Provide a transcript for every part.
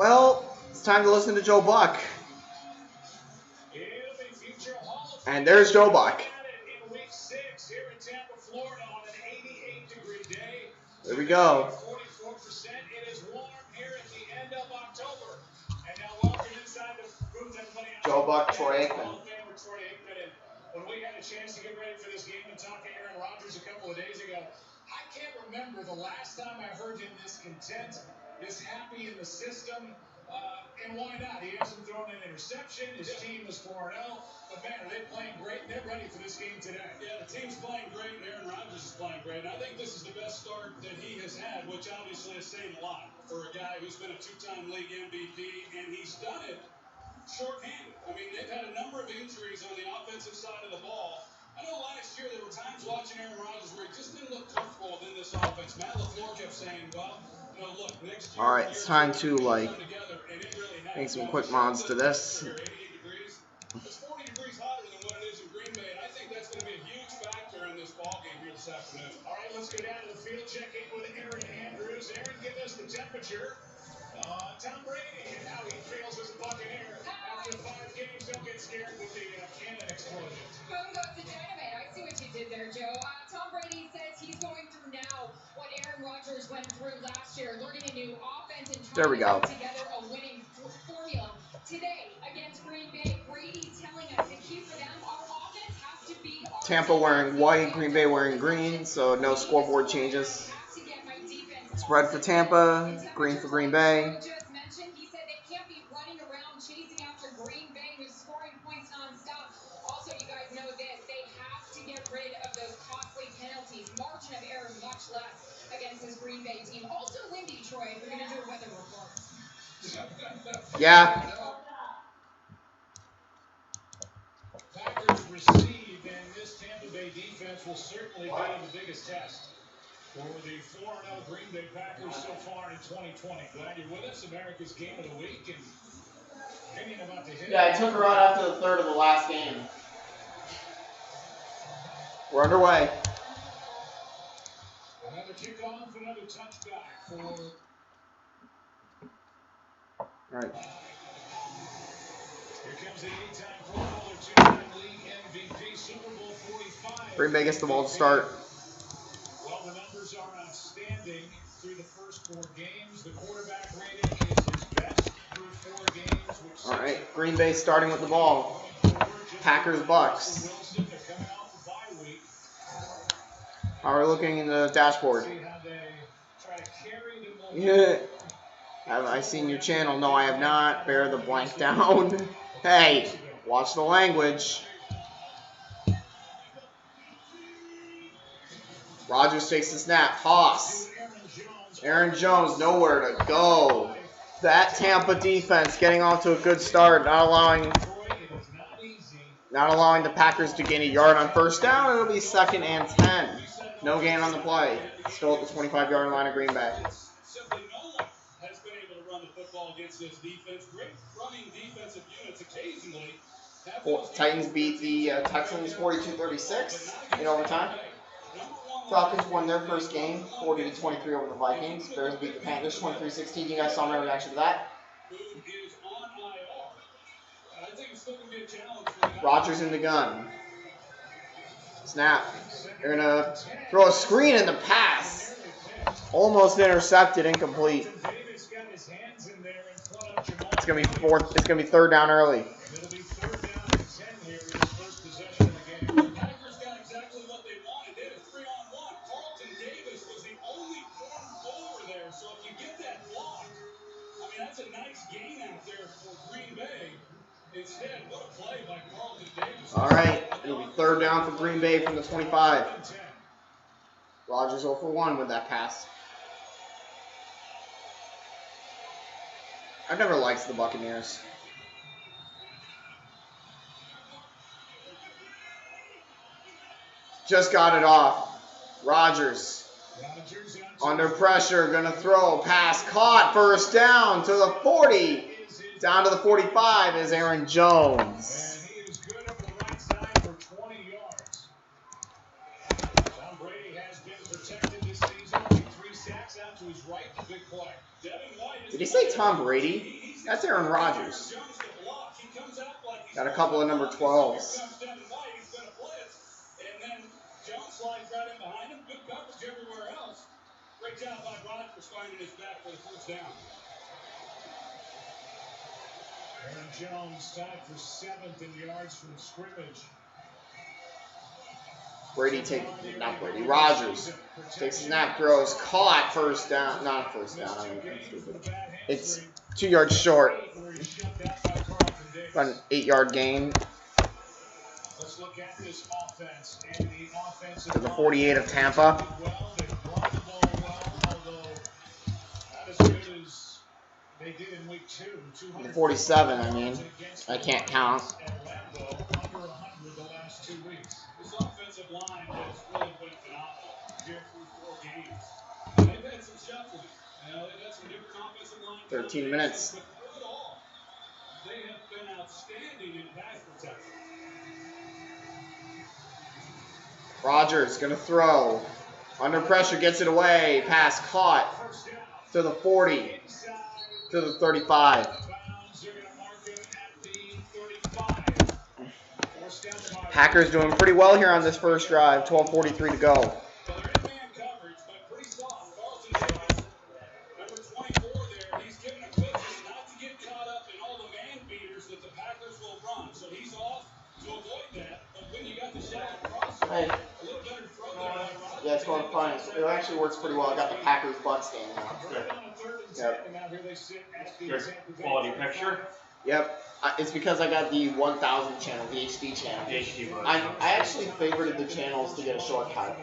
Well, it's time to listen to Joe Buck. And there's Joe Buck. There we go. Joe Buck, Troy Aikman. When we had a chance to get ready for this game and talk to Aaron Rodgers a couple of days ago, I can't remember the last time I heard him this content, this happy in the system. And why not? He hasn't thrown an interception. His team is 4-0. But, man, they're playing great. They're ready for this game today. Yeah, the team's playing great. Aaron Rodgers is playing great. And I think this is the best start that he has had, which obviously is saying a lot for a guy who's been a two-time league MVP, and he's done it shorthanded. I mean, they've had a number of injuries on the offensive side of the ball. I know last year there were times watching Aaron Rodgers where he just didn't look comfortable within this offense. Matt LaFleur kept saying, well, you know, look, next year... All right, it's time to, like, make some quick mods to this. It's 40 degrees hotter than what it is in Green Bay, and I think that's going to be a huge factor in this ball game here this afternoon. All right, let's go down to the field, check in with Aaron Andrews. Aaron, give us the temperature. Tom Brady and how he feels as a Buccaneer. After 5 games, don't get scared with the cannon explosion. Boom goes the dynamite. I see what you did there, Joe. Tom Brady says he's going through now what Aaron Rodgers went through last year, learning a new offense and trying to put together a winning formula. Today, against Green Bay, Brady telling us the key for them, our offense has to be... Tampa wearing white, Green Bay wearing green, so no scoreboard changes. Spread for Tampa, green for Green Bay. Just mentioned, he said they can't be running around chasing after Green Bay, who's scoring points nonstop. Also, you guys know this, they have to get rid of those costly penalties. Margin of error much less against this Green Bay team. Also, windy, Troy, if we're going to do a weather report. Yeah. Packers receive, and this Tampa Bay defense will certainly be the biggest test for the 4-0 Green Bay Packers so far in 2020. Glad you're with us. America's Game of the Week. And opinion about the hit. Yeah, I took her out after the third of the last game. We're underway. Another kickoff, another touchback for... All right. Here comes the 8-time Pro Bowler, 2-time league MVP, Super Bowl 45. Green Bay gets the ball to start. Well, the numbers are outstanding through the first 4 games. The quarterback rating is his best through 4 games. All right, Green Bay starting with the ball. Packers, Bucks. How are we looking in the dashboard? Yeah. Have I seen your channel? No, I have not. Bear the blank down. Hey, watch the language. Rodgers takes the snap. Toss. Aaron Jones, nowhere to go. That Tampa defense getting off to a good start, not allowing the Packers to gain a yard on first down. It'll be 2nd and 10. No gain on the play. Still at the 25-yard line of Green Bay. Simply no one has been able to run the football against this defense. Great running defensive units occasionally. Titans beat the Texans 42-36 in overtime. Falcons won their first game 40-23 over the Vikings. Bears beat the Panthers 23-16. You guys saw my reaction to that. Rodgers in the gun. Snap. They're going to throw a screen in the pass. Almost intercepted, incomplete. It's going to be 3rd down early. That's a nice gain out there for Green Bay. Instead, what a play by Carlton Davis. All right, it'll be 3rd down for Green Bay from the 25. Rodgers 0 for 1 with that pass. I've never liked the Buccaneers. Just got it off. Rodgers. Under pressure, gonna throw, pass caught, 1st down to the 40. Down to the 45 is Aaron Jones. And he is good up the right side for 20 yards. Tom Brady has been protected this season. 3 sacks out to his right, the big play. Did he say Tom Brady? That's Aaron Rodgers. Got a couple of number 12s. And then Jones slides right in behind him. Good coverage everywhere else. Great job by Rodgers finding his back for the first down. Aaron Jones tied for 7th in yards from scrimmage. Rodgers takes a snap, throws, caught, first down. Not first down. It's 2 yards short. About an 8-yard gain. Let's look at this offense and the offensive To the 48 of Tampa. Well, they brought the ball well, although not as good as they did in week 2. The 47, I mean. I can't count. Under 100 the last 2 weeks. This offensive line has really been phenomenal here through 4 games. They've had some shuffling. They've had some different offensive line. 13 minutes. But through it all, they have been outstanding in pass protection. Rodgers going to throw. Under pressure, gets it away. Pass caught. To the 40. To the 35. Packers doing pretty well here on this first drive. 12:43 to go. Well, they're in man coverage, but pretty soft. Carlton Davis, number 24 there, he's given a cushion not to get caught up in all the man beaters that the Packers will run. So he's off to avoid that. But when you got the shot across, Hey. a little better throw there by Rodgers. Yeah, it's going fine. It actually works pretty well. I got the Packers Bucks game now. Good. Quality picture. Yep. It's because I got the 1000 channel, the HD channel. The HD version. I actually favorited the channels to get a shortcut.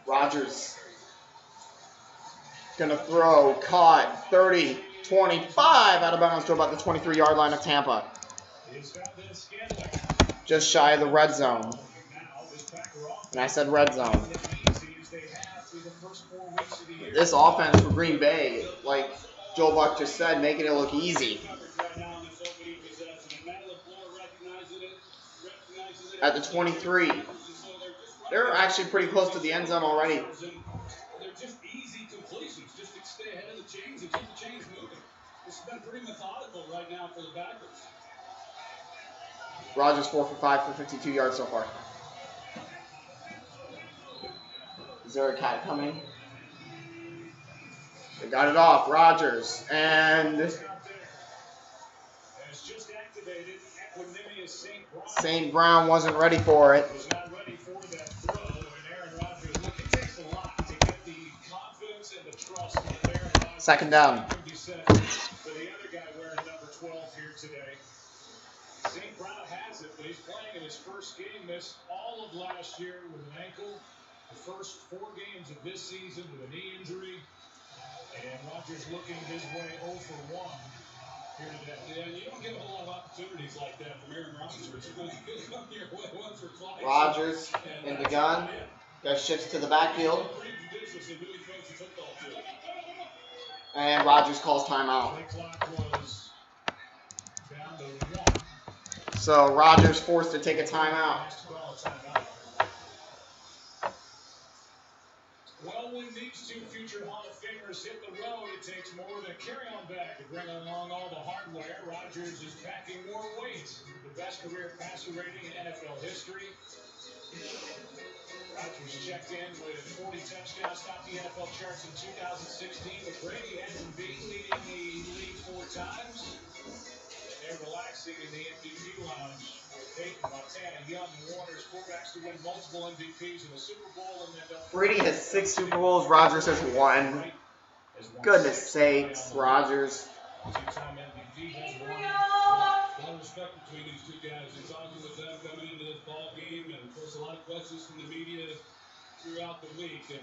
Rodgers gonna throw, caught, 30, 25, out of bounds to about the 23-yard line of Tampa. Just shy of the red zone. And I said red zone. This offense for Green Bay, like Joe Buck just said, making it look easy. At the 23. They're actually pretty close to the end zone already. They're just easy completions, just to stay ahead of the chains and keep the chains moving. This has been pretty methodical right now for the Packers. Rodgers 4 for 5 for 52 yards so far. Is there a cat coming? They got it off. Rodgers and St. Brown wasn't ready for it. Second down. St. Brown has it, but he's playing in his first game. Missed all of last year with an ankle. The first 4 games of this season with a knee injury. And Rodgers looking his way 0 for 1 here today. Yeah, you don't get a whole lot of opportunities like that from Aaron Rodgers. It's going to come your way once or twice. Rodgers in the gun. Got shifts to the backfield. And Rodgers calls timeout. So Rodgers forced to take a timeout. Well, when these 2 future Hall of Famers hit the road, it takes more than a carry-on bag to bring along all the hardware. Rodgers is packing more weight. The best career passer rating in NFL history. Rodgers checked in with 40 touchdowns, topped the NFL charts in 2016. But Brady had him beat, leading the league 4 times. They're relaxing in the MVP lounge with Peyton, Montana, Young, and Warner's quarterbacks to win multiple MVPs in the Super Bowl. And then Brady has 6 Super Bowls. Rodgers has 1. Goodness sakes, Rodgers. Two-time MVP has won. A lot of respect between these 2 guys. You're talking with them coming into this ball game, and of course a lot of questions from the media throughout the week. And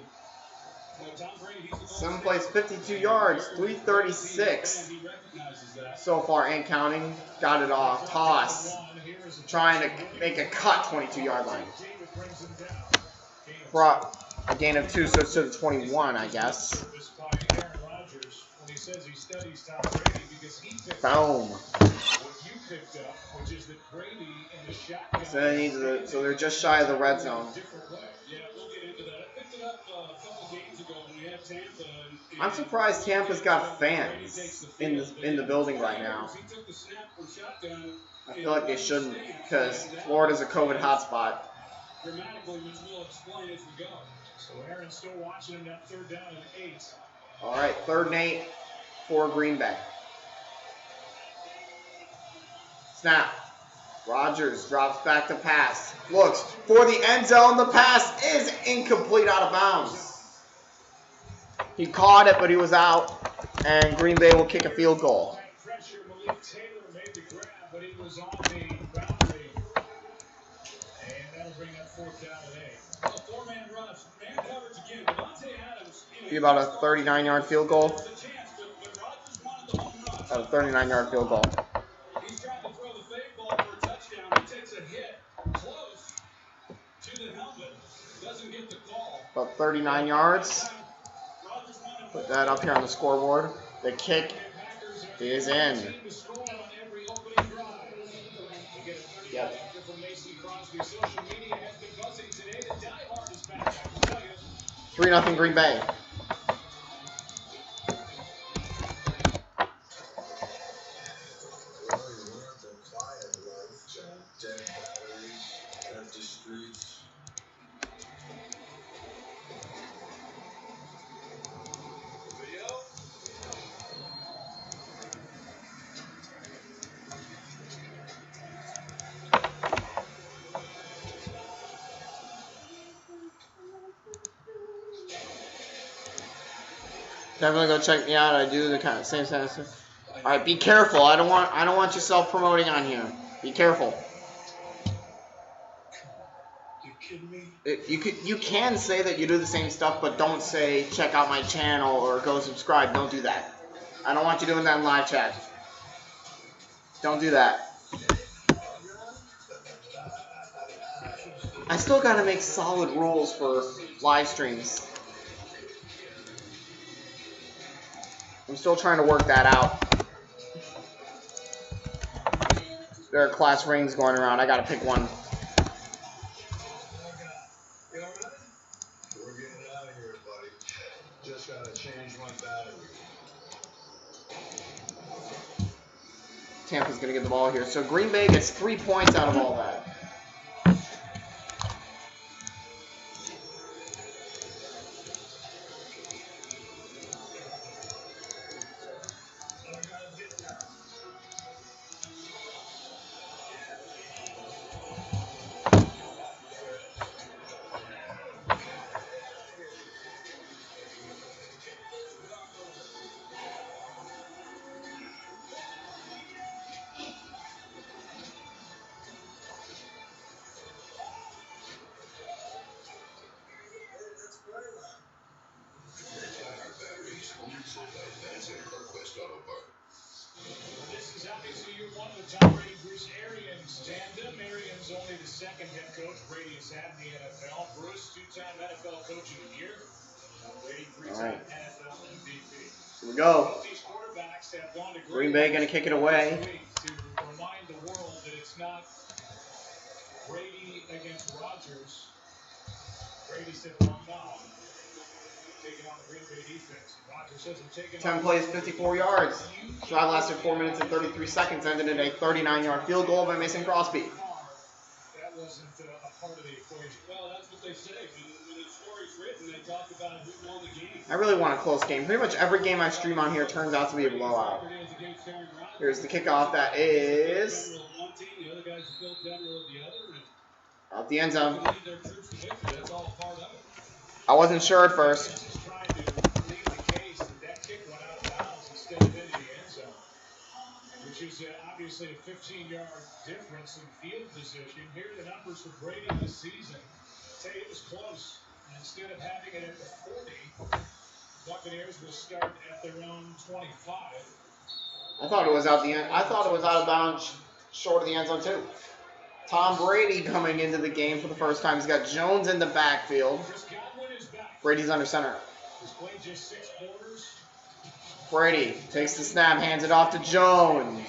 Tom Brady, he's the 7 plays, 52 yards, 336 so far and counting. Got it off. Toss. Trying to make a cut 22-yard line. Brought a gain of 2, so it's to the 21, I guess. Boom. So they're just shy of the red zone. Yeah, we'll get into that. I picked it up a couple games ago when we had Tampa. I'm surprised Tampa's got fans in the building right now. I feel like they shouldn't, because Florida's a COVID hotspot. Dramatically, which we'll explain as we go. So Aaron's still watching him that 3rd down and 8. All right, 3rd and 8 for Green Bay. Snap. Rodgers drops back to pass. Looks for the end zone. The pass is incomplete, out of bounds. He caught it, but he was out. And Green Bay will kick a field goal. Pressure, Malik Taylor made the grab, but he was on the boundary. And that'll bring up 4th down and 8. A 4-man rush, man coverage again. Devontae Adams. Be about a 39-yard field goal. There's a chance, but Rodgers wanted the home run. About a 39-yard field goal. He's trying to throw the fake ball for a touchdown. He takes a hit close to the helmet. Doesn't get the call. About 39 yards. Rodgers wanted Put that up here on the scoreboard. The kick is in. Yep. 3-0 Green Bay. Definitely go check me out. I do the kind of same stuff. All right, be careful. I don't want you self-promoting on here. Be careful. You kidding me? You can say that you do the same stuff, but don't say check out my channel or go subscribe. Don't do that. I don't want you doing that in live chat. Don't do that. I still gotta make solid rules for live streams. I'm still trying to work that out. There are class rings going around. I gotta pick one. You all right? We're getting out of here, buddy. Just gotta change my battery. Tampa's gonna get the ball here. So Green Bay gets 3 points out of all that. This is obviously year one with Tom Brady, Bruce Arians tandem. Arians only the 2nd head coach Brady has had in the NFL. Bruce, 2-time NFL Coach of the Year. Brady, 3-time NFL MVP. Here we go. Both these quarterbacks have gone to Green Bay gonna kick it away. to remind the world that it's not Brady against Rodgers. Brady said, well, no. Taking on the Green Bay defense. Rodgers says I'm taking 10 plays, 54 yards. Drive lasted 4 minutes and 33 seconds, ended in a 39-yard field goal by Mason Crosby. That wasn't a part of the equation. Well, that's what they say. When the story's written, they talk about who won the game. I really want a close game. Pretty much every game I stream on here turns out to be a blowout. Here's the kickoff. That is The other guy's still general of the other. out the end zone. Lead their troops to victory. That's all part of it. I wasn't sure at first. Just trying to leave the case that kick went out of bounds instead of into the end zone, which is obviously a 15-yard difference in field position. Here are the numbers for Brady this season. Say it was close. Instead of having it at the 40, Buccaneers will start at their own 25. I thought it was out the end. I thought it was out of bounds, short of the end zone too. Tom Brady coming into the game for the first time. He's got Jones in the backfield. Brady's under center. He's played just 6 quarters. Brady takes the snap, hands it off to Jones.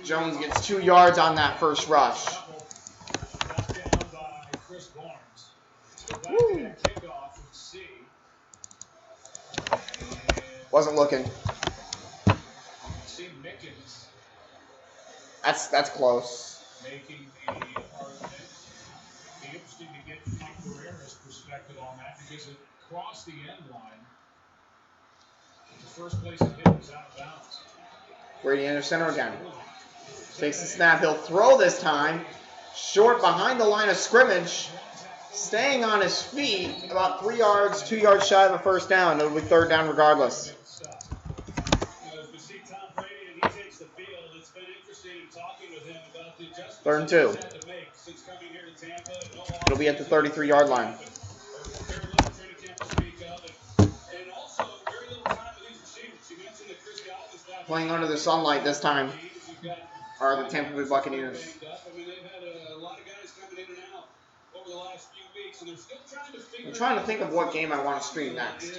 Jones gets 2 yards on that first rush. Knocked down by Chris Barnes. So back to that kickoff. Wasn't looking. That's close. Making the argument. Be interesting to get Frank Guerrera's perspective on that because it crossed the end line. The first place it hit was out of bounds. Brady under center again. Takes the snap. He'll throw this time. Short behind the line of scrimmage. Staying on his feet. About 3 yards, 2 yards shy of a first down. It'll be third down regardless. Third and 2. It'll be at the 33-yard line. Playing under the sunlight this time are the Tampa Bay Buccaneers. I'm trying to think of what game I want to stream next.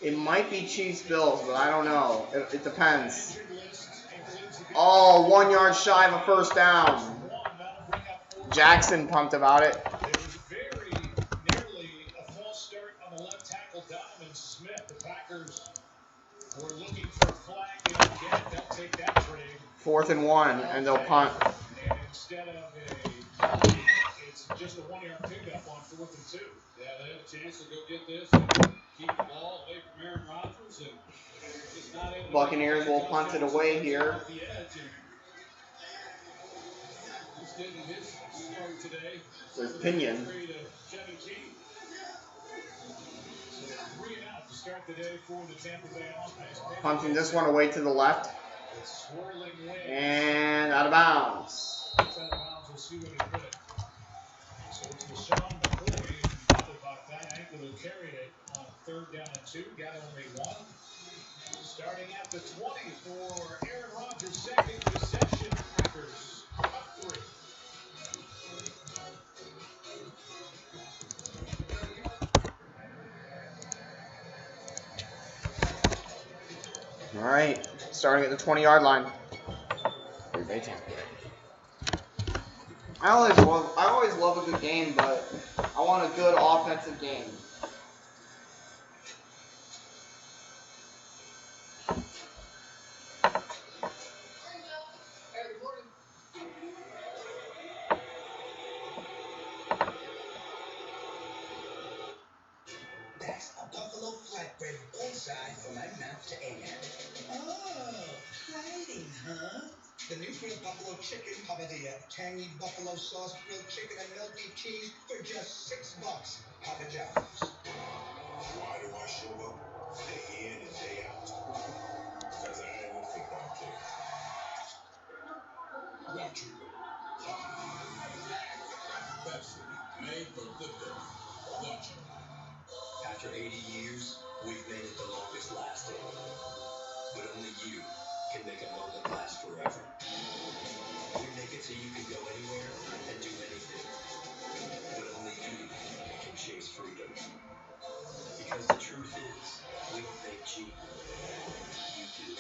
It might be Chiefs-Bills, but I don't know. It depends. Oh, 1 yard shy of a first down. Jackson pumped about it. Very nearly a false start on the left tackle, Donovan Smith. The Packers were looking for a flag. They don't get it. They'll take that trade. 4th and 1, and they'll punt. And instead of it's just a 1 yard pickup on 4th and 2. Yeah, they had a chance to go get this and keep the ball away from Aaron Rodgers. And just not able to Buccaneers will punt it away here. There's Pinion. Punting this one away to the left. And out of bounds. Carried it on 3rd down and 2. Got only 1. Starting at the 20 for Aaron Rodgers' second reception. Packers up 3. All right, starting at the 20-yard line. I always love a good game, but I want a good offensive game. That's a buffalo flatbread bullseye from my mouth to AM. Oh, plating, huh? The new grilled buffalo chicken papadilla. Tangy buffalo sauce, grilled chicken, and milky cheese for just $6. Papa John's. Why do I show up day in and day out? Because I am a football player. Watch it. Pepsi, made for good living. Watch it. After 80 years, we've made it the longest lasting. But only you can make a moment last forever. We make it so you can go anywhere and do anything. But only you can chase freedom. Because the truth is, we don't make Jeep. You do.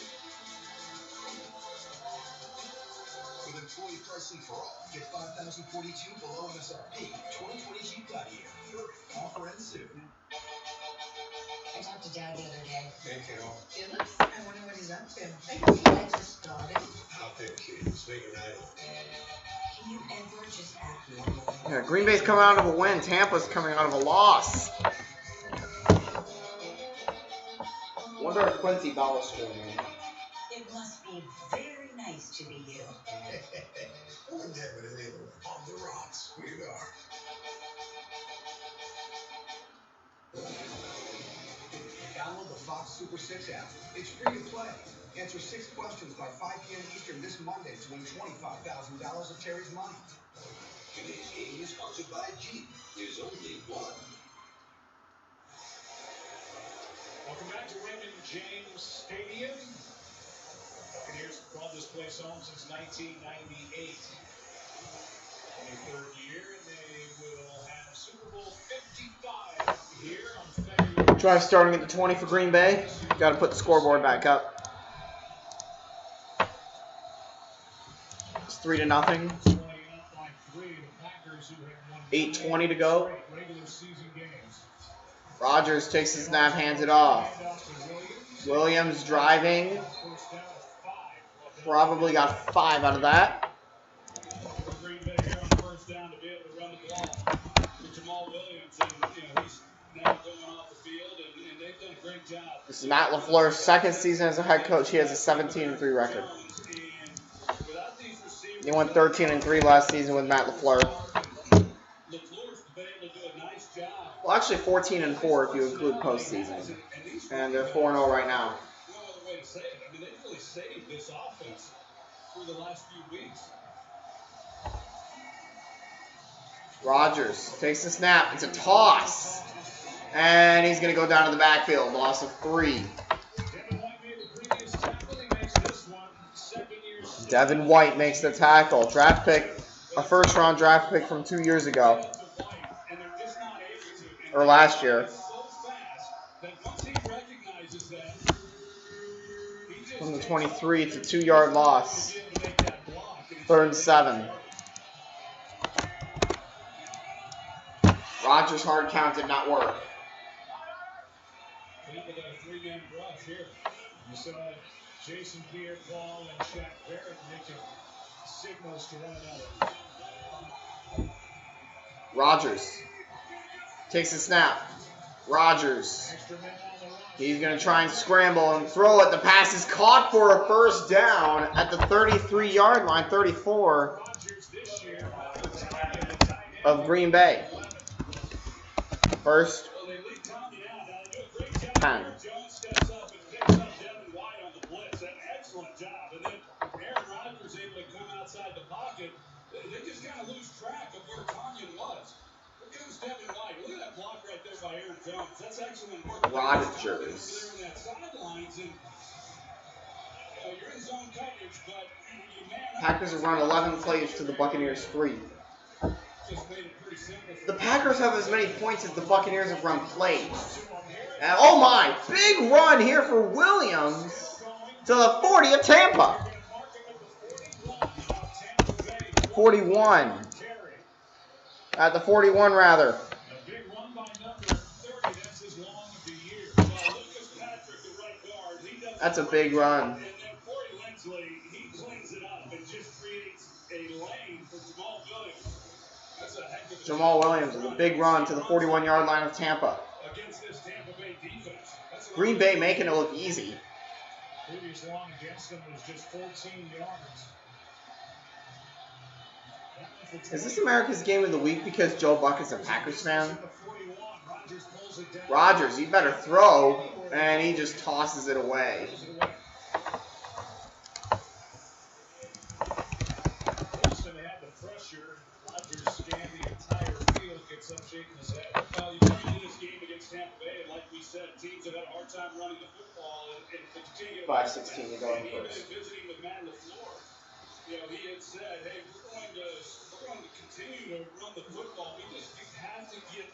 With employee pricing for all, get $5,042 below MSRP. 2020 Jeep got here. Hurry, offer ends soon. I talked to Dad the other day. Hey, Carol. Phillips? I wonder what he's up to. I guess he likes to start it. Hop in, kid. Speaking of Can you ever just act normal? Yeah, Green Bay's coming out of a win. Tampa's coming out of a loss. Wonder if Quincy Bell's streaming. It must be very nice to be you. we're never the neighborhood. On the rocks. We are. Download the Fox Super 6 app. It's free to play. Answer 6 questions by 5 p.m. Eastern this Monday to win $25,000 of Terry's money. Today's game is sponsored by Jeep. There's only one. Welcome back to Raymond James Stadium. Buccaneers have called this place home since 1998. 23rd year, and they will have Super Bowl 55 here on February. Drive starting at the 20 for Green Bay. Got to put the scoreboard back up. It's 3-0. 8:20 to go. Rodgers takes the snap, hands it off. Williams driving. Probably got 5 out of that. Green Bay here on first down to be able to run the ball for Jamal Williams, and he's now going off the field, and they've done a great job. This is Matt LaFleur's second season as a head coach. He has a 17-3 record. He won 13-3 last season with Matt LaFleur. LaFleur's been able to do a nice job. Well, actually 14-4 if you include postseason. And they're 4-0 right now. No other way to say it. I mean, they've really saved this offense through the last few weeks. Rodgers takes the snap. It's a toss. And he's going to go down to the backfield. Loss of 3. Devin White makes the tackle. Draft pick, a first-round draft pick from 2 years ago. Or last year. From the 23, it's a 2-yard loss. 3rd and 7. Rodgers' hard count did not work. Tampa got a 3-man rush here. You saw Jason Pierre-Paul and Shaq Barrett making signals to one another. Rodgers takes the snap. Rodgers. He's going to try and scramble and throw it. The pass is caught for a first down at the 33-yard line, 34 of Green Bay. First 10. Jones steps up and picks up Devin White on the blitz. An excellent job. And then Aaron Rodgers able to come outside the pocket. They just kind of lose track of where Tanyan was. Look at Devin White. Look at that block right there by Aaron Jones. That's excellent work. Rodgers. There in that sidelines, and you're in zone coverage, but you man up. Packers have run 11 plays to the Buccaneers 3. Just made it pretty simple. The Packers have as many points as the Buccaneers have run plays. And oh my, big run here for Williams to the 40 of Tampa. 41. At the 41 rather. A big run by number 30. That's his long of the year. Lucas Patrick, the right guard, he does. That's a big run. And then Corey Lindsley, he cleans it up and just creates a lane for Jamal Williams. That's a heck of a Jamal Williams with a big run to the 41-yard line of Tampa. against this Tampa Bay defense. That's a Green Bay making it look easy. Previous long against him was just 14 yards. Is this America's Game of the Week because Joe Buck is a Packers fan? Rodgers, you better throw, and he just tosses it away. Wilson had the pressure. Rodgers scanned the entire field, gets up shaking his head. Well, you come into this game against Tampa Bay, and like we said, teams have had a hard time running the football, and continue 5:16 to go in and even first. in visiting with Matt LaFleur, he had said, hey, we're going to continue to run the football. We just have to get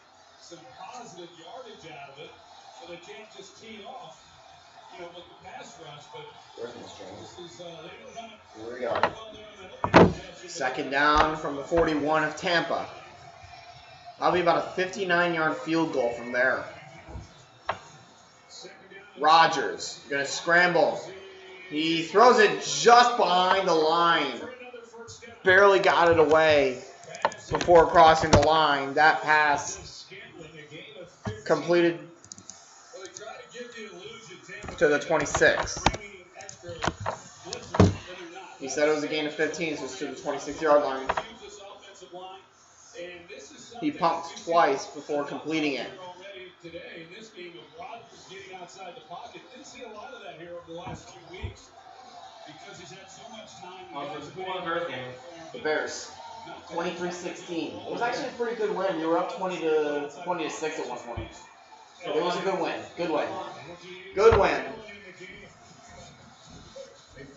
some positive yardage out of it, so they can't just tee off, with the pass rush. But this is, they didn't run it Here we go. well there on that. Second down from the 41 of Tampa. That'll be about a 59-yard field goal from there. Rodgers going to scramble. He throws it just behind the line. Barely got it away before crossing the line. That pass completed to the 26. He said it was a gain of 15, so it's to the 26-yard line. He pumped twice before completing it. Today in this game of Rodgers getting outside the pocket, didn't see a lot of that here over the last few weeks because he's had so much time. The Bears, 23-16. It was actually a pretty good win. You were up 20-6 at one point. So it was a good win. Good win. Good win.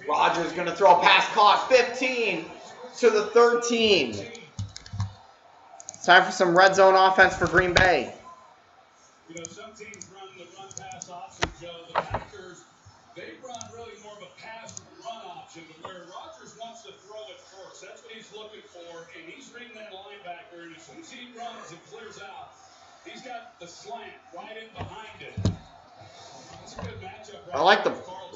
Rodgers going to throw a pass caught 15 to the 13. It's time for some red zone offense for Green Bay. Some teams run the run-pass option, Joe. The Packers, they run really more of a pass-run option, but where Rodgers wants to throw it first. That's what he's looking for, and he's reading that linebacker, and as soon as he runs and clears out, He's got the slant right in behind it. That's a good matchup. I like the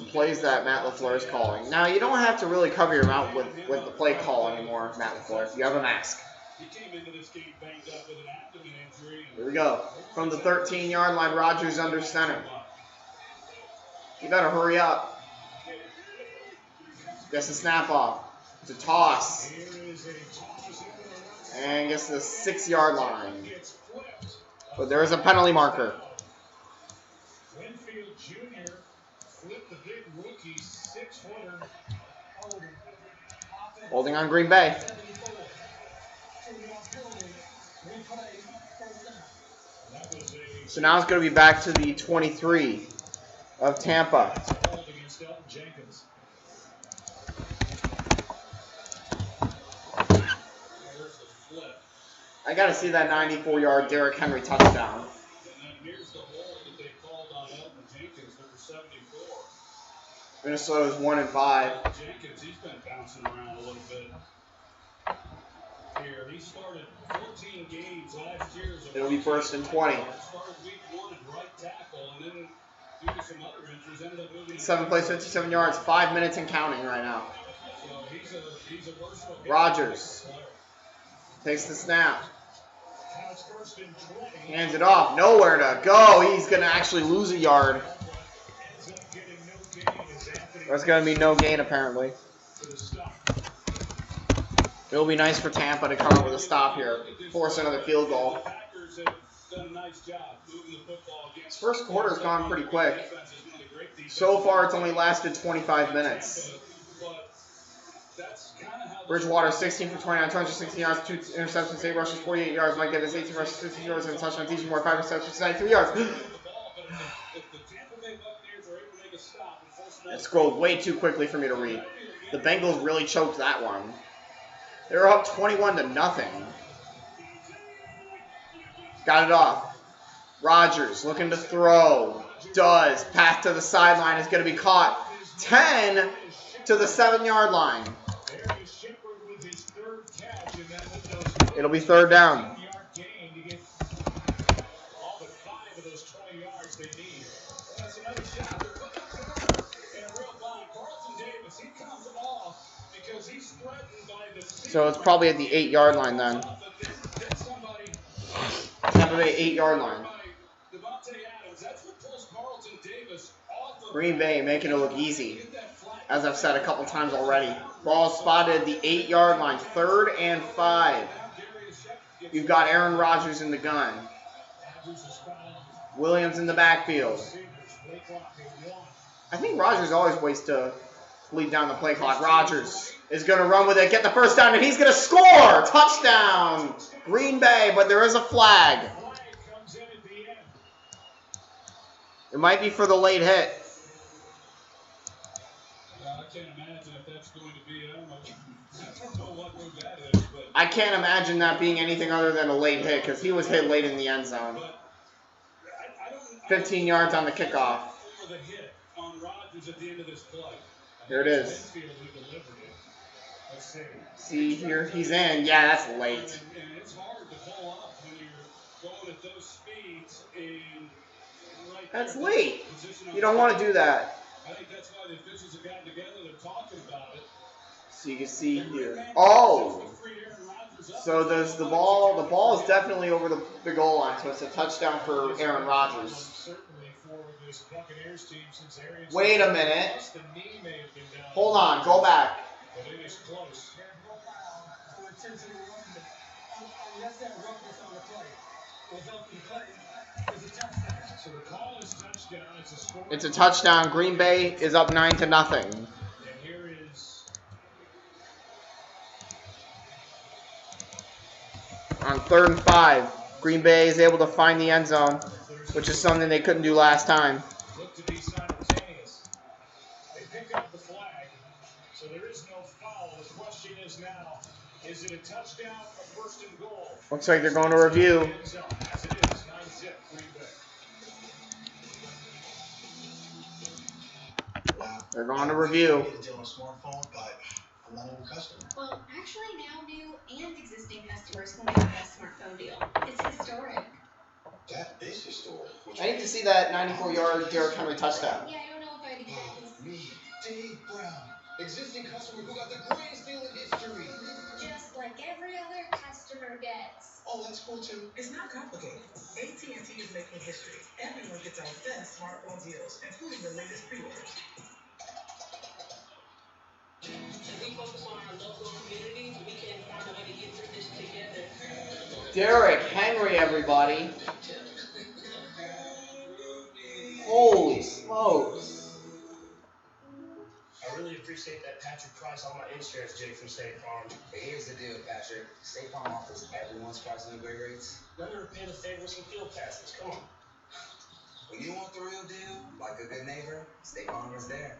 plays that Matt LaFleur is calling. Now, you don't have to really cover your mouth with the play call anymore, Matt LaFleur. You have a mask. He came into this game banged up with an abdomen injury. Here we go. From the 13-yard line, Rodgers under center. You better hurry up. Gets the snap off. It's a toss. And gets the 6-yard line. But there is a penalty marker. Winfield Jr. flipped the big rookie 6-footer. Holding on Green Bay. So now it's going to be back to the 23 of Tampa. I got to see that 94-yard Derrick Henry touchdown. And then here's the hold that they called on Elton Jenkins, number 74. Minnesota's 1-5. Jenkins, he's been bouncing around a little bit here. He started 14 games last year. It'll be first and 20. Started week 1 at right tackle, and then due to some other injuries, ended up moving. 7 plays, 57 yards, 5 minutes and counting right now. So he's a versatile Rodgers takes the snap. Now it's first and 20. Hands it off. Nowhere to go. He's going to actually lose a yard. Ends up getting no gain as Anthony There's going to be no gain, apparently. for the stop. It'll be nice for Tampa to come up with a stop here. Force another field goal. The Packers have done a nice job moving the football This against. first quarter's gone pretty quick. So far, it's only lasted 25 minutes. But that's kind of how Bridgewater, 16 for 29, 216 yards, 2 interceptions, 8 rushes, 48 yards. Mike Davis, 18 rushes, 15 yards, and a touchdown. DJ Moore, 5 receptions, 93 yards. the ball. But if the Tampa Bay Buccaneers are able to make a stop and force It scrolled way too quickly for me to read. The Bengals really choked that one. They were up 21-0. Got it off. Rodgers looking to throw. Does. Pass to the sideline is going to be caught. 10 to the 7-yard line. There is Shepard with his third catch, and then with those It'll be third down. 10-yard gain to get all but 5 of those 20 yards they need. That's another shot. They're putting up the number in a real bind. Carlton Davis, he comes off because he's threatened by the So it's probably at the 8-yard line then. somebody Tampa Bay 8-yard line. by Devontae Adams. That's what pulls Carlton Davis off of Green Bay making it look easy. Get that flag. As I've said a couple times already. Ball spotted at the 8-yard line. 3rd and 5. You've got Aaron Rodgers in the gun. Williams in the backfield. I think Rodgers always waits to lead down the play clock. Rodgers is going to run with it, get the first down, and he's going to score! Touchdown! Green Bay, but there is a flag. comes in at the end. It might be for the late hit. I can't imagine if that's going to be. I don't know what move that is, but I can't imagine that being anything other than a late hit because he was hit late in the end zone. I don't. 15 yards on the kickoff. For the hit on Rodgers at the end of this play. Here it is. Winfield who delivered it. Let's see. See here, he's in. Yeah, that's late. And it's hard to pull up when you're going at those speeds and right That's there, late. position on You don't want to do that. I think that's why the officials have gotten together. They're talking about it. So you can see here. Oh! So does the ball is definitely over the goal line, so it's a touchdown for Aaron Rodgers. Certainly for this Buccaneers team since Arians. Wait a minute. The knee may have been down. Hold on, go back. But it is close. So the call is touchdown. It's a score. It's a touchdown. Green Bay is up 9-0. And here is On 3rd and 5, Green Bay is able to find the end zone, which is something they couldn't do last time. look to be simultaneous. They pick up the flag, so there is no foul. The question is now, is it a touchdown or first and goal? Looks like they're going to review. End zone, as it is, 9-zip, Green Bay. Wow. They're going to review. I get a deal on a smartphone, but I'm not a new customer. Well, actually, now new and existing customers will get the best smartphone deal. It's historic. That is historic. I need to see that 94-yard Derrick Henry touchdown. Yeah, I don't know if I'd exactly. Me, Dave Brown, existing customer who got the greatest deal in history. Just like every other customer gets. Oh, that's cool too. It's not complicated. AT&T is making history. Everyone gets our best smartphone deals, including the latest pre-orders. We focus on our local communities. We can find a way to get through this together. Derrick Henry, everybody. Holy smokes. I really appreciate that Patrick Price on my insurance, Jake from State Farm. Hey, here's the deal, Patrick. State Farm offers everyone's price and great rates. None of repay the favor with some field passes. Come on. When you want the real deal, like a good neighbor, State Farm is there.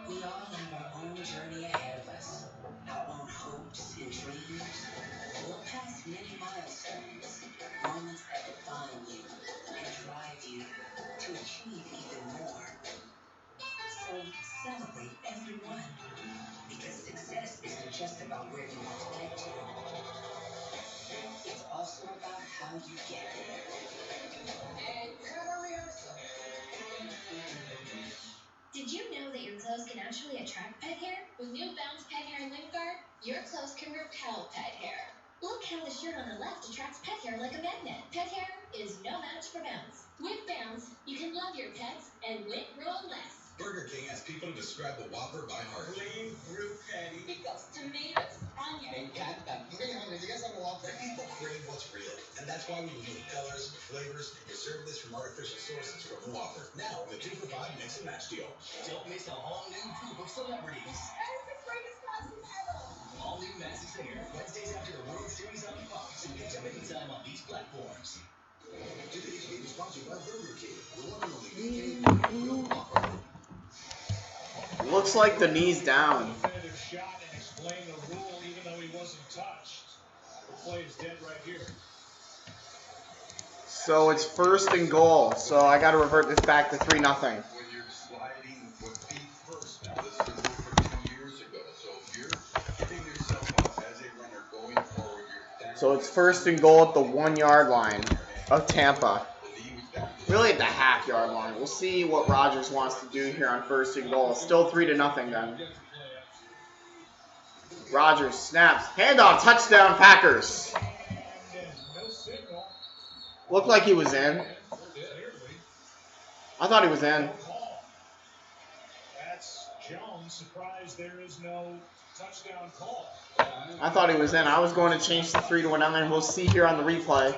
We all have our own journey ahead of us, our own hopes and dreams. We'll pass many milestones, moments that define you and drive you to achieve even more. So celebrate every one, because success isn't just about where you want to get to. It's also about how you get there. And cover rehearsal. Did you know that your clothes can actually attract pet hair? With new Bounce Pet Hair and Lint Guard, your clothes can repel pet hair. Look how the shirt on the left attracts pet hair like a magnet. Pet hair is no match for Bounce. With Bounce, you can love your pets and lint roll less. Burger King asks people to describe the Whopper by heart. Plain fruit patty. Pickles, tomatoes, onion. Me encanta. You guys have a Whopper? People crave what's real, and that's why we remove colors, flavors, and serve this from artificial sources from the Whopper. Now, the 2 for $5 mix and match deal. Don't miss a whole new group of celebrities. That is the greatest costume ever. All new Max is here. Wednesdays after the World Series on Fox. And get them anytime on these platforms. Today's game is sponsored by Burger King, the one and only Whopper. Looks like the knee's down. Definitive shot and explain the rule, even though he wasn't touched. The play is dead right here. So it's 1st and goal. So I got to revert this back to 3-0. When you're sliding with feet first, now this was from 2 years ago. So if you're getting yourself up as a runner going forward, you're down. So it's 1st and goal at the 1-yard line of Tampa. Really at the half-yard line. We'll see what Rodgers wants to do here on 1st and goal. Still 3-0 then. Rodgers snaps. Handoff. Touchdown Packers. No signal. Looked like he was in. I thought he was in. Call. That's Jones. Surprised there is no touchdown call. I thought he was in. I was going to change the 3-9. We'll see here on the replay.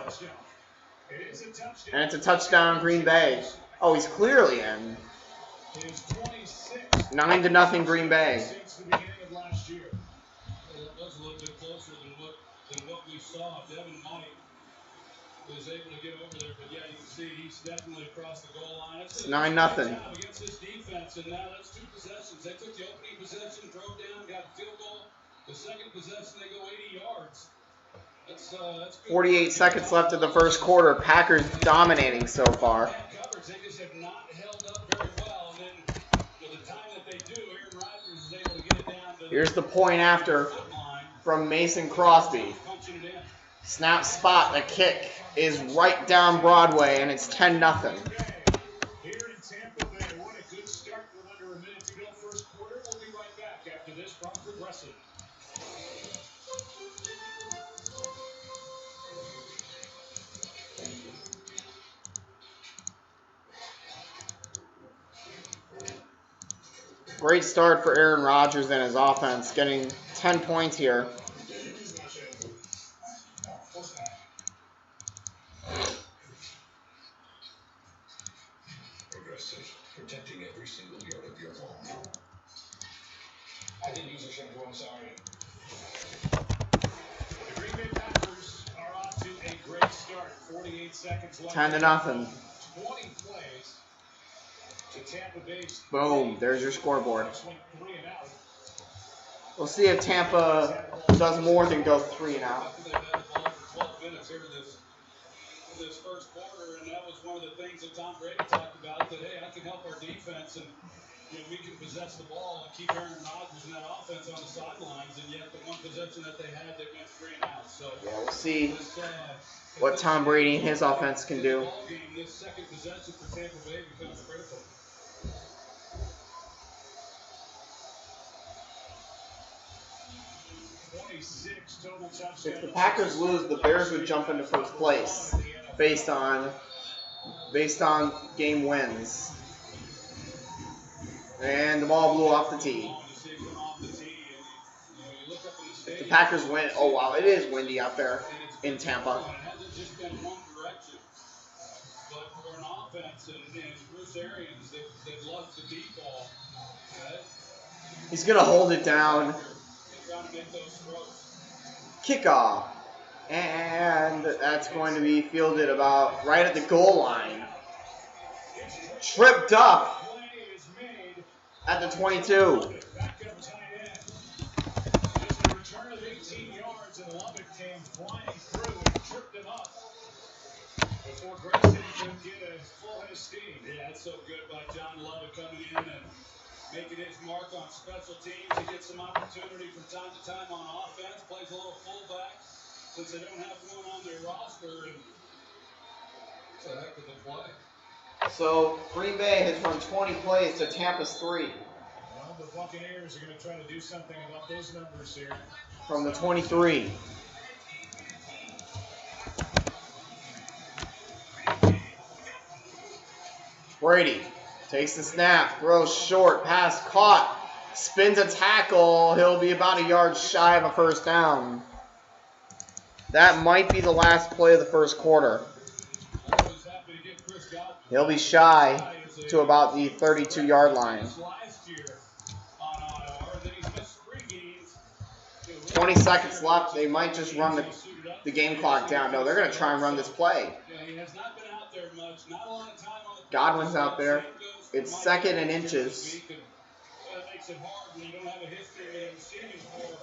It is a touchdown. And it's a touchdown Green Bay. Oh, he's clearly in. It is 26. 9-0 Green Bay. Since the beginning of last year. Well, that was a little bit closer than what we saw. Devin White was able to get over there, but yeah, you can see he's definitely across the goal line. It's 9-0. Against this defense, and now that's 2 possessions. They took the opening possession, drove down, got a field goal. The second possession, they go 80 yards. That's good. 48 seconds left of the 1st quarter. Packers dominating so far. They just have not held up very well. And then, the time that they do, Aaron Rodgers is able to get it down to Here's the point after from Mason Crosby. punching it in. Snap spot. The kick is right down Broadway, and it's 10-0. Here in Tampa Bay, what a good start with under a minute to go 1st quarter. We'll be right back after this from Progressive. Great start for Aaron Rodgers and his offense, getting 10 points here. Progressive, protecting every single yard of your home. I didn't use your shampoo, I'm sorry. The Green Bay Packers are off to a great start. 48 seconds left. 10-0. 20 plays to Tampa Bay's. Boom. There's your scoreboard. Went 3 and out. We'll see if Tampa does more than go 3 and out. They've had the ball for 12 minutes here this 1st quarter, and that was one of the things that Tom Brady talked about, that, hey, I can help our defense. And we can possess the ball and keep Aaron Rodgers and that offense on the sidelines, and yet the one possession that they had, they went 3 and out. So Yeah, we'll see this, what Tom Brady and his offense can do. This second possession for Tampa Bay becomes critical. If the Packers lose, the Bears would jump into first place based on game wins. And the ball blew off the tee. If the Packers win, oh wow, it is windy out there in Tampa. But for an offense and Bruce Arians that loves the deep ball, he's gonna hold it down. Kickoff. And that's going to be fielded about right at the goal line. Tripped up at the 22. Before Grayson could get a full head of steam. Yeah, that's so good by John Lovett coming in and making his mark on special teams. He gets some opportunity from time to time on offense, plays a little fullback since they don't have one on their roster. And it's a heck of a play. So Green Bay has run 20 plays to Tampa's 3. Well, the Buccaneers are going to try to do something about those numbers here. From the 23. Brady takes the snap, throws short, pass caught, spins a tackle. He'll be about a yard shy of a first down. That might be the last play of the first quarter. He'll be shy to about the 32-yard line. 20 seconds left. They might just run the game clock down. No, they're going to try and run this play. Godwin's out there. It's 2nd and inches.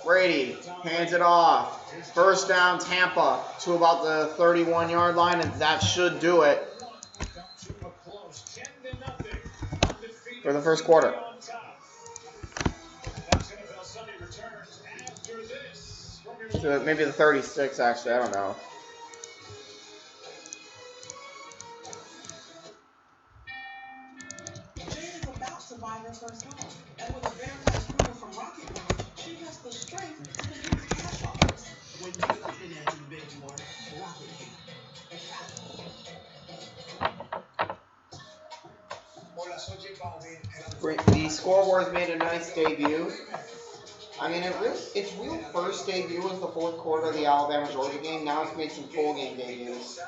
Brady hands it off. First down, Tampa, to about the 31-yard line, and that should do it for the first quarter. So maybe the 36, actually. I don't know. Survive her first home. And with a Veritas approval from Rocket Money, she has the strength to use cash offers. When you got financial benchmark, Rocket Money. The scoreboard's made a nice debut. I mean, its real first debut was the 4th quarter of the Alabama-Georgia game. Now it's made some full game debuts.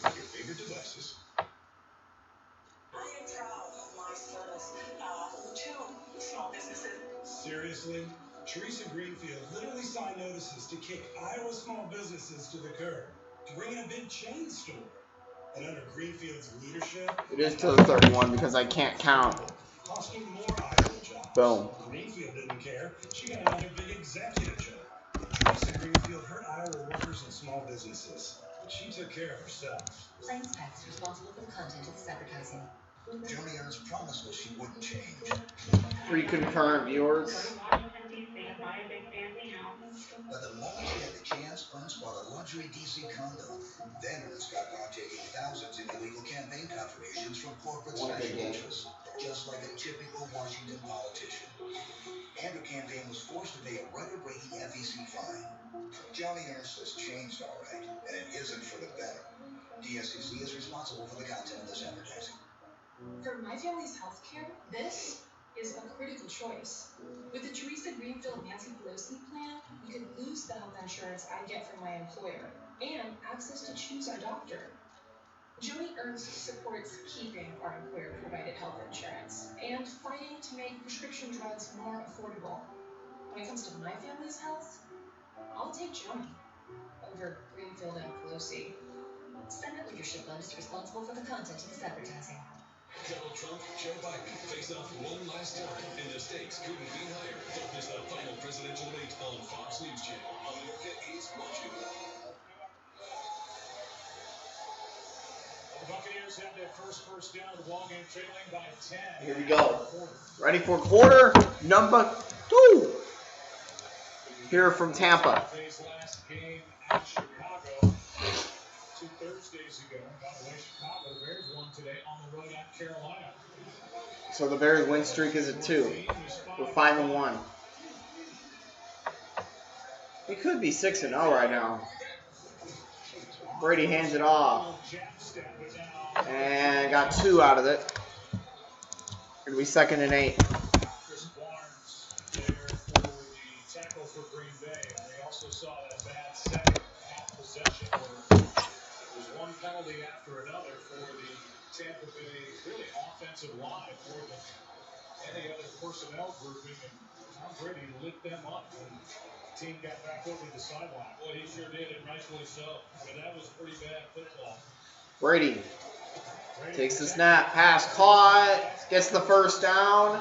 Your favorite devices. I am proud of my service to small businesses. Seriously? Teresa Greenfield literally signed notices to kick Iowa small businesses to the curb to bring in a big chain store. And under Greenfield's leadership, it is to the 31 because I can't count. Costing more Iowa jobs. Boom. Greenfield didn't care. She got another big executive job. Teresa Greenfield hurt Iowa workers and small businesses. She took care of herself. Plains Pets responsible for the content of this advertising. Joni Ernst promised us she wouldn't change. 3 concurrent viewers. But the moment she had the chance, Ernst bought a luxury DC condo. Then Ernst got around taking thousands in illegal campaign contributions from corporate special interests, just like a typical Washington politician. And her campaign was forced to pay a record-breaking FEC fine. Joni Ernst has changed all right, and it isn't for the better. DSCC is responsible for the content of this advertising. For my family's health care, this is a critical choice. With the Teresa Greenfield Nancy Pelosi plan, we could lose the health insurance I get from my employer and access to choose our doctor. Joni Ernst supports keeping our employer-provided health insurance and fighting to make prescription drugs more affordable. When it comes to my family's health, I'll take Joni over Greenfield and Pelosi. Senate Leadership Fund is responsible for the content of this advertising. Donald Trump, Joe Biden face off one last time, and the stakes couldn't be higher. Don't miss the final presidential debate on Fox News Channel. America is watching. Buccaneers have their first down of the ball game, trailing by 10. Here we go. Ready for quarter number 2. Here from Tampa. Last game at Chicago 2 Thursdays ago. By the way, Chicago, the Bears won today on the road at Carolina. So the Bears win streak is at 2. We're 5-1. We could be 6-0 right now. Brady hands it off. And got 2 out of it. It'll be 2nd and 8. Chris Barnes there for the tackle for Green Bay. And they also saw that bad second half possession where it was one penalty after another for the Tampa Bay really offensive line more than any other personnel grouping. And Tom Brady lit them up when the team got back over the sideline. Well, he sure did, and rightfully so. I mean, that was pretty bad football. Brady takes the snap, pass caught, gets the first down,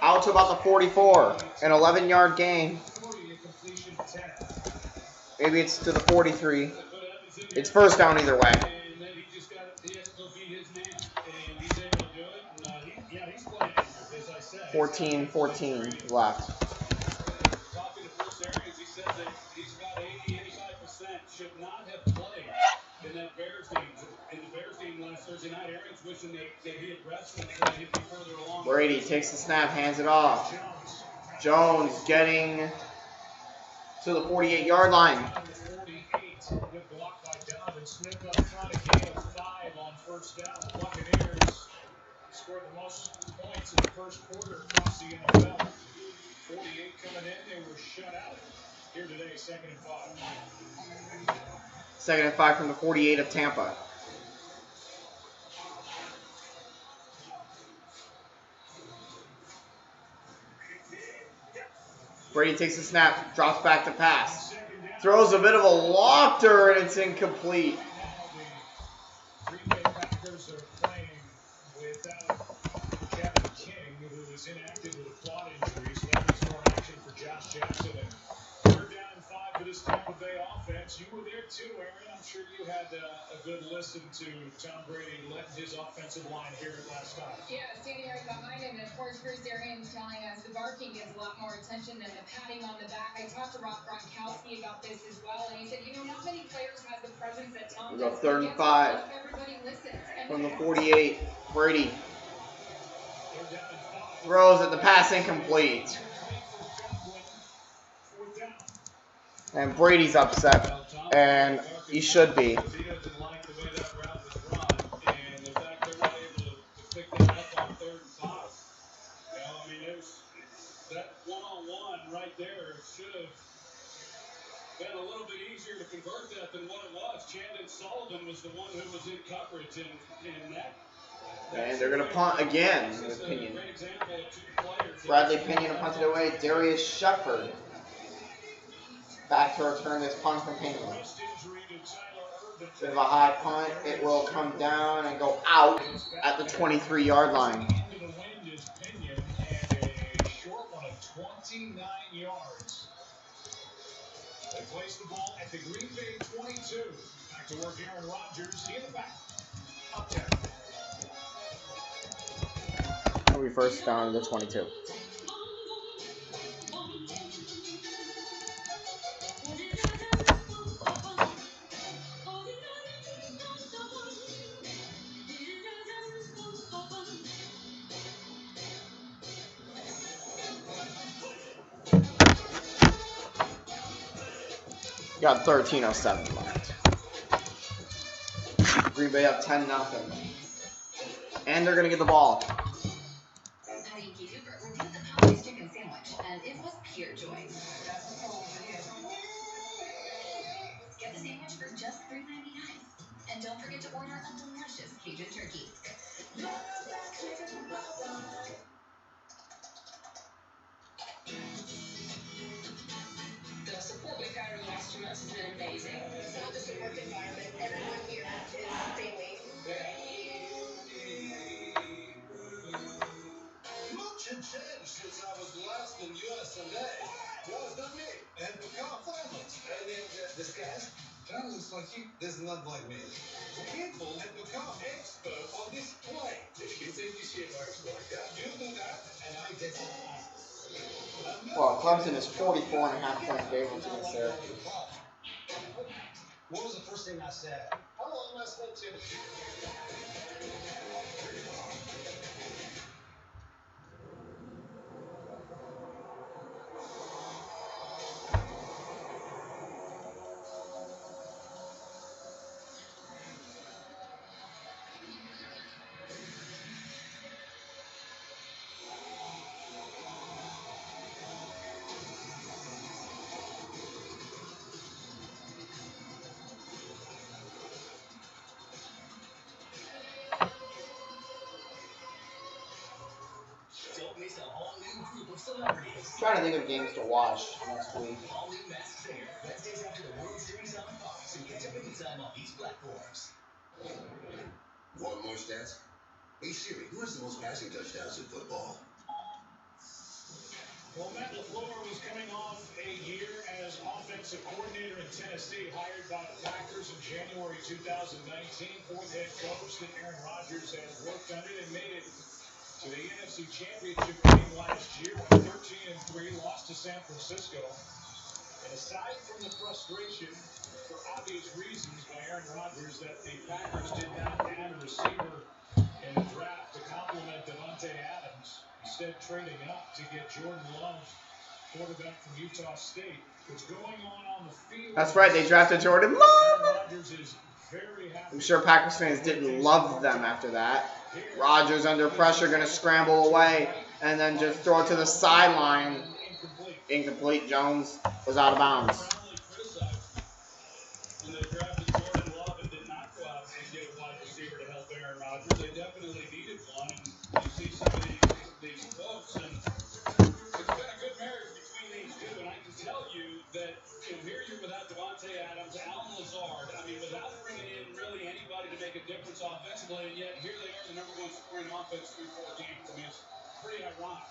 out to about the 44. An 11-yard gain. Maybe it's to the 43. It's first down either way. 14-14 left. Talking to Bruce Arians, he said that he's about 80-85% should not have played in that Bears game. In the Bears game last Thursday night, Arians wishing that he had rested so that he'd be further along. Brady takes the snap, hands it off. Jones getting to the 48-yard line. 48, good block by Donovan Smith up front, a gain of 5 on first down. The Buccaneers scored the most points in the first quarter across the NFL. 48 coming in, they were shut out. Here today, 2nd and 5. 2nd and 5 from the 48 of Tampa. Brady takes the snap, drops back to pass. Throws a bit of a lofter, and it's incomplete. The Green Bay Packers are playing without Kevin King, who is inactive with a quad injury. So that means more action for Josh Jackson. And 3rd down and 5 for this Tampa Bay offense. You were there too, Aaron. I'm sure you had a good listen to Tom Brady letting his offensive line hear it last time. Yeah, standing right behind him. And of course, Bruce Arians telling us the barking gets a lot more attention than the patting on the back. I talked to Rob Gronkowski about this as well, and he said, not many players have the presence that Tom We go does. 3rd and 5 from the 48. Brady throws at the pass incomplete. And Brady's upset, and he should be. He doesn't like the way that route was run, and the fact they're not able to pick that up on 3rd and 5. I mean, there's that one-on-one right there should have been a little bit easier to convert that than what it was. Chandon Sullivan was the one who was in coverage, and that. And they're going to punt again, with Pinion. Bradley Pinion punted away. Darius Shepard back to return this punt from Pinion. Bit of a high punt. It will come down and go out at the 23-yard line. Into the wind is Pinion, and a short one of 29 yards. They place the ball at the Green Bay 22. Back to work, Aaron Rodgers. He in the back. Up 10. It'll be first down to the 22. Got 13:07 left. Green Bay up 10-0. And they're going to get the ball. Patty Cooper reviewed the Popeyes chicken sandwich, and it was pure joy. Get the sandwich for just $3.99. And don't forget to order a delicious Cajun turkey. The support we've had over the last 2 months has been amazing. It's not just a work environment. Everyone here is family. Much had changed since I was last in USA. Well, it's not me. And become families. And then this guy, That looks like you. There's none like me. People have become expert on this play. If you think you see a marks like that, you do that, and I get it. Well, Clemson is 44.5-point favorites against there. What was the first thing I said? How long am I supposed to? Don't miss a all-new group of celebrities. I'm trying to think of games to watch next week. All new Masked Singer, Wednesdays after the World Series on Fox, and catch up anytime on these platforms. Want more stats? Hey Siri, who has the most passing touchdowns in football? Well, Matt LaFleur was coming off a year as offensive coordinator in Tennessee, hired by the Packers in January 2019. Fourth head coach that Aaron Rodgers has worked under and made it to the NFC Championship game last year. 13-3, lost to San Francisco. And aside from the frustration, for obvious reasons, by Aaron Rodgers that the Packers did not add a receiver in the draft to complement Devontae Adams, instead trading up to get Jordan Love, quarterback from Utah State. What's going on the field? That's right, they drafted Jordan Aaron Love. Rodgers is very happy. I'm sure Packers fans didn't love them after that. Rodgers under pressure, going to scramble away, and then just throw it to the sideline. Incomplete. Jones was out of bounds. When they drafted Jordan Love and did not go out and get a wide receiver to help Aaron Rodgers, they definitely needed one. And you see some of these folks, and it's been a good marriage between these two. And I can tell you that here you're without Devontae Adams, Allen Lazard. I mean, without bringing in really anybody to make a difference offensively, and yet here they are, the number one scoring offense through 4 games. I mean, it's pretty ironic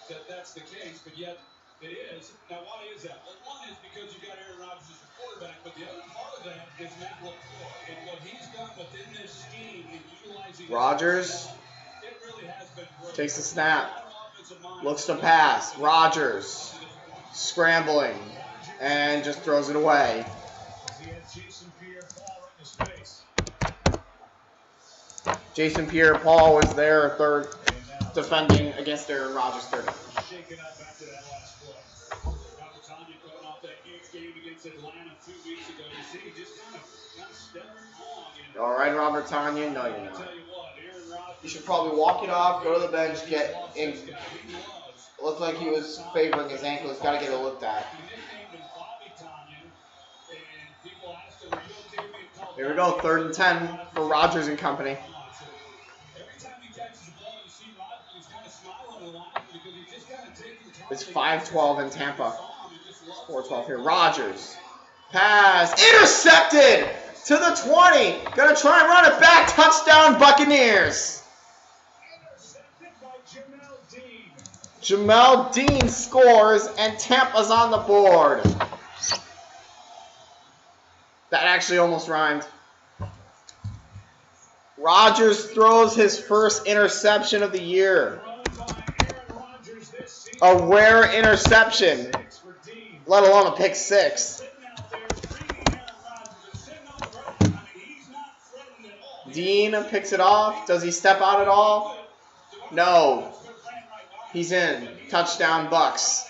that that's the case, but yet it is. Now, why is that? Well, one is because you got Aaron Rodgers as your quarterback, but the other part of that is Matt LaFleur and what he's done within this scheme and utilizing Rodgers it really has been great. takes the snap, looks to pass. Rodgers scrambling and just throws it away. Jason Pierre-Paul was there, third, defending against Aaron Rodgers, third. Shaken up after that last play. Robert Tonyan coming off that huge game against Atlanta 2 weeks ago. You see, he just kind of stepped on. All right, Robert Tonyan. No, you're I not. tell you what, Aaron Rodgers. You should probably walk it off, go to the bench, get in. It looked like he was favoring his ankle. He's got to get it looked at. Here we go, 3rd and 10 for Rodgers and company. It's 5-12 in Tampa. It's 4-12 here. Rodgers. Pass. Intercepted to the 20. Gonna try and run it back. Touchdown, Buccaneers. Jamel Dean scores, and Tampa's on the board. That actually almost rhymed. Rodgers throws his first interception of the year. A rare interception, let alone a pick 6. Dean picks it off. Does he step out at all? No. He's in. Touchdown, Bucks.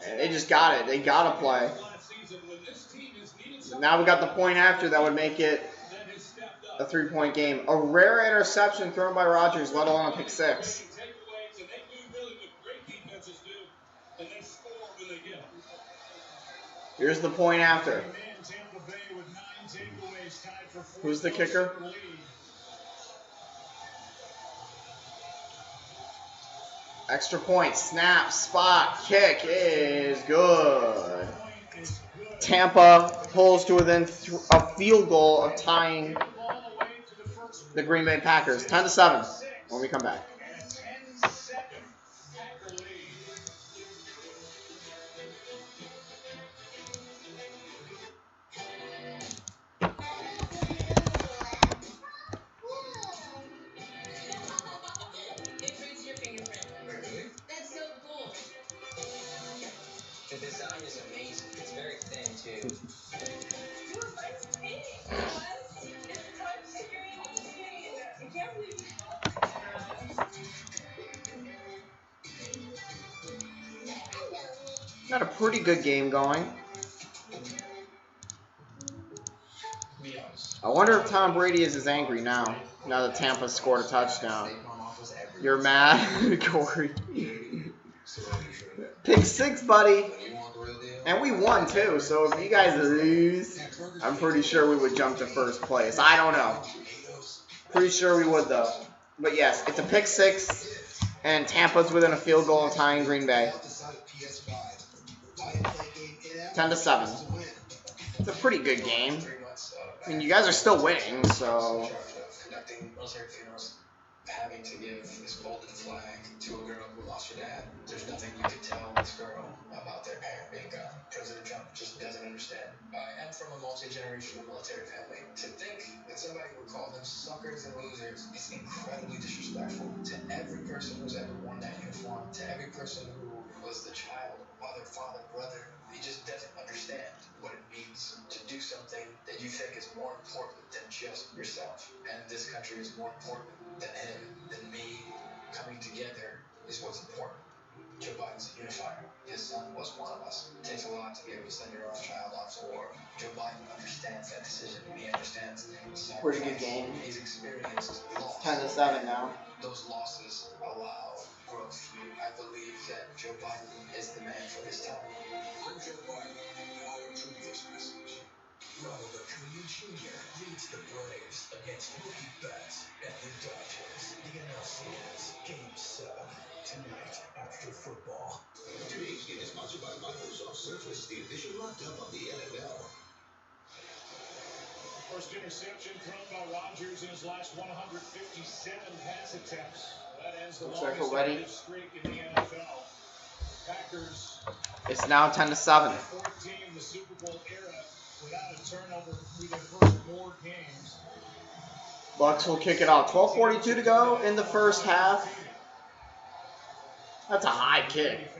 And they just got it. They got to play. Now we got the point after that would make it a 3-point game. A rare interception thrown by Rodgers, let alone a pick 6. Here's the point after. Who's the kicker? Extra point, snap, spot, kick is good. Tampa pulls to within a field goal of tying the Green Bay Packers. 10-7 when we come back. The design is amazing. It's very thin, too. You were friends with me. What? It's time figuring out the skating. I can't believe you Got a pretty good game going. Be honest. I wonder if Tom Brady is as angry now that Tampa scored a touchdown. You're mad, Corey. Pick 6, buddy. And we won, too. So if you guys lose, I'm pretty sure we would jump to first place. I don't know. Pretty sure we would, though. But yes, it's a pick 6, and Tampa's within a field goal of tying Green Bay. 10-7. It's a pretty good game. I mean, you guys are still winning, so... Having to give this golden flag to a girl who lost her dad. There's nothing you could tell this girl about their parent being gone. President Trump just doesn't understand. I am from a multi-generational military family. To think that somebody would call them suckers and losers is incredibly disrespectful to every person who's ever worn that uniform, to every person who was the child, mother, father, brother. He just doesn't understand what it means to do something that you think is more important than just yourself. And this country is more important than him, than me. Coming together is what's important. Joe Biden's a unifier. His son was one of us. It takes a lot to be able to send your own child off to war. Joe Biden understands that decision. He understands the Pretty good game. He's experienced loss. 10-7 now. Those losses allow growth. I believe that Joe Biden is the man for this time. I'm Joe Biden, and I approve this message. Ronald Acuna Jr. leads the Braves against Mookie Betts and the Dodgers. The NLCS Game 7 tonight after football. Today's game is sponsored by Microsoft Surface, the official laptop of the NFL. First interception thrown by Rodgers in his last 157 pass attempts. That ends the longest active streak in the NFL. Packers. It's now 10-7. 14 in the Super Bowl era without a turnover through their first 4 games. Bucks will kick it off. 12:42 to go in the first half. That's a high kick.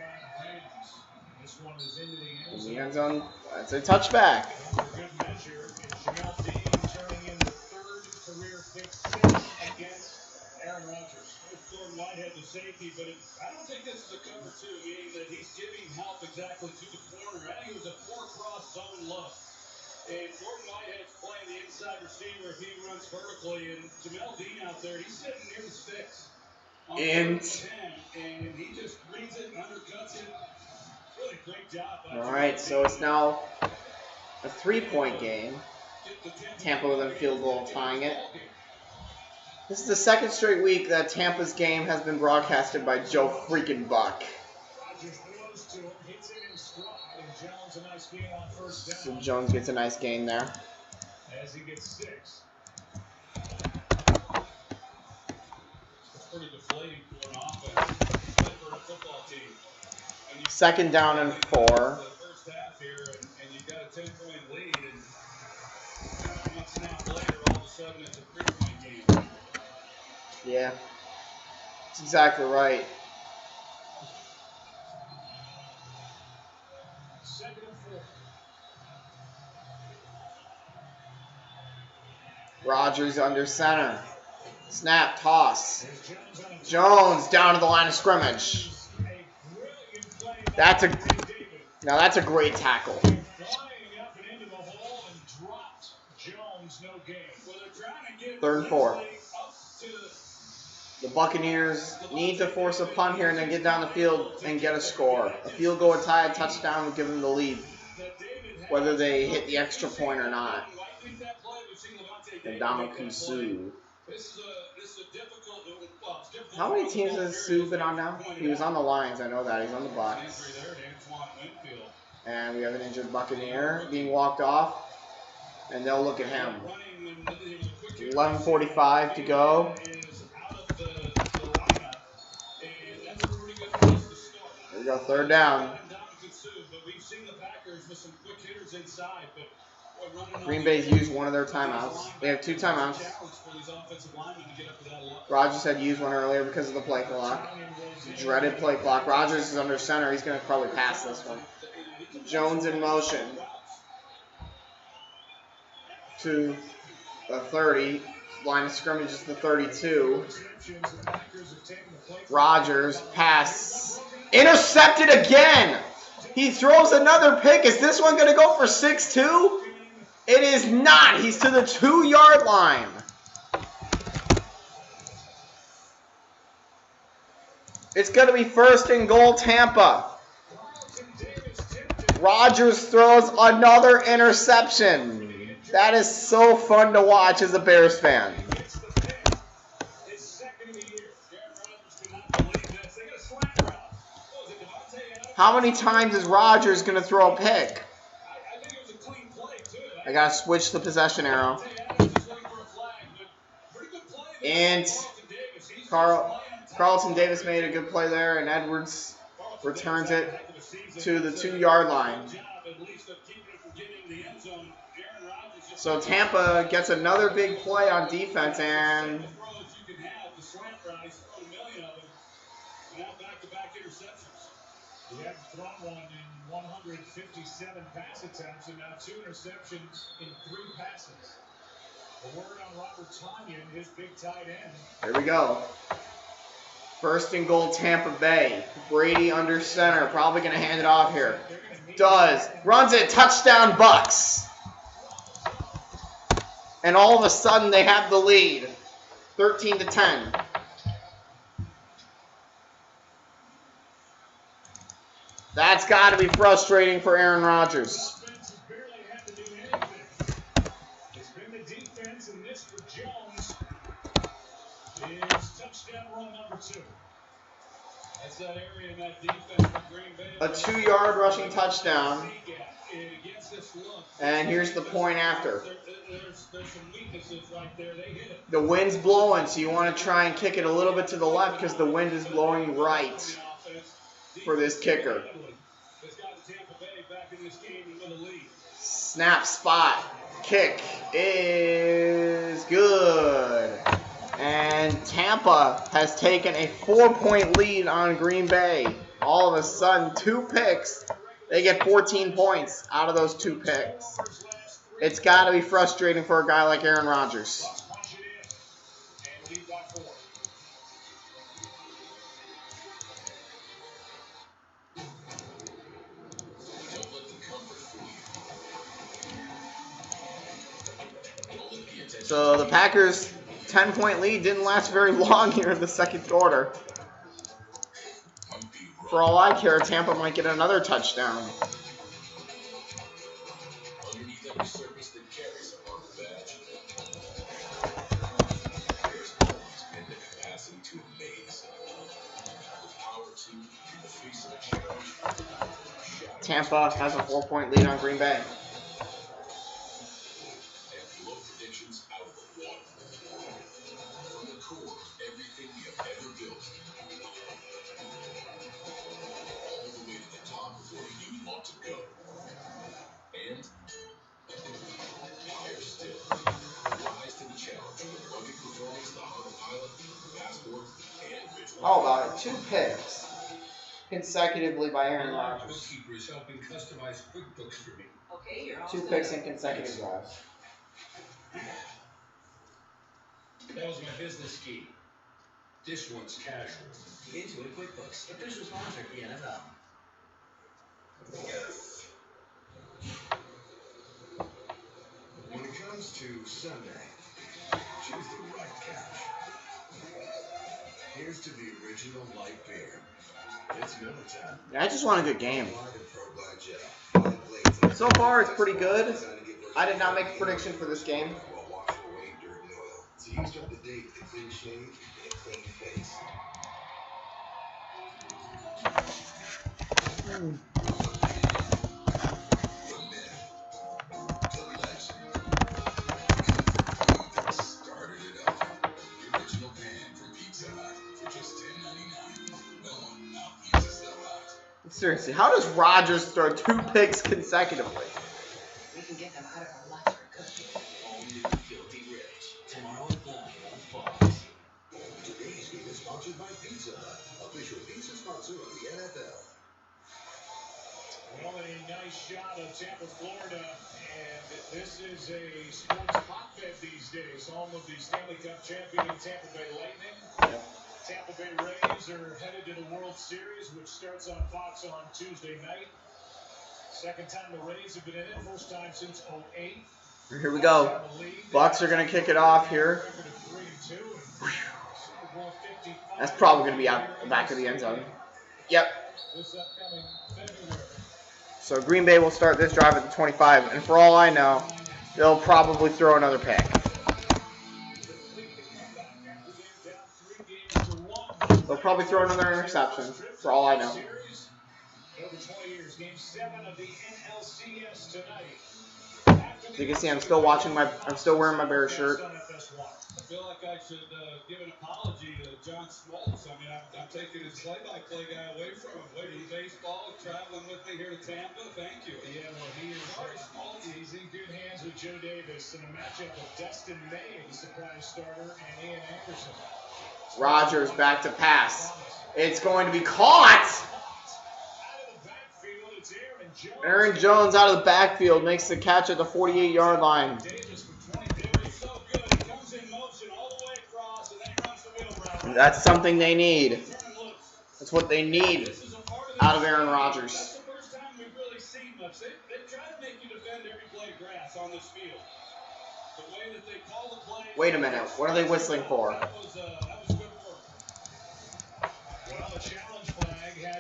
This one is into In the end zone. That's a touchback. For good measure, it's Jamel Dean turning in the 3rd career pick 6 against Aaron Rodgers. Jordan Whitehead the safety, but I don't think this is a cover 2, meaning that he's giving help exactly to the corner. I think it was a 4-cross zone look. And Jordan Whitehead's playing the inside receiver. He runs vertically, and Jamel Dean out there, he's sitting near the sticks. And he just reads it and undercuts it. Really great job. All right, so it's now a 3-point game. Tampa within a field goal tying it. This is the 2nd straight week that Tampa's game has been broadcasted by Joe freaking Buck. So Jones gets a nice gain there. As he gets 6. It's pretty deflating for an offense, for a football team. 2nd down and 4. The first half here, and you've got a 10-point lead, and one snap later, all of a sudden it's a 3-point game. Yeah, that's exactly right. 2nd and 4. Rodgers under center. Snap, toss. Jones down to the line of scrimmage. That's a great tackle. Flying up and into the hole and dropped Jones, no gain. Well, they're trying to get 3rd and 4. up to The Buccaneers need to force a punt here and then get down the field and get a score. A field goal or tie, a touchdown would give them the lead, whether they hit the extra point or not. And Ndamukong Suh. How many teams has Suh been on now? He was on the Lions, I know that. He's on the Bucs. And we have an injured Buccaneer being walked off. And they'll look at him. 11:45 to go. There we go, 3rd down. Green Bay's used one of their timeouts. They have 2 timeouts. Rodgers had used one earlier because of the play clock. Dreaded play clock. Rodgers is under center. He's going to probably pass this one. Jones in motion to the 30. Line of scrimmage is the 32. Rodgers pass. Intercepted again. He throws another pick. Is this one going to go for 6-2? It is not. He's to the 2-yard line. It's going to be 1st and goal, Tampa. Rodgers throws another interception. That is so fun to watch as a Bears fan. How many times is Rodgers going to throw a pick? I got to switch the possession arrow. And Carlton Davis made a good play there, and Edwards returns it to the 2-yard line. So Tampa gets another big play on defense, and He had thrown one in 157 pass attempts and now 2 interceptions in 3 passes. A word on Robert Tonyan, his big tight end. Here we go. 1st and goal, Tampa Bay. Brady under center. Probably going to hand it off here. Does. Runs it. Touchdown, Bucks. And all of a sudden, they have the lead. 13-10. That's got to be frustrating for Aaron Rodgers. It's been the defense, and this for Jones is touchdown run number 2. That's that area in that defense for Green Bay. A 2-yard rushing touchdown. And here's the point after. There's some weaknesses right there. They hit it. The wind's blowing, so you want to try and kick it a little bit to the left because the wind is blowing right for this kicker. Snap, spot, kick is good. And Tampa has taken a 4-point lead on Green Bay. All of a sudden, 2 picks. They get 14 points out of those 2 picks. It's got to be frustrating for a guy like Aaron Rodgers. So the Packers' 10-point lead didn't last very long here in the 2nd quarter. For all I care, Tampa might get another touchdown. Tampa has a 4-point lead on Green Bay. How about it? 2 picks consecutively by Aaron Rodgers. 2 picks in consecutive drives. That was my business key. This one's casual. Intuit QuickBooks, official sponsor of the NFL. Yes. When it comes to Sunday, choose the right couch. Here's to the original light beer. It's Miller time. I just want a good game. So far, it's pretty good. I did not make a prediction for this game. So you start the day with a clean shave and a clean face. The myth, the legend, that started it up. The original pan from Pizza Hut for just $10.99. No one out-pizzas the hut. Seriously, how does Rodgers throw 2 picks consecutively? We can get them out of our lives for cooking. All new Filthy Rich. Tomorrow at 9 on Fox. Today's game is sponsored by Pizza Hut, official pizza sponsor of the NFL. Well, a nice shot of Tampa, Florida, and this is a sports hotbed these days, home of the Stanley Cup champion Tampa Bay Lightning. Tampa Bay Rays are headed to the World Series, which starts on Fox on Tuesday night. Second time the Rays have been in it, first time since 2008. Here we go. Bucks are going to kick it off here. That's probably going to be out the back of the end zone. Yep. So Green Bay will start this drive at the 25, and for all I know, they'll probably throw another pick. They'll probably throw another interception, for all I know. Over 20 years, game 7 of the NLCS tonight. As you can see, I'm still wearing my Bears shirt. I feel like I should give an apology to John Smoltz. I mean, I'm taking his play-by-play guy away from him. Playing baseball, traveling with me here to Tampa. Thank you. Yeah, well, he's in good hands with Joe Davis in a matchup with Dustin May, the surprise starter, and Ian Anderson. Rodgers back to pass. It's going to be caught. Aaron Jones out of the backfield makes the catch at the 48-yard line. And that's something they need. That's what they need out of Aaron Rodgers. Wait a minute. What are they whistling for?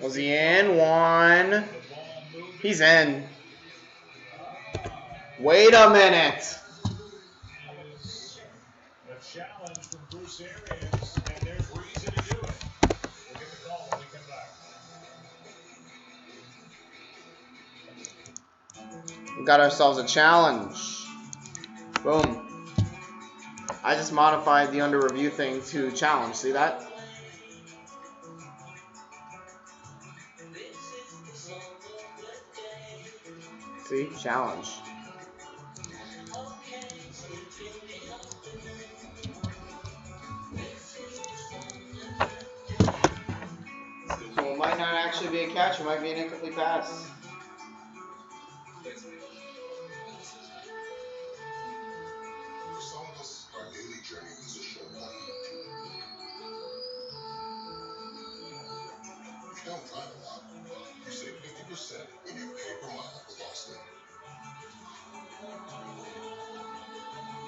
Was he in? One. He's in. Wait a minute. A challenge from Bruce Arians, and there's reason to do it. We'll get the call when we come back. We got ourselves a challenge. Boom. I just modified the under review thing to challenge. See that? See? Challenge. So it might not actually be a catch. It might be an incomplete pass. Some of us, our daily journey is a short one. If you don't drive a lot, you save 50% when you pay per mile with Austin.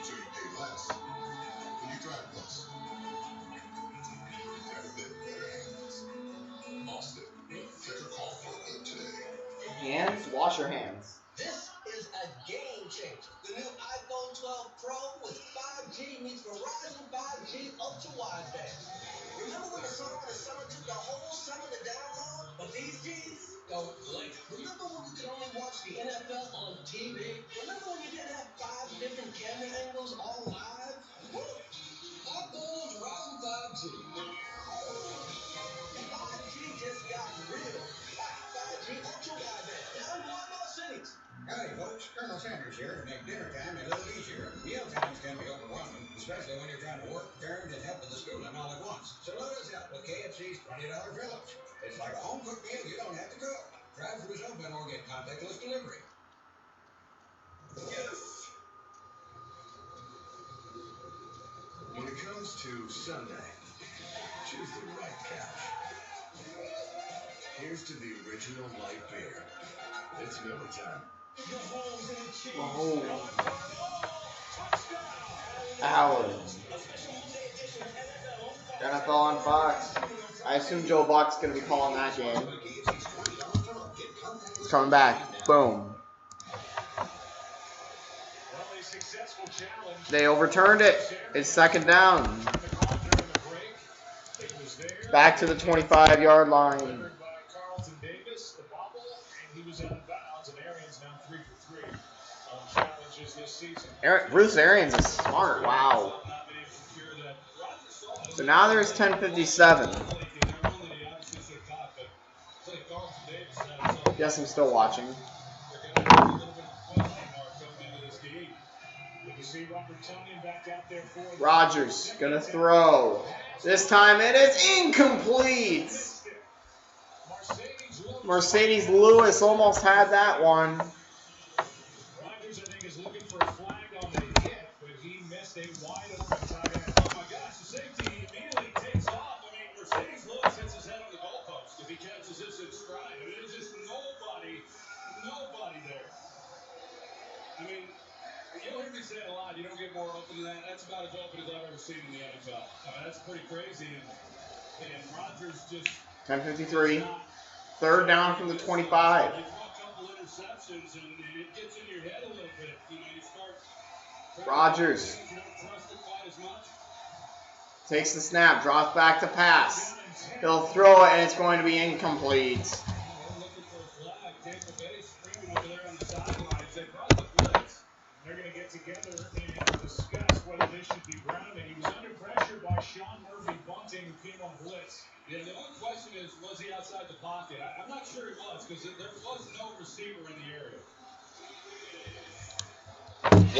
So you pay less when you drive less. Never been in better hands. Austin, take a call for a quote today. Hands? Wash your hands. This is a game changer. The new iPhone 12 Pro with 5G meets Verizon 5G Ultra Wideband. Remember when the song in the summer took the whole summer to download? But these G's don't blink. Remember when we could only watch the NFL on TV? Remember when you didn't have 5 different camera angles all live? Woo! iPhone on Verizon 5G. 5G just got real. 5G Ultra Wideband. Now in more cities. Howdy, folks. Colonel Sanders here to make dinner time a little easier. Meal times can be overwhelming, especially when you're trying to work, parent, and help with the schooling all at once. So let us help with KFC's $20 fill-ups. It's like a home-cooked meal you don't have to cook. Try it for yourself and or get contactless delivery. Yes. When it comes to Sunday, choose the right couch. Here's to the original light beer. It's Miller time. Oh. Ow. NFL on Fox. I assume Joe Buck's going to be calling that game. He's coming back. Boom. They overturned it. It's second down. Back to the 25-yard line. Bruce Arians is smart. Wow. So now there's 10:57. Yes, I'm still watching. Rodgers gonna throw. This time it is incomplete. Mercedes Lewis almost had that one. Rodgers, I think, is looking for a flag on the hit, but he missed a wide open tight end. Oh my gosh, the safety immediately takes off. I mean, Mercedes Lewis hits his head on the goalpost if he catches this in stride. I mean, there's just nobody there. I mean, you'll hear me say it a lot. You don't get more open than that. That's about as open as I've ever seen in the NFL. That's pretty crazy. And Rodgers just 10:53. Third down from the 25. They throw a couple interceptions and it gets in your head a little bit. You know, you start. Rodgers You don't trust it quite as much. takes the snap, drops back to pass. He'll throw it, and it's going to be incomplete. We're looking for a flag. Tampa Bay screaming over there on the sidelines. They brought the blitz. They're going to get together and discuss whether this should be grounded. He was under pressure by Sean Murphy bunting and came on blitz. Yeah, the only question is, was he outside the pocket? I'm not sure he was because there was no receiver in the area.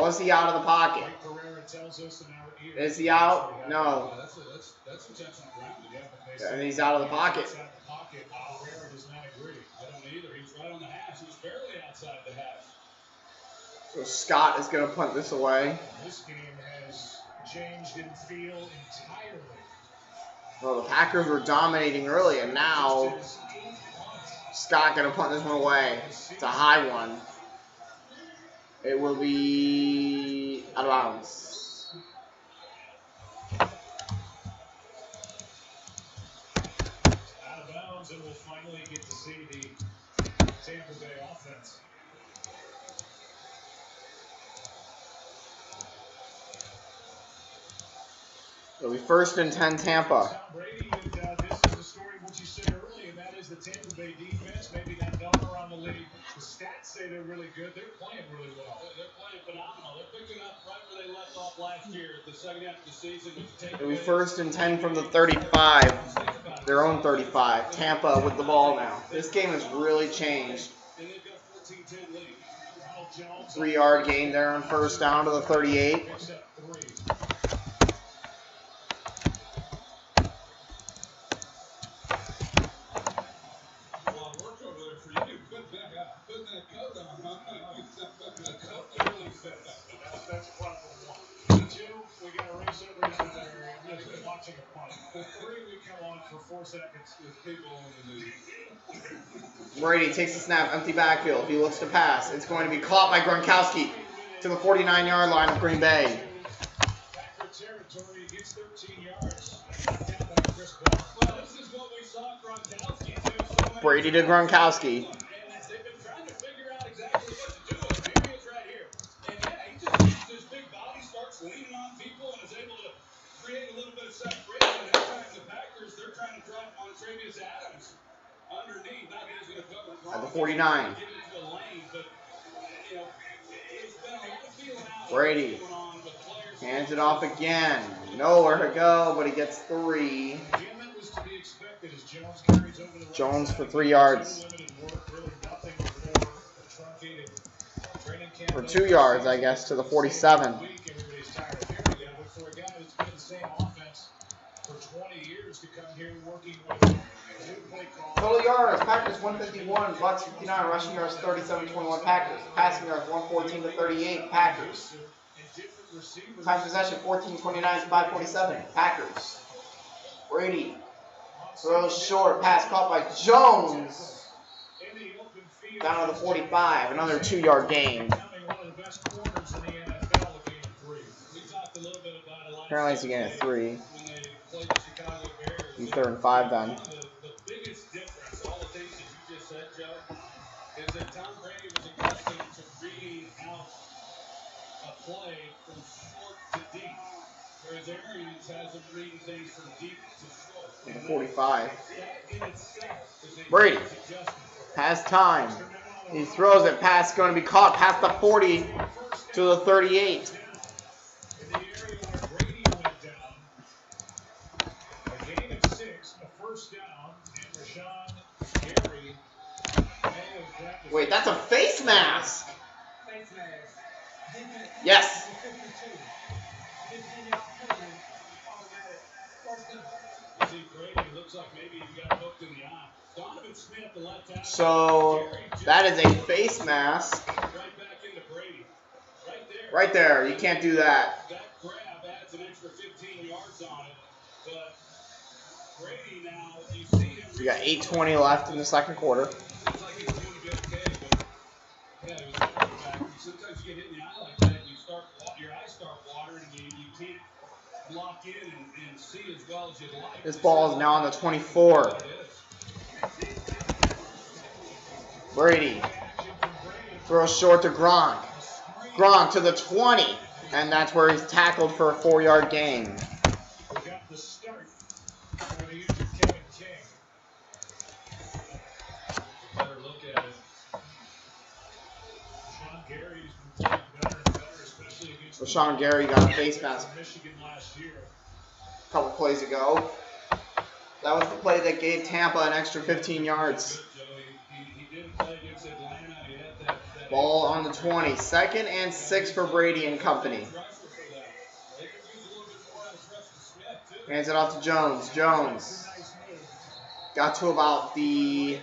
Was he out of the pocket? Mike Pereira tells us in our ear. Is he out? No. That's intentional grounded, yeah. But And he's out of the pocket. Outside the pocket. Pereira does not agree. I don't either. He was right on the hash. He was barely outside the hash. So Scott is going to punt this away. This game has changed in feel entirely. Well, the Packers were dominating early, and now Scott going to punt this one away. It's a high one. It will be out of bounds. Out of bounds, and we'll finally get to see the Tampa Bay offense. It'll be 1st and 10 Tampa. Tom Brady, and this is the story of what you said earlier, and that is the Tampa Bay defense, maybe that number on the league. The stats say they're really good. They're playing really well. They're playing phenomenal. They're picking up right where they left off last year at the second half of the season. It'll be 1st and 10 from the 35. Their own 35. Tampa with the ball now. This game has really changed. And they've got a 14-10 lead. 3-yard gain there on 1st down to the 38. Picks up 3. That's problem 1. 2, we got to race over to there watching a punt. 3, we come on for 4 seconds with people in the lead. Brady takes the snap, empty backfield. He looks to pass. It's going to be caught by Gronkowski to the 49-yard line of Green Bay. Packer territory gets 13 yards. Well, this is what we saw Gronkowski do. Brady to Gronkowski. And they've been trying to figure out exactly what to do. And here he is right here. And yeah, he just uses his big body, starts leaning on people, and is able to create a little bit of separation. And this time the Packers, they're trying to drop on Travis Adams underneath. Not that he's going to cover Gronk. At the 49. Get into the lane, but, you know, there's been a lot of feeling out Brady what's going on with players. hands it off again. Nowhere to go, but he gets 3. Again, that was to be expected as Jones carries over the right Jones side. for 3 yards. Limited work, really nothing before a truncated training camp. For 2 yards, I guess, to the 47. Everybody's tired of hearing that, but for a guy that's been in the same offense for 20 years to come here working with a new play call. Total yards, Packers 151, Bucks 59, rushing yards 37-21 Packers, passing yards 114 to 38 Packers. Time possession 14-29 to 5:47 Packers. Brady throws short, pass caught by Jones down to the 45, another 2-yard gain. Apparently he's getting a 3. Be 3rd and 5 then. The biggest difference, all the things that you just said, Joe, is that Tom Brady was accustomed to reading out a play from short to deep, whereas Arians has him reading things from deep to short. The 45. That in itself is a Brady huge adjustment. has time. He throws it, pass going to be caught past the 40 to the 38. In the area where Brady went down, a gain of 6, a 1st down, and Rashawn Gary may have grabbed Wait, that's a face mask. Face mask. Yes. You see, Brady looks like maybe he got hooked in the eye. Donovan Smith, the left tackle. So that is a face mask. Right back into Brady. Right there. You can't do that. That grab adds an extra 15 yards on it. But Brady now, you see him. We got 8:20 left in the second quarter. Seems like he's doing a bit okay, but yeah, it was a quarterback. Sometimes you get hit in the eye like that, and your eyes start watering, and you can't lock in and see as well as you'd like. This ball is now on the 24. Brady throws short to Gronk. Gronk to the 20. And that's where he's tackled for a 4-yard gain. We got the start for the injured Kevin King. Better look at it. Sean Gary's been playing better and better, especially against Rashawn Gary got a face mask Michigan last year. a couple plays ago. That was the play that gave Tampa an extra 15 yards. He didn't play against Atlanta. He had that Ball on the 20. 2nd and 6 for Brady and company. Hands it off to Jones. Jones got to about the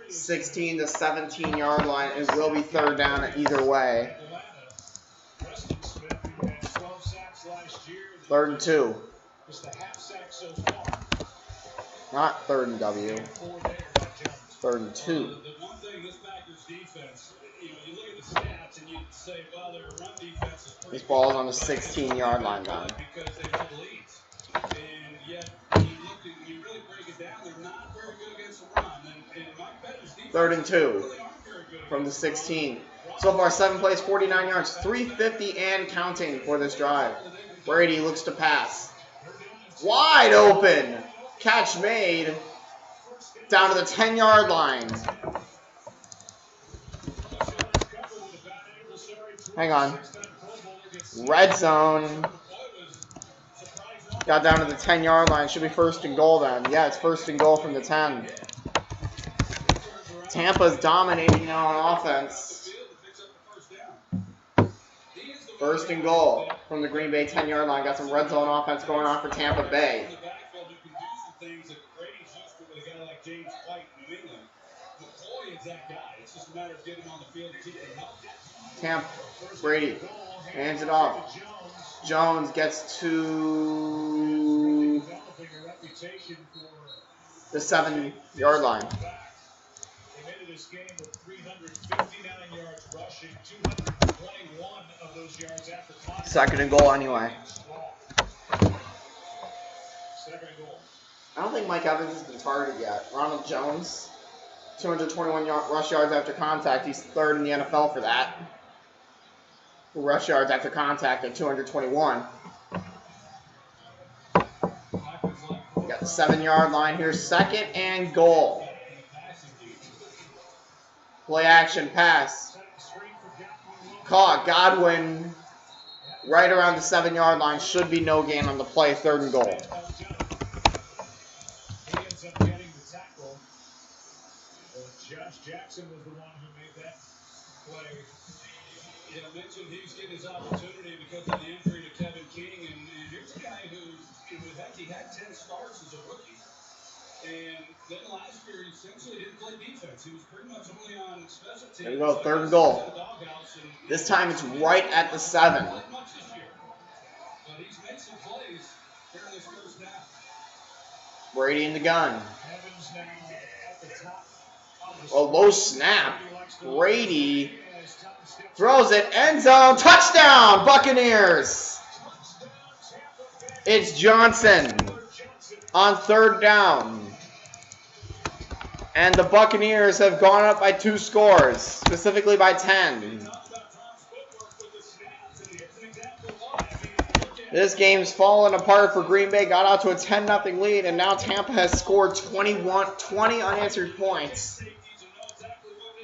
16 to 17 yard line. It will be 3rd down either way. 3rd and 2. Not 3rd and W. 3rd and 2. The one thing this Packers defense, you look at the stats and you say, well, their run defense is pretty This ball is on the 16-yard line now. because they have leads. And yet, you really break it down, they're not very good against the run. And Mike Pettine's defense 3rd and 2 really aren't very good from the 16. So far, 7 plays, 49 yards, 350 and counting for this drive. Brady looks to pass. Wide open. Catch made. Down to the 10-yard line. Hang on. Red zone. Got down to the 10-yard line. Should be 1st and goal then. Yeah, it's 1st and goal from the 10. Tampa's dominating now on offense. 1st and goal from the Green Bay 10-yard line. Got some red zone offense going on for Tampa Bay. James White in New England. McCoy is that guy. It's just a matter of getting on the field and keeping him healthy. Tampa, Brady, hands it off. Jones gets to the 7-yard line. They ended this game with 359 yards rushing, 221 of those yards after contact. 2nd and goal anyway. 2nd and goal. I don't think Mike Evans has been targeted yet. Ronald Jones, 221 rush yards after contact. He's 3rd in the NFL for that. For rush yards after contact at 221. We got the 7-yard line here. 2nd and goal. Play action pass. Caught. Godwin right around the 7-yard line. Should be no gain on the play. 3rd and goal. Josh Jackson was the one who made that play. Yeah, I mentioned he's getting his opportunity because of the injury to Kevin King, and here's a guy who he had 10 starts as a rookie, and then last year he essentially didn't play defense. He was pretty much only on special teams. There we go, 3rd and goal. This time it's right at the 7. Not much this year, but he's made some plays here in this first half. Brady in the gun. Evans now at the top. A low snap. Brady throws it. End zone. Touchdown, Buccaneers. It's Johnson on 3rd down. And the Buccaneers have gone up by 2 scores, specifically by 10. This game's fallen apart for Green Bay. Got out to a 10-0 lead, and now Tampa has scored 20 unanswered points.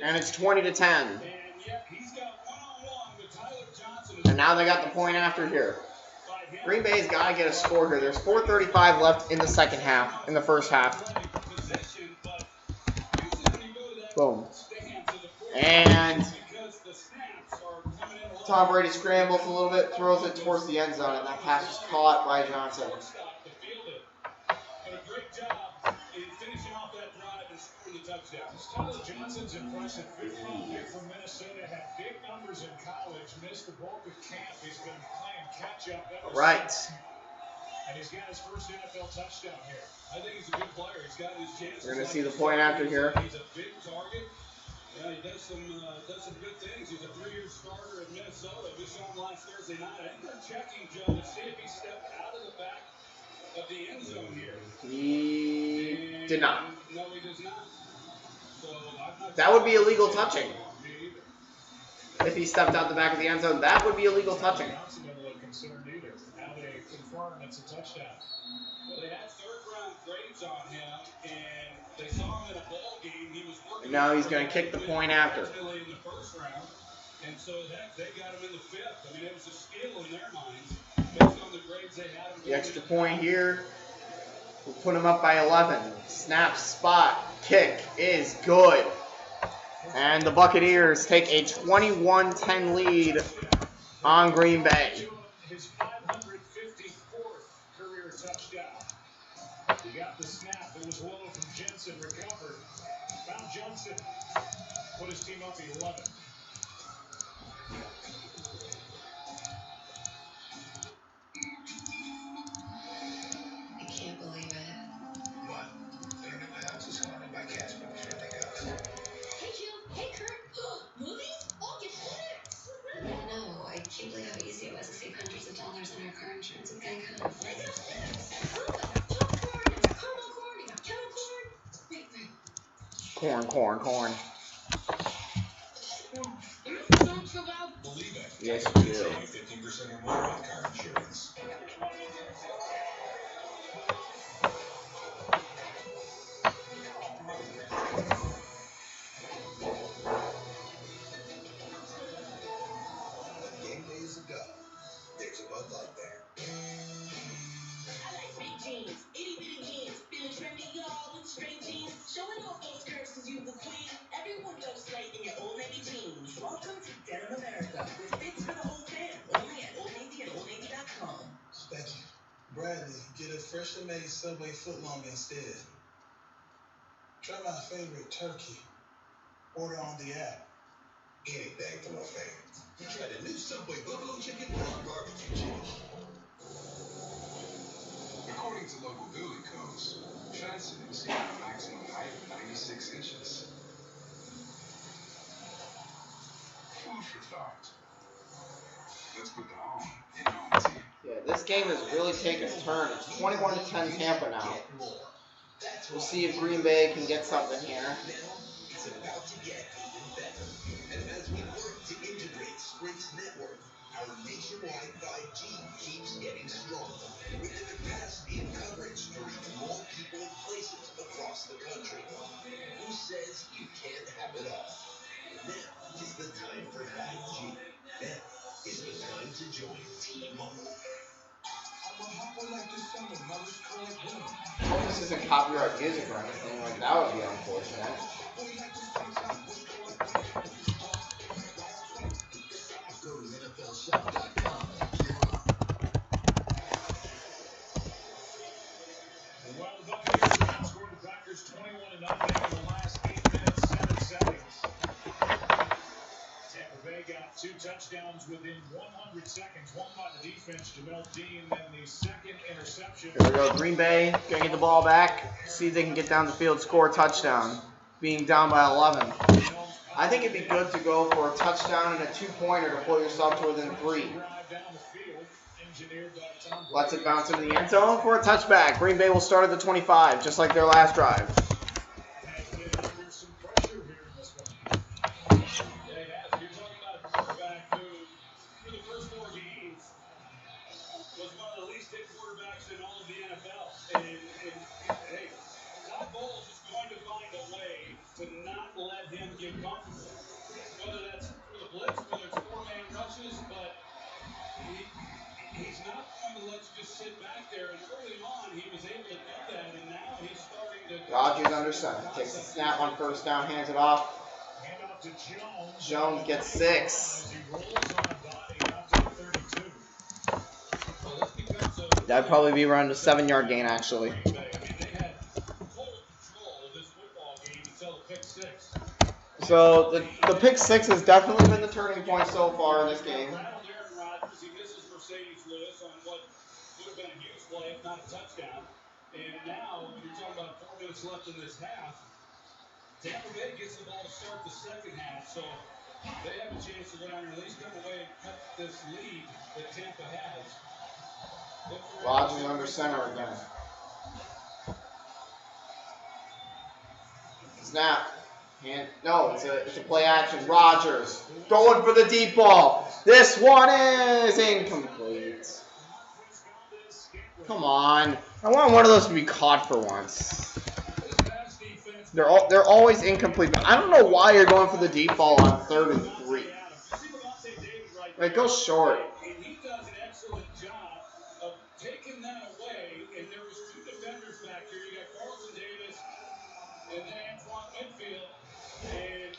And it's 20-10. And now they got the point after here. Green Bay's got to get a score here. There's 4:35 left in the second half, in the first half. Boom. And Tom Brady scrambles a little bit, throws it towards the end zone, and that pass was caught by Johnson. But a great job in finishing off that drive and touchdowns. Tyler Johnson's impressive. Fifth-round pick from Minnesota, had big numbers in college, missed the bulk of camp. He's been playing catch-up ever since. And he's got his first NFL touchdown here. I think he's a good player. He's got his chances. We're going to see the point after here. He's a big target. Yeah, he does some good things. He's a 3-year starter in Minnesota. We saw him last Thursday night. I think they're checking, Joe, to see if he stepped out of the back of the end zone here. He did not. No, he does not. So that would be illegal touching. If he stepped out the back of the end zone, that would be illegal touching. It's a touchdown. Well, they had third-round grades on him, and they saw him in a ball game. He was working. And now he's going to kick the point after. In the first round, and so they got him in the fifth. I mean, it was a steal in their minds based on the grades they had him. The extra point here will put him up by 11. Snap, spot, kick is good. And the Buccaneers take a 21-10 lead on Green Bay. His 554th career touchdown. He got the snap. It was low from Jensen. Recovered. Found Johnson. Put his team up 11. I can't believe it. What? Their new house is haunted by Casper. Sure they go. Hey, Jill. Hey, Kurt. Movies? Oh, get snacks. No, I can't believe how easy it was to save hundreds of dollars on our car insurance with Geico. I got snacks. Popcorn. I got caramel corn. I got kettle corn. Corn. Don't feel bad. Believe it. Yes, you do. Save 15% or more on car insurance. Game day is a go. There's a Bud Light there. I like big jeans, itty bitty jeans, feeling trendy, y'all with straight jeans, showing off those curves 'cause you the queen. Everyone goes straight in your Old Navy jeans. Welcome to Denim America with fits for the whole fam. Only at Old Navy and OldNavy.com. Thank you. Bradley, get a freshly made Subway footlong instead. Try my favorite turkey. Order on the app. Anything for my fans. We tried a new Subway buffalo chicken or barbecue chicken. According to local building codes, fences have a maximum height of 96 inches. Food for thought. Let's put the home in home team. Yeah, this game has really taken a turn. It's 21-10 Tampa now. We'll see if Green Bay can get something here. It's about to get even better. And as we work to integrate Sprint's network, our nationwide 5G keeps getting stronger, with the capacity and coverage to reach more people and places across the country. Who says you can't have it all? Now is the time for 5G. Now is the time to join T-Mobile. Hope this isn't copyright music or anything. Like, that would be unfortunate. Go to NFLShop.com. Well, the Buccaneers outscored the Packers 21-0 in the last 8 minutes, 7 seconds. Tampa Bay got 2 touchdowns within 100 seconds. One by the defense, Jamel Dean, then the second interception. Here we go. Green Bay gonna get the ball back. See if they can get down the field, score a touchdown. Being down by 11. I think it'd be good to go for a touchdown and a 2-pointer to pull yourself to within 3. Lets it bounce into the end zone for a touchback. Green Bay will start at the 25, just like their last drive. Rodgers under center. Takes the snap on first down, hands it off. Jones gets 6. That'd probably be around a 7-yard gain, actually. So the pick six has definitely been the turning point so far in this game. Aaron Rodgers, he misses Mercedes Lewis on what would have been a huge play, if not a touchdown. And now you're talking about 4 minutes left in this half. Tampa Bay gets the ball to start the second half, so they have a chance to go down and at least come away and cut this lead that Tampa has. Rodgers under center again. Snap. No, it's a play action. Rodgers going for the deep ball. This one is incomplete. Come on. I want one of those to be caught for once. They're always incomplete. But I don't know why you're going for the deep ball on 3rd and 3. Like, go short. And he does an excellent job of taking that away. And there was 2 defenders back here. You got Carlton Davis and then Antoine Midfield. And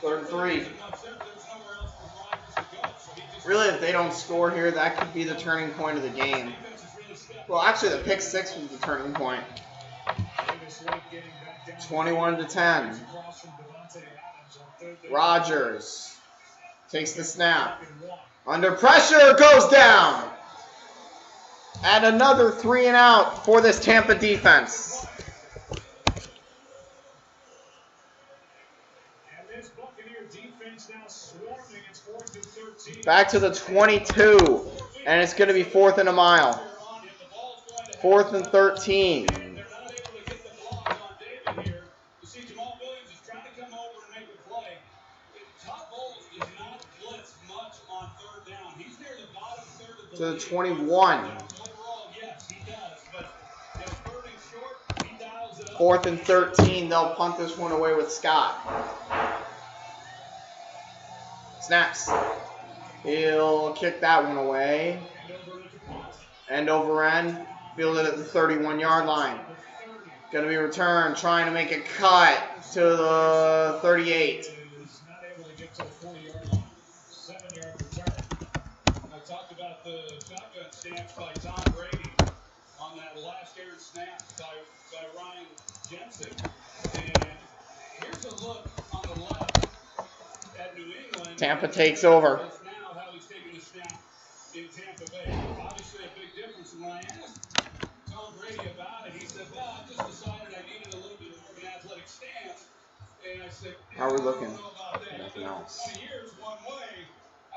3rd and 3. Really, if they don't score here, that could be the turning point of the game. Well, actually, the pick six was the turning point. 21-10. Rodgers takes the snap. Under pressure, goes down. And another 3 and out for this Tampa defense. Back to the 22. And it's going to be 4th and a mile. 4th and 13. To the 21. 4th and 13. They'll punt this one away with Scott. Snaps. He'll kick that one away. End over end. Fielded at the 31-yard line. Going to be returned. Trying to make a cut to the 38. Talked about the shotgun stance by Tom Brady on that last air snap by Ryan Jensen. And here's a look on the left at New England. Tampa takes over. Now how he's taking the snap in Tampa Bay. Obviously a big difference. And when I asked Tom Brady about it, he said, well, I just decided I needed a little bit more of an athletic stance. And I said, how are we looking? I don't know about that. Nothing else. 20 years one way.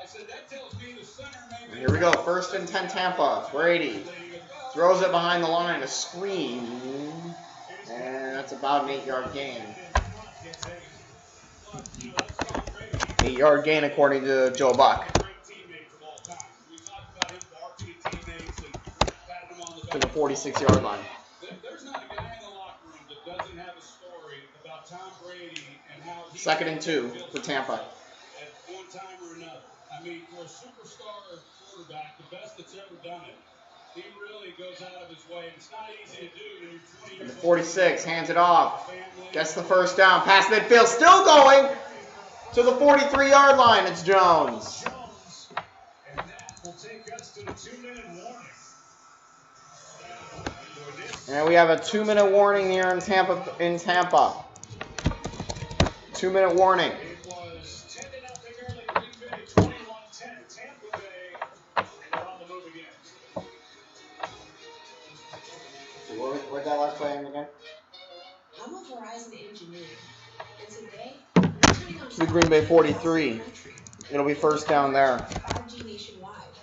I said, that tells me the center maybe. Here we go. 1st and 10 Tampa. Brady throws it behind the line. A screen. And that's about an 8-yard gain. 8-yard gain according to Joe Buck. To the 46-yard line. There's not a guy in the locker room that doesn't have a story about Tom Brady and how he 2nd and 2 for Tampa. At one time or another. I mean, for a superstar quarterback, the best that's ever done it, he really goes out of his way. And it's not easy to do when you're 20 years old. The 46 hands it off. Gets the first down. Pass midfield. Still going to the 43-yard line. It's Jones. And that will take us to the 2-minute warning. And we have a 2-minute warning here in Tampa. 2-minute warning. It was 10-0 early, Green Bay 21-10. Tampa Bay, and they're on the move again. Where'd that last play end again? I'm a Verizon engineer, and today we're turning on The Green Bay 43. It'll be first down there. 5G nationwide,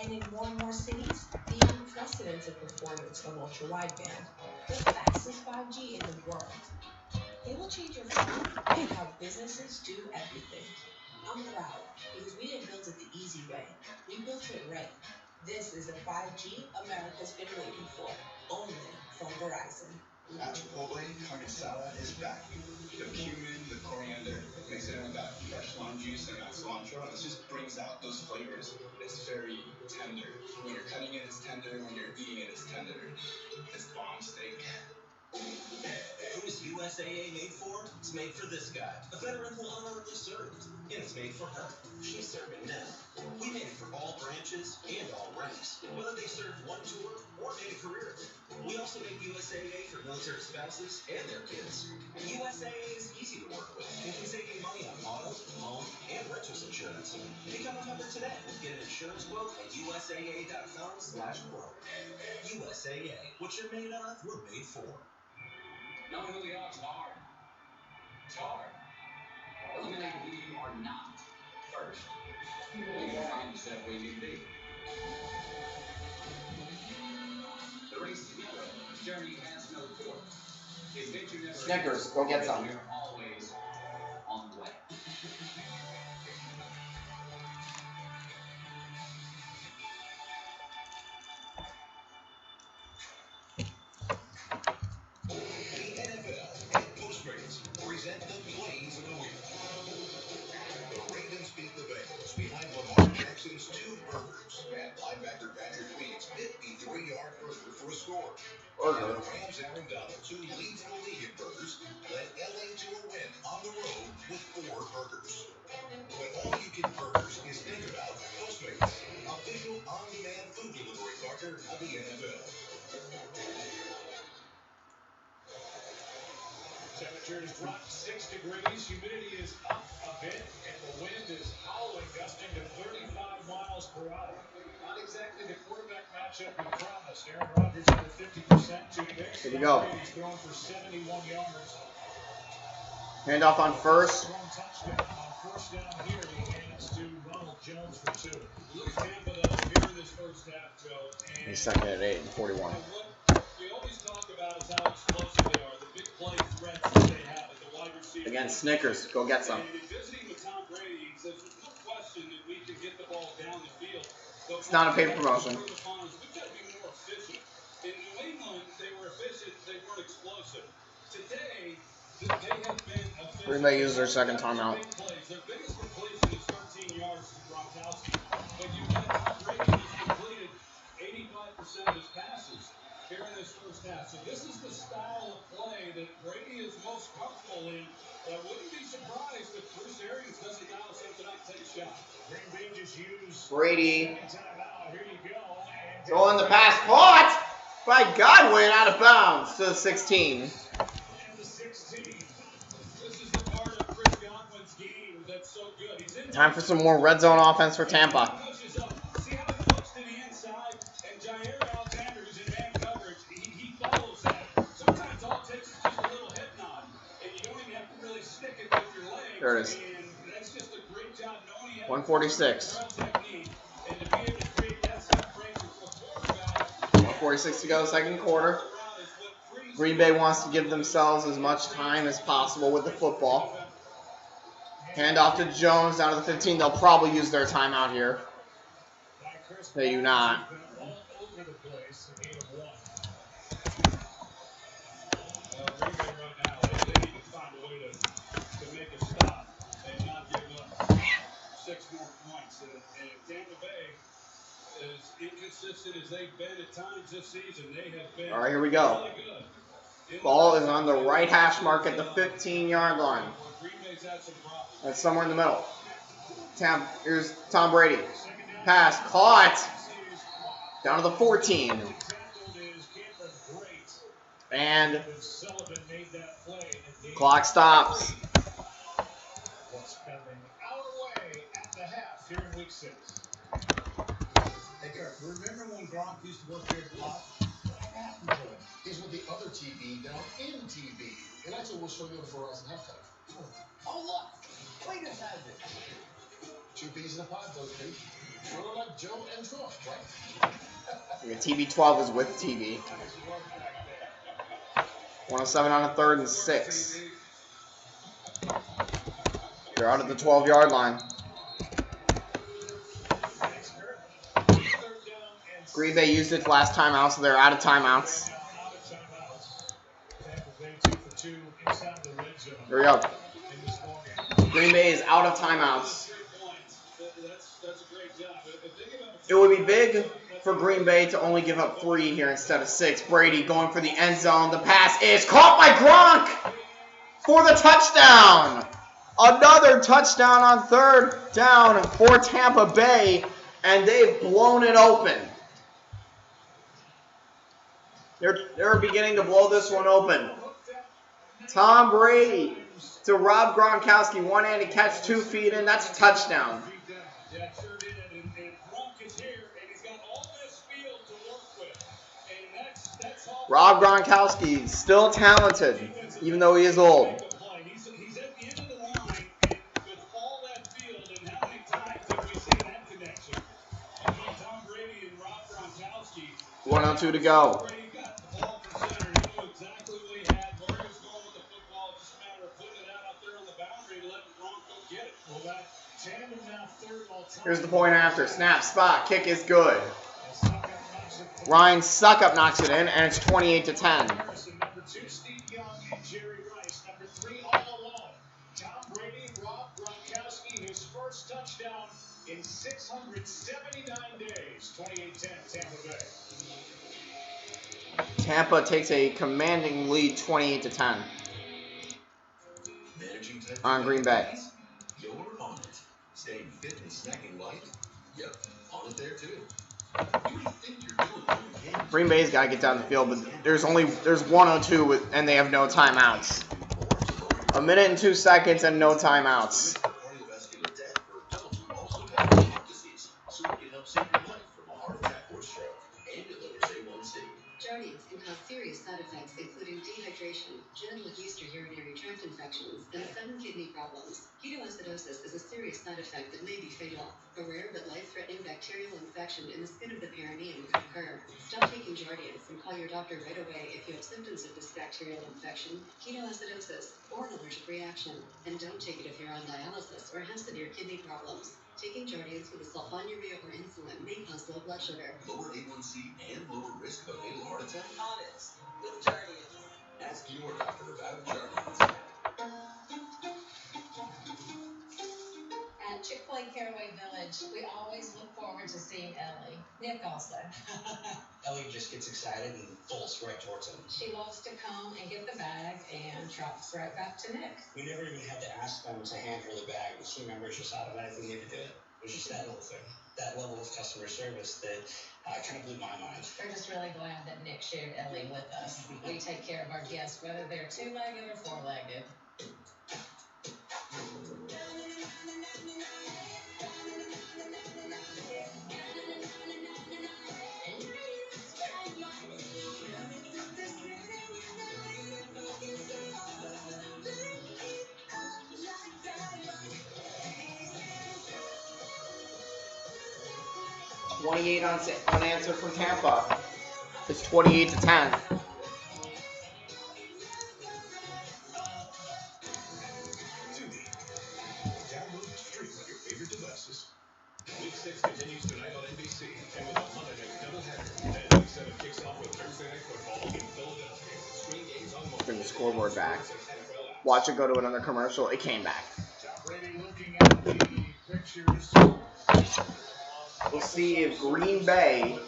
and in more cities, the unprecedented performance of ultra-wideband, the fastest 5G in the world. It will change your phone and how businesses do everything. I'm proud because we didn't build it the easy way. We built it right. This is the 5G America's been waiting for, only from Verizon. At Chipotle, carne asada is back. The cumin, the coriander, mix it in with that fresh lime juice and that cilantro, and it just brings out those flavors. It's very tender. When you're cutting it, it's tender. When you're eating it, it's tender. It's bomb steak. Who's USAA made for? It's made for this guy, a veteran who honorably served. And it's made for her. She's serving now. We made it for all branches and all ranks, whether they served one tour or made a career of it. We also made USAA for military spouses and their kids. USAA is easy to work with and can save you money on auto, home, and renters insurance. Become a member today. Get an insurance quote at USAA.com/quote. USAA. What you're made of, we're made for. Knowing who the odds are. It's hard. Eliminating who you are not first. We can find the step we need to be. The race together, journey has no course. Adventure never Snickers, go get some. We're always on the way. The NFL and Postmates present the plays of the week. The Ravens beat the Bengals behind Lamar Jackson's 2 burgers. And linebacker Patrick Queen's 53-yard burger for a score. And the Rams' Aaron Donald, who leads the league in burgers, led LA to a win on the road with 4 burgers. When all-you-can burgers is think about Postmates, official on-demand food delivery partner of the NFL. Temperatures drop 6 degrees, humidity is up a bit, and the wind is howling, gusting to 35 miles per hour. Not exactly the quarterback matchup we promised. Aaron Rodgers under 50%, 2 picks. Here we go. He's thrown for 71 yards. Handoff on first. Strong touchdown on first down here. He hands to Ronald Jones for 2. Lose Tampa though here in this first half, Joe. And He's second at 8 and 41. What we always talk about is how explosive they are, the big play threats that they have at the wide receiver. Against Snickers, go get some. And in visiting with Tom Brady, he says there's no question that we can get the ball down the field. It's not a paid promotion. We've got to be more efficient. In New England, they were efficient, they weren't explosive. Today, they have been efficient. Green Bay used their second timeout. Big plays. Their biggest completion is 13 yards to Gronkowski. But you've got Brady who's completed 85% of his passes here in this first half. So this is the style of play that Brady is most comfortable in. I wouldn't be surprised if Bruce Arians doesn't dial something up, take a shot. Green Bay just used Brady. timeout. Here you go. And Throwing the pass. Caught by Godwin out of bounds to the 16. and the 16. This is the part of Chris Godwin's game that's so good. He's in Time for some more red zone offense for Tampa. pushes up. See how he looks to the inside? And Jair Alexander, who's in man coverage, he follows that. Sometimes all it takes is just a little head nod. And you don't even have to really stick it with your legs. There it is. And that's just a great job knowing he has 146. technique. And to be able to create that separation for a quarterback. 146 to go, second quarter. Green Bay wants to give themselves as much time as possible with the football. Hand off to Jones down to the 15. They'll probably use their timeout here. They do not. all over the place. A gain of 1. Green Bay right now, they need to find a way to make a stop and not give up 6 more points. And Tampa Bay, as inconsistent as they've been at times this season, they have been All right, here we go. really good. Ball is on the right hash mark at the 15-yard line. Green Bay's had some problems. That's somewhere in the middle. Here's Tom Brady. Pass caught. Down to the 14. Tackled is Cameron Great. And Sullivan made that play. And gave clock stops. what's coming our way at the half here in week 6. Hey, Kirk, remember when Gronk used to work here at the lot? What happened to him? He's with the other TV down in TV. And that's what we'll show you on Verizon halftime. Oh, look! Cletus has it. 2 peas in a pod, those two. Sort of like Joe and Troff, right? The TV 12 is with TV. 107 on a 3rd and 6. They're out at the 12-yard line. Green Bay used its last timeout, so they're out of timeouts. Here we go. Green Bay is out of timeouts. It would be big for Green Bay to only give up 3 here instead of 6. Brady going for the end zone. The pass is caught by Gronk for the touchdown. Another touchdown on 3rd down for Tampa Bay, and they've blown it open. They're beginning to blow this one open. Tom Brady to Rob Gronkowski, one-handed catch, 2 feet in. That's a touchdown. Rob Gronkowski, still talented, even though he is old. He's at the end of the line with all that field, and how many times have we seen that connection between Tom Brady and Rob Gronkowski? 1:02 to go. Brady got the ball from center. He knew exactly what he had, where he was going with the football. It's just a matter of putting it out there on the boundary and letting Gronk go get it. Well, that tandem now 3rd all time. Here's the point after. Snap, spot, kick is good. Ryan Suckup knocks it in, and it's 28-10. Number 2, Steve Young and Jerry Rice. Number 3, all alone. Tom Brady, Rob Gronkowski, his first touchdown in 679 days. 28-10, Tampa Bay. Tampa takes a commanding lead, 28-10 on Green Bay. You're on it. Staying fit and snacking light? Yep, on it there too. What do you think you're doing when you can't? Green Bay's got to get down the field, but there's 1:02 and they have no timeouts. 1 minute and 2 seconds and no timeouts. Cardiovascular debt or adults who also have heart disease, so it can help save your life from a heart attack or stroke. And it lowers A1C. Jardiance can cause serious side effects, including dehydration, genital yeast or urinary tract infections, and sudden kidney problems. Ketoacidosis is a serious side effect that may be fatal. A rare but life-threatening bacterial infection in the skin of the perineum could occur. Stop taking Jardiance and call your doctor right away if you have symptoms of this bacterial infection, ketoacidosis, or an allergic reaction. And don't take it if you're on dialysis or have severe kidney problems. Taking Jardiance with a sulfonylurea or insulin may cause low blood sugar. Lower A1C and lower risk of a fatal heart attack? On it with Jardiance. Ask your doctor about Jardiance. At Chick-fil-A Caraway Village, we always look forward to seeing Ellie. Nick also. Ellie just gets excited and bolts right towards him. She loves to come and get the bag and trots right back to Nick. We never even had to ask them to hand her the bag. The team members just automatically knew to do it. It was just that little thing, that level of customer service that kind of blew my mind. We're just really glad that Nick shared Ellie with us. We take care of our guests, whether they're 2-legged or 4-legged. Unanswered from Tampa. It's 28-10. Week 6 continues tonight on NBC, and with a Monday night doubleheader, then Week 7 kicks off with Thursday night football in Philadelphia. Screen games on mobile. Bring the scoreboard back. Watch it go to another commercial. It came back. Tom Brady looking at the pictures. We'll see if Green Bay.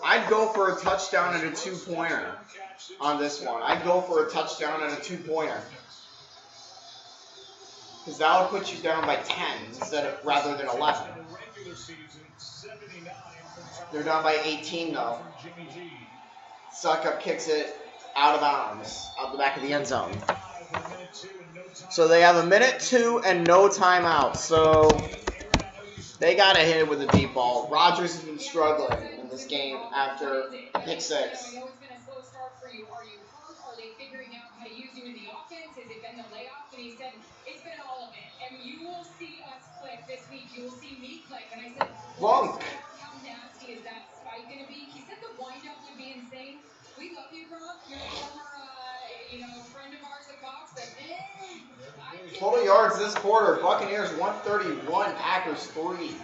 I'd go for a touchdown and a 2-pointer on this one. I'd go for a touchdown and a 2-pointer. Because that would put you down by 10 rather than 11. They're down by 18 though. Suckup kicks it out of bounds, out the back of the end zone. So they have 1:02 and no timeout. So they gotta hit it with a deep ball. Rodgers has been struggling in this game after pick 6. I know it's been a slow start for you. Are you hurt? Are they figuring out how to use you in the offense? Has it been the layoffs? And he said, it's been all of it. And you will see us click this week. You will see me click. And I said, Gronk. How nasty is that spike going to be? He said the windup would be insane. We love you, Gronk. You're a former, friend of ours at Cox. But, Total yards this quarter. Buccaneers 131, Packers 3.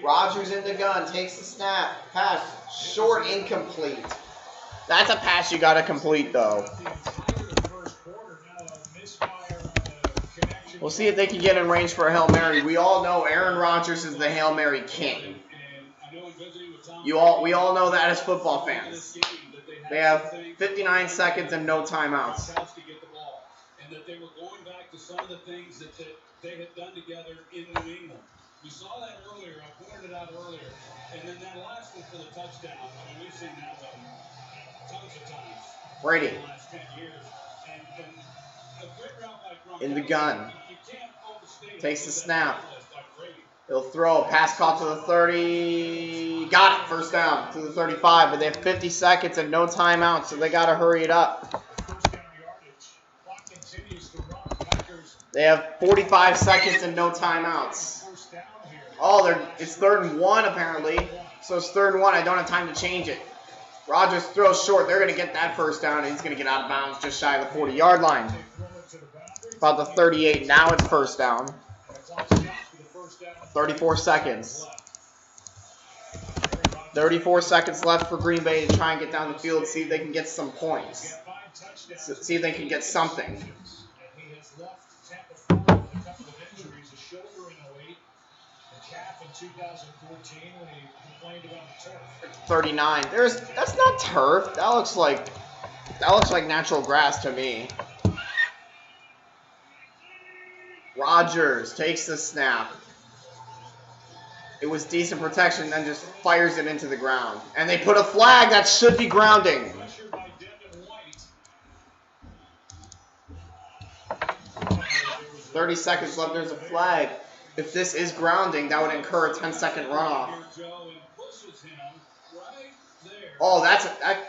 Rodgers in the gun, takes the snap, pass, short, incomplete. That's a pass you gotta complete though. We'll see if they can get in range for a Hail Mary. We all know Aaron Rodgers is the Hail Mary king. We all know that as football fans. They have 59 seconds and no timeouts. And that they were going back to some of the things that they had done together in New England. We saw that earlier. I pointed it out earlier. And then that last one for the touchdown. I mean, we've seen that one tons of times. Brady. In the last 10 years. And a quick route by Gronk. In the gun. You can't overstate Takes the that snap. by Brady. He'll throw. Pass caught to the 30. Got it. First down to the 35. But they have 50 seconds and no timeout, so they got to hurry it up. They have 45 seconds and no timeouts. Oh, it's 3rd and 1 apparently. So it's 3rd and 1. I don't have time to change it. Rodgers throws short. They're going to get that first down, and he's going to get out of bounds just shy of the 40-yard line. About the 38. Now it's first down. 34 seconds. 34 seconds left for Green Bay to try and get down the field, see if they can get some points. See if they can get something. He has left Tampa Florida with a couple of injuries, a shoulder in 08, a calf in 2014 when he complained about the turf. 39. That's not turf. That looks like natural grass to me. Rodgers takes the snap. It was decent protection, then just fires it into the ground. And they put a flag that should be grounding. 30 seconds left. There's a flag. If this is grounding, that would incur a 10-second runoff. Oh,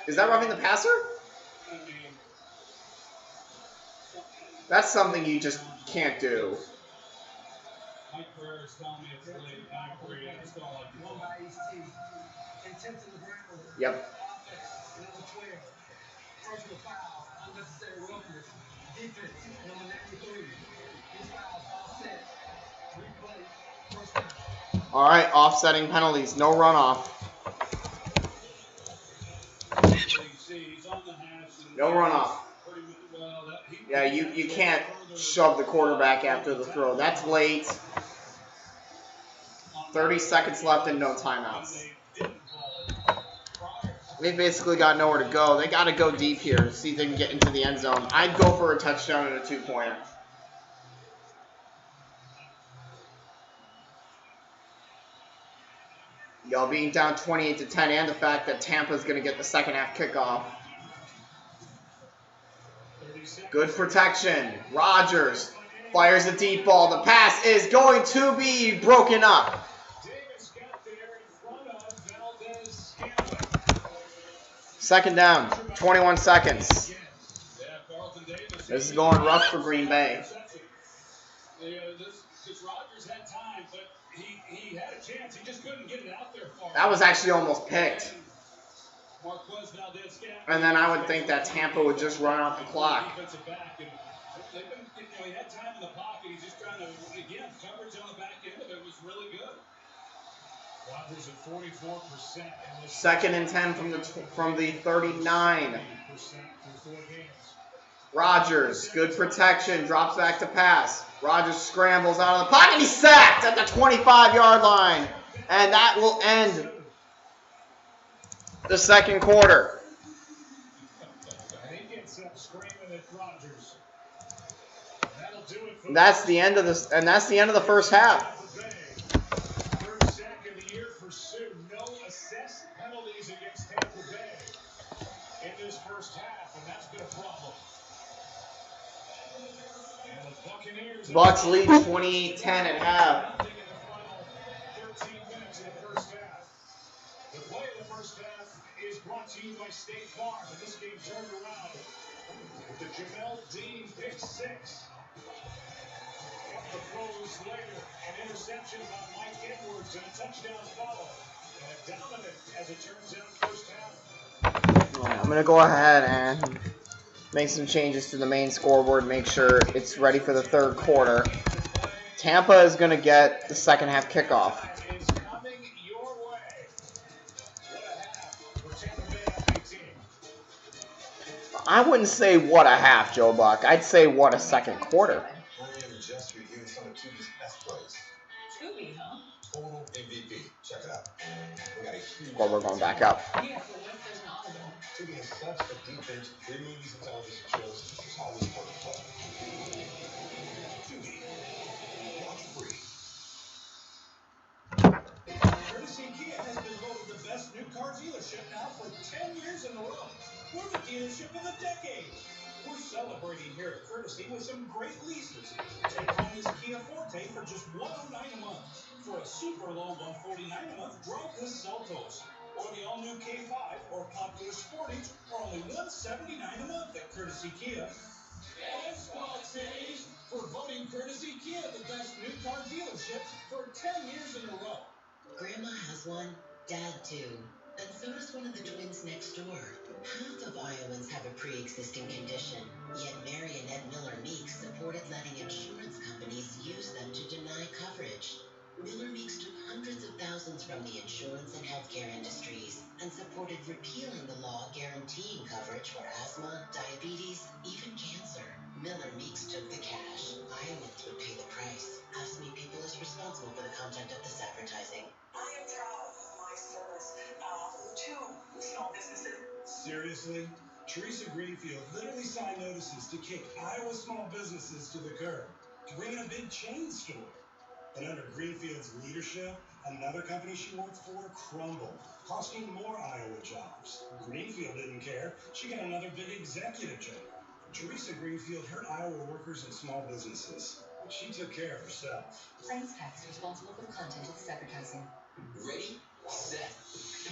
is that roughing the passer? That's something you just can't do. Yep. All right, offsetting penalties, no runoff. No runoff. Yeah, you can't shove the quarterback after the throw. That's late. 30 seconds left and no timeouts. They basically got nowhere to go. They got to go deep here, see if they can get into the end zone. I'd go for a touchdown and a 2-pointer. Y'all being down 28-10, and the fact that Tampa's going to get the second half kickoff. Good protection. Rodgers fires a deep ball. The pass is going to be broken up. Second down, 21 seconds. This is going rough for Green Bay. That was actually almost picked. And then I would think that Tampa would just run out the clock. He had time in the pocket. He's just trying to, again, coverage on the back end of it was really good. Rodgers at 44%. Second and 10 from the 39. Rodgers, good protection, drops back to pass. Rodgers scrambles out of the pocket. He's sacked at the 25-yard line. And that will end the second quarter. That's the end of this, and that's the end of the first half. Third sack of the year for Sue. No assessed penalties against Tampa Bay in this first half, and that's been a problem. And the Buccaneers. Bucs lead 28-10 at half. 13 minutes in the first half. The play of the first half is brought to you by State Farm, and this game turned around with the Jamel Dean pick six. The throws later, an interception by Mike Edwards, and a touchdown follow. And dominant, as it turns out, first half. I'm going to go ahead and make some changes to the main scoreboard, make sure it's ready for the third quarter. Tampa is going to get the second half kickoff. Is coming your way. What a half for Tampa Bay 18. I wouldn't say what a half, Joe Buck. I'd say what a second quarter. Tubi, huh? Total MVP. Check it out. We got a huge. Well, we're going back up. Yeah, but what if there's an audible? Tubi has such a deep bench of free movies and television shows. It's always part of the play. Tubi. Watch free. Courtesy Kia has been voted the best new car dealership now for 10 years in a row. We're the dealership of the decade. We're celebrating here at Courtesy with some great leases. Take home this Kia Forte for just $109 a month. For a super low $149 a month, drive this Seltos. Or the all-new K5 or popular Sportage for only $179 a month at Courtesy Kia. Xbox days for voting Courtesy Kia the best new car dealership for 10 years in a row. Grandma has one, Dad too, and so does one of the twins next door. Half of Iowans have a pre-existing condition, yet Mary and Ed Miller Meeks supported letting insurance companies use them to deny coverage. Miller Meeks took hundreds of thousands from the insurance and healthcare industries and supported repealing the law guaranteeing coverage for asthma, diabetes, even cancer. Miller Meeks took the cash. Iowans would pay the price. Ask Me People is responsible for the content of this advertising. I am proud of my service to small businesses. Seriously? Teresa Greenfield literally signed notices to kick Iowa small businesses to the curb, to bring in a big chain store. But under Greenfield's leadership, another company she worked for crumbled, costing more Iowa jobs. Greenfield didn't care. She got another big executive job. Teresa Greenfield hurt Iowa workers and small businesses, but she took care of herself. Plains Tech is responsible for the content of this advertising. Ready, set,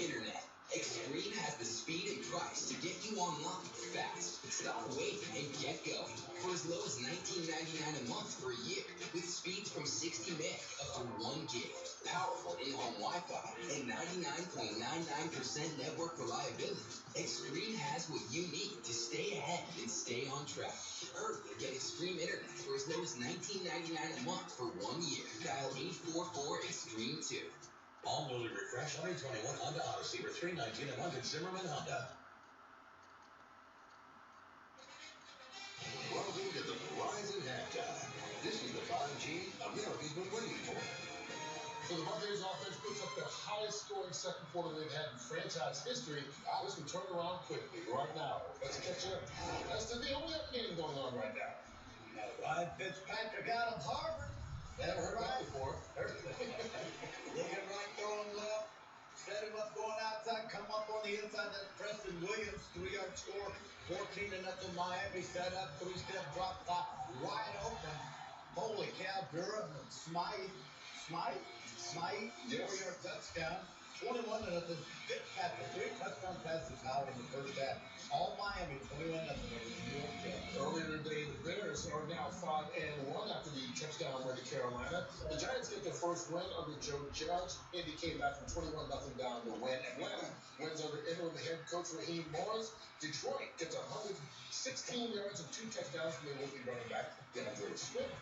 internet. Extreme has the speed and price to get you online fast. Stop waiting and get going. For as low as $19.99 a month for a year, with speeds from 60 meg up to 1 gig, powerful in-home Wi-Fi, and 99.99% network reliability. Extreme has what you need to stay ahead and stay on track. Hurry and get Extreme internet for as low as $19.99 a month for 1 year. Dial 844-EXTREME2. All newly refreshed 2021 Honda Odyssey for $319 a month at Zimmerman Honda. Welcome to the Verizon halftime. This is the 5G America's been waiting for. So the Buccaneers offense puts up their highest scoring second quarter they've had in franchise history. This can turn around quickly right now. Let's catch up. That's the only other game going on right now. Ryan Fitzpatrick out of Harvard. Never heard that before. Looking right, throwing left. Set him up, going outside, come up on the inside. That's Preston Williams, 3-yard score. 14-0 Miami. Set up, 3-step drop top, wide open. Holy cow, Durham and Smythe, 4-yard touchdown. 21-0. Fitzpatrick, 3 touchdown passes now in the first half. All Miami, 21-0 over the New York Jets. Earlier today, the Bears are now 5-1 after the touchdown win to Carolina. The Giants get their first win under Joe Judge. Indy came back from 21-0 down to win. Atlanta wins under interim head coach Raheem Morris. Detroit gets 116 yards and 2 touchdowns from their rookie running back, DeAndre Swift.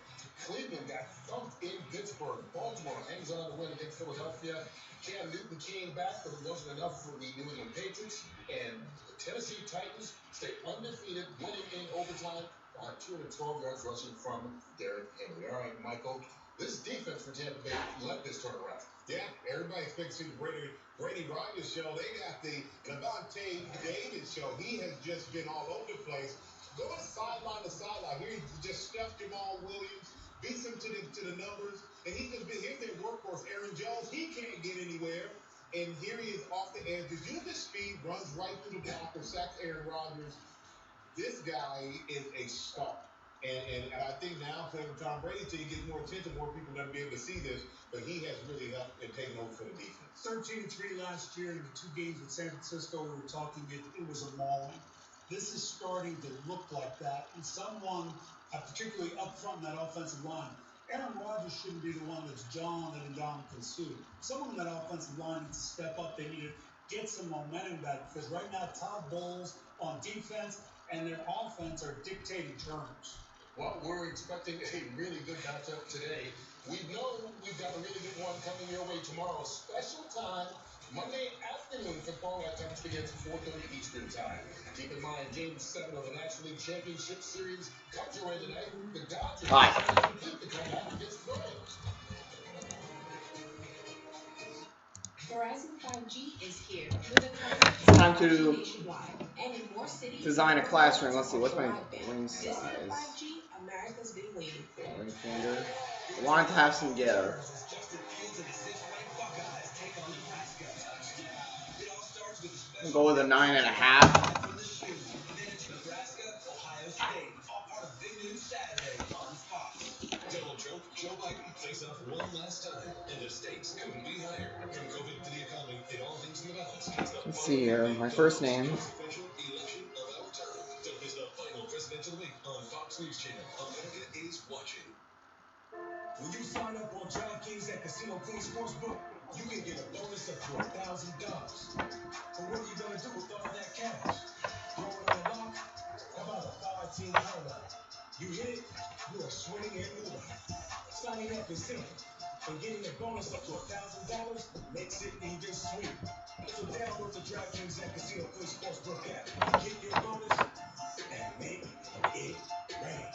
Cleveland got thumped in Pittsburgh. Baltimore hangs on to win against Philadelphia. Cam Newton came back, but it wasn't enough for the New England Patriots. And the Tennessee Titans stay undefeated, winning in overtime on 212 yards rushing from Derrick Henry. All right, Michael, this defense for Tampa Bay let this turn around. Yeah, everybody expects to see the Brady Rogers show. They got the Levante David show. He has just been all over the place. Going sideline to sideline. Here he just stuffed Jamal Williams, beats him to the numbers. And he's here's their workhorse, Aaron Jones. He can't get anywhere. And here he is off the edge. Just uses speed, runs right through the blocker, sacks Aaron Rodgers. This guy is a star. And I think now playing with Tom Brady, till you get more attention, more people are going to be able to see this. But he has really helped and taken over for the defense. 13-3 last year in the 2 games with San Francisco. We were talking, it was a mauling. This is starting to look like that. And someone, particularly up front in that offensive line, Aaron Rodgers shouldn't be the one that's John and Ndamukong Suh. Someone in that offensive line needs to step up. They need to get some momentum back because right now Todd Bowles on defense and their offense are dictating terms. Well, we're expecting a really good matchup today. We know we've got a really good one coming your way tomorrow. Special time, Monday afternoon football. That time begins at 4:30 Eastern time. Keep in mind, Game 7 of the National League Championship Series comes your way today. The Dodgers complete the comeback against the Braves. It's time to design a classroom. Let's see, what's my ring size? Ring finger. I want it to have some give. I'll go with a 9.5. Donald Trump, Joe Biden face off one last time, and the stakes couldn't be higher. From COVID to the economy, it all hangs in the balance. Let's see here. My first name. Election of our time. Don't miss the final presidential debate on Fox News Channel. America is watching. When you sign up on DraftKings at Casino Queen Sportsbook, you can get a bonus up to $1,000. So what are you gonna do with all that cash? Throw it on the lock? How about a 5-team parlay? You hit it, you are swinging and moving. Signing up is simple, and getting a bonus up to $1,000 makes it even sweeter. So download the DraftKings and Casino Queen Sportsbook app. Get your bonus and make it rain.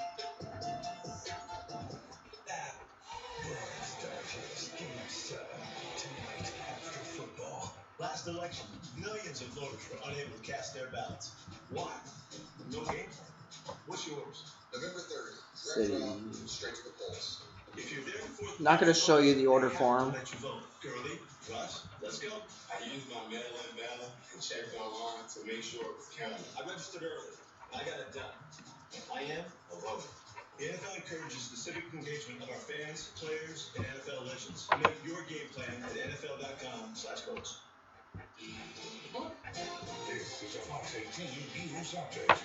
Tonight after football. Last election, millions of voters were unable to cast their ballots. Why? No game plan. What's yours? November 3rd. City. Straight to the polls. If you're there before Not going to show you the order form. let you vote. Girlie, Russ, let's go. I used my mail-in ballot and checked online to make sure it was counted. I registered early. I got it done. I am a voter. The NFL encourages the civic engagement of our fans, players, and NFL legends. Make your game plan at NFL.com/votes. This is a Fox 18 News Update.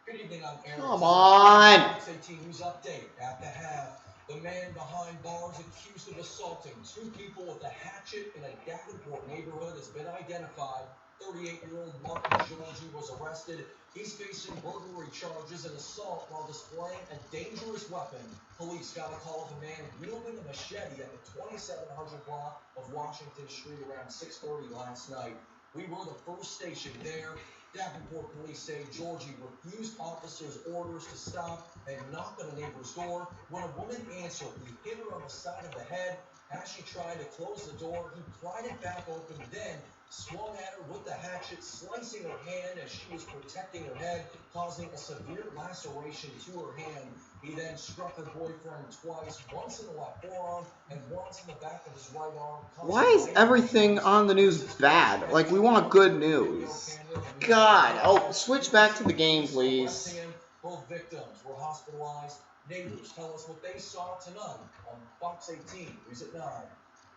Good evening, I'm Aaron. Come on! Fox 18 News Update. At the half, the man behind bars accused of assaulting 2 people with a hatchet in a Davenport neighborhood has been identified. 38-year-old Martin Georgie was arrested. He's facing burglary charges and assault while displaying a dangerous weapon. Police got a call of a man wielding a machete at the 2700 block of Washington Street around 6:30 last night. We were the first station there. Davenport police say Georgie refused officers' orders to stop and knocked on a neighbor's door. When a woman answered, he hit her on the side of the head. As she tried to close the door, he pried it back open, then swung at her with the hatchet, slicing her hand as she was protecting her head, causing a severe laceration to her hand. He then struck her boyfriend twice, once in the left forearm and once in the back of his right arm. Why is everything on the news bad? Like, we want good news. God. Oh, switch back to the game, please. Both victims were hospitalized. Neighbors tell us what they saw tonight on Fox 18, News at 9.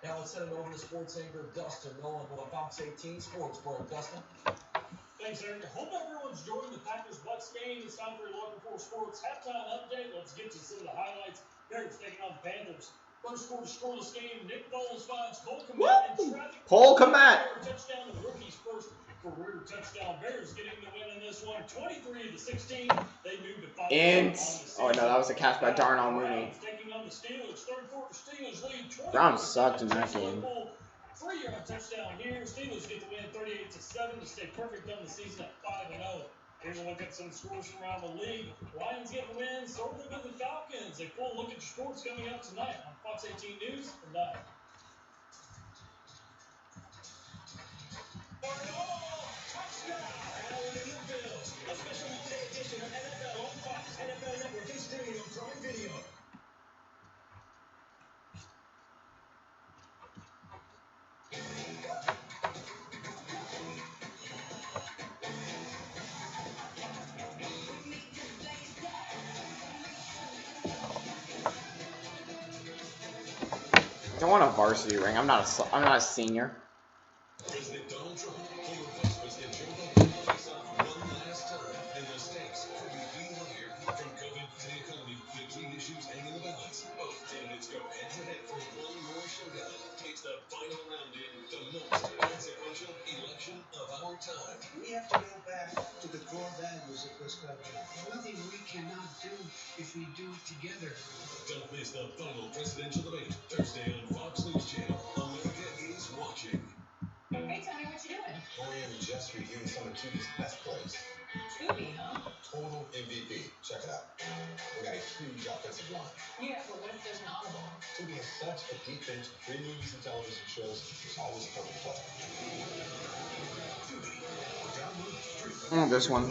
Now let's send it over to sports anchor Dustin Nolan with a Fox 18 Sports Break. Dustin? Thanks, Eric. I hope everyone's enjoying the Packers-Bucs game. It's time for your local 4 sports halftime update. Let's get to some of the highlights. Packers taking on the Panthers. First quarter scoreless game. Nick Foles finds Cole Kmet in traffic. Cole Kmet. Touchdown, the rookie's first career touchdown. Bears getting the win in this one, 23-16. They moved to 5. Oh no, that was a catch by Darnell Mooney. Taking on the Steelers. Third quarter Steelers lead 20. Browns sucked in that game. 3-yard touchdown here. Steelers get the win 38-7 to stay perfect on the season at 5-0. Here's a look at some scores from around the league. Lions get the win, so do the Falcons. A full look at your sports coming up tonight on Fox 18 News at 9. Touchdown! Hallelujah Bills. A special Monday edition of NFL on Fox NFL Network and streaming on Prime Video. I don't want a varsity ring. I'm not a senior. President Donald Trump, former Vice President Joe Biden face off one last time, and the stakes couldn't be higher. From COVID to the economy, the key issues hang in the balance. Both candidates go head-to-head for one more showdown. It's the final round in the most consequential election of our time. We have to go back to the core values of this country. Nothing we cannot do if we do it together. Don't miss the final presidential debate, Thursday on Fox News Channel. America is watching. Hey, Tony, what you doing? Orion and Jess reviewing some of Tubi's best plays. Tubi, huh? Total MVP. Check it out. We got a huge offensive line. Yeah, but what if there's an audible? Tubi has such a deep bench of free movies and television shows. There's always a perfect play. Tubi. Download stream. This one.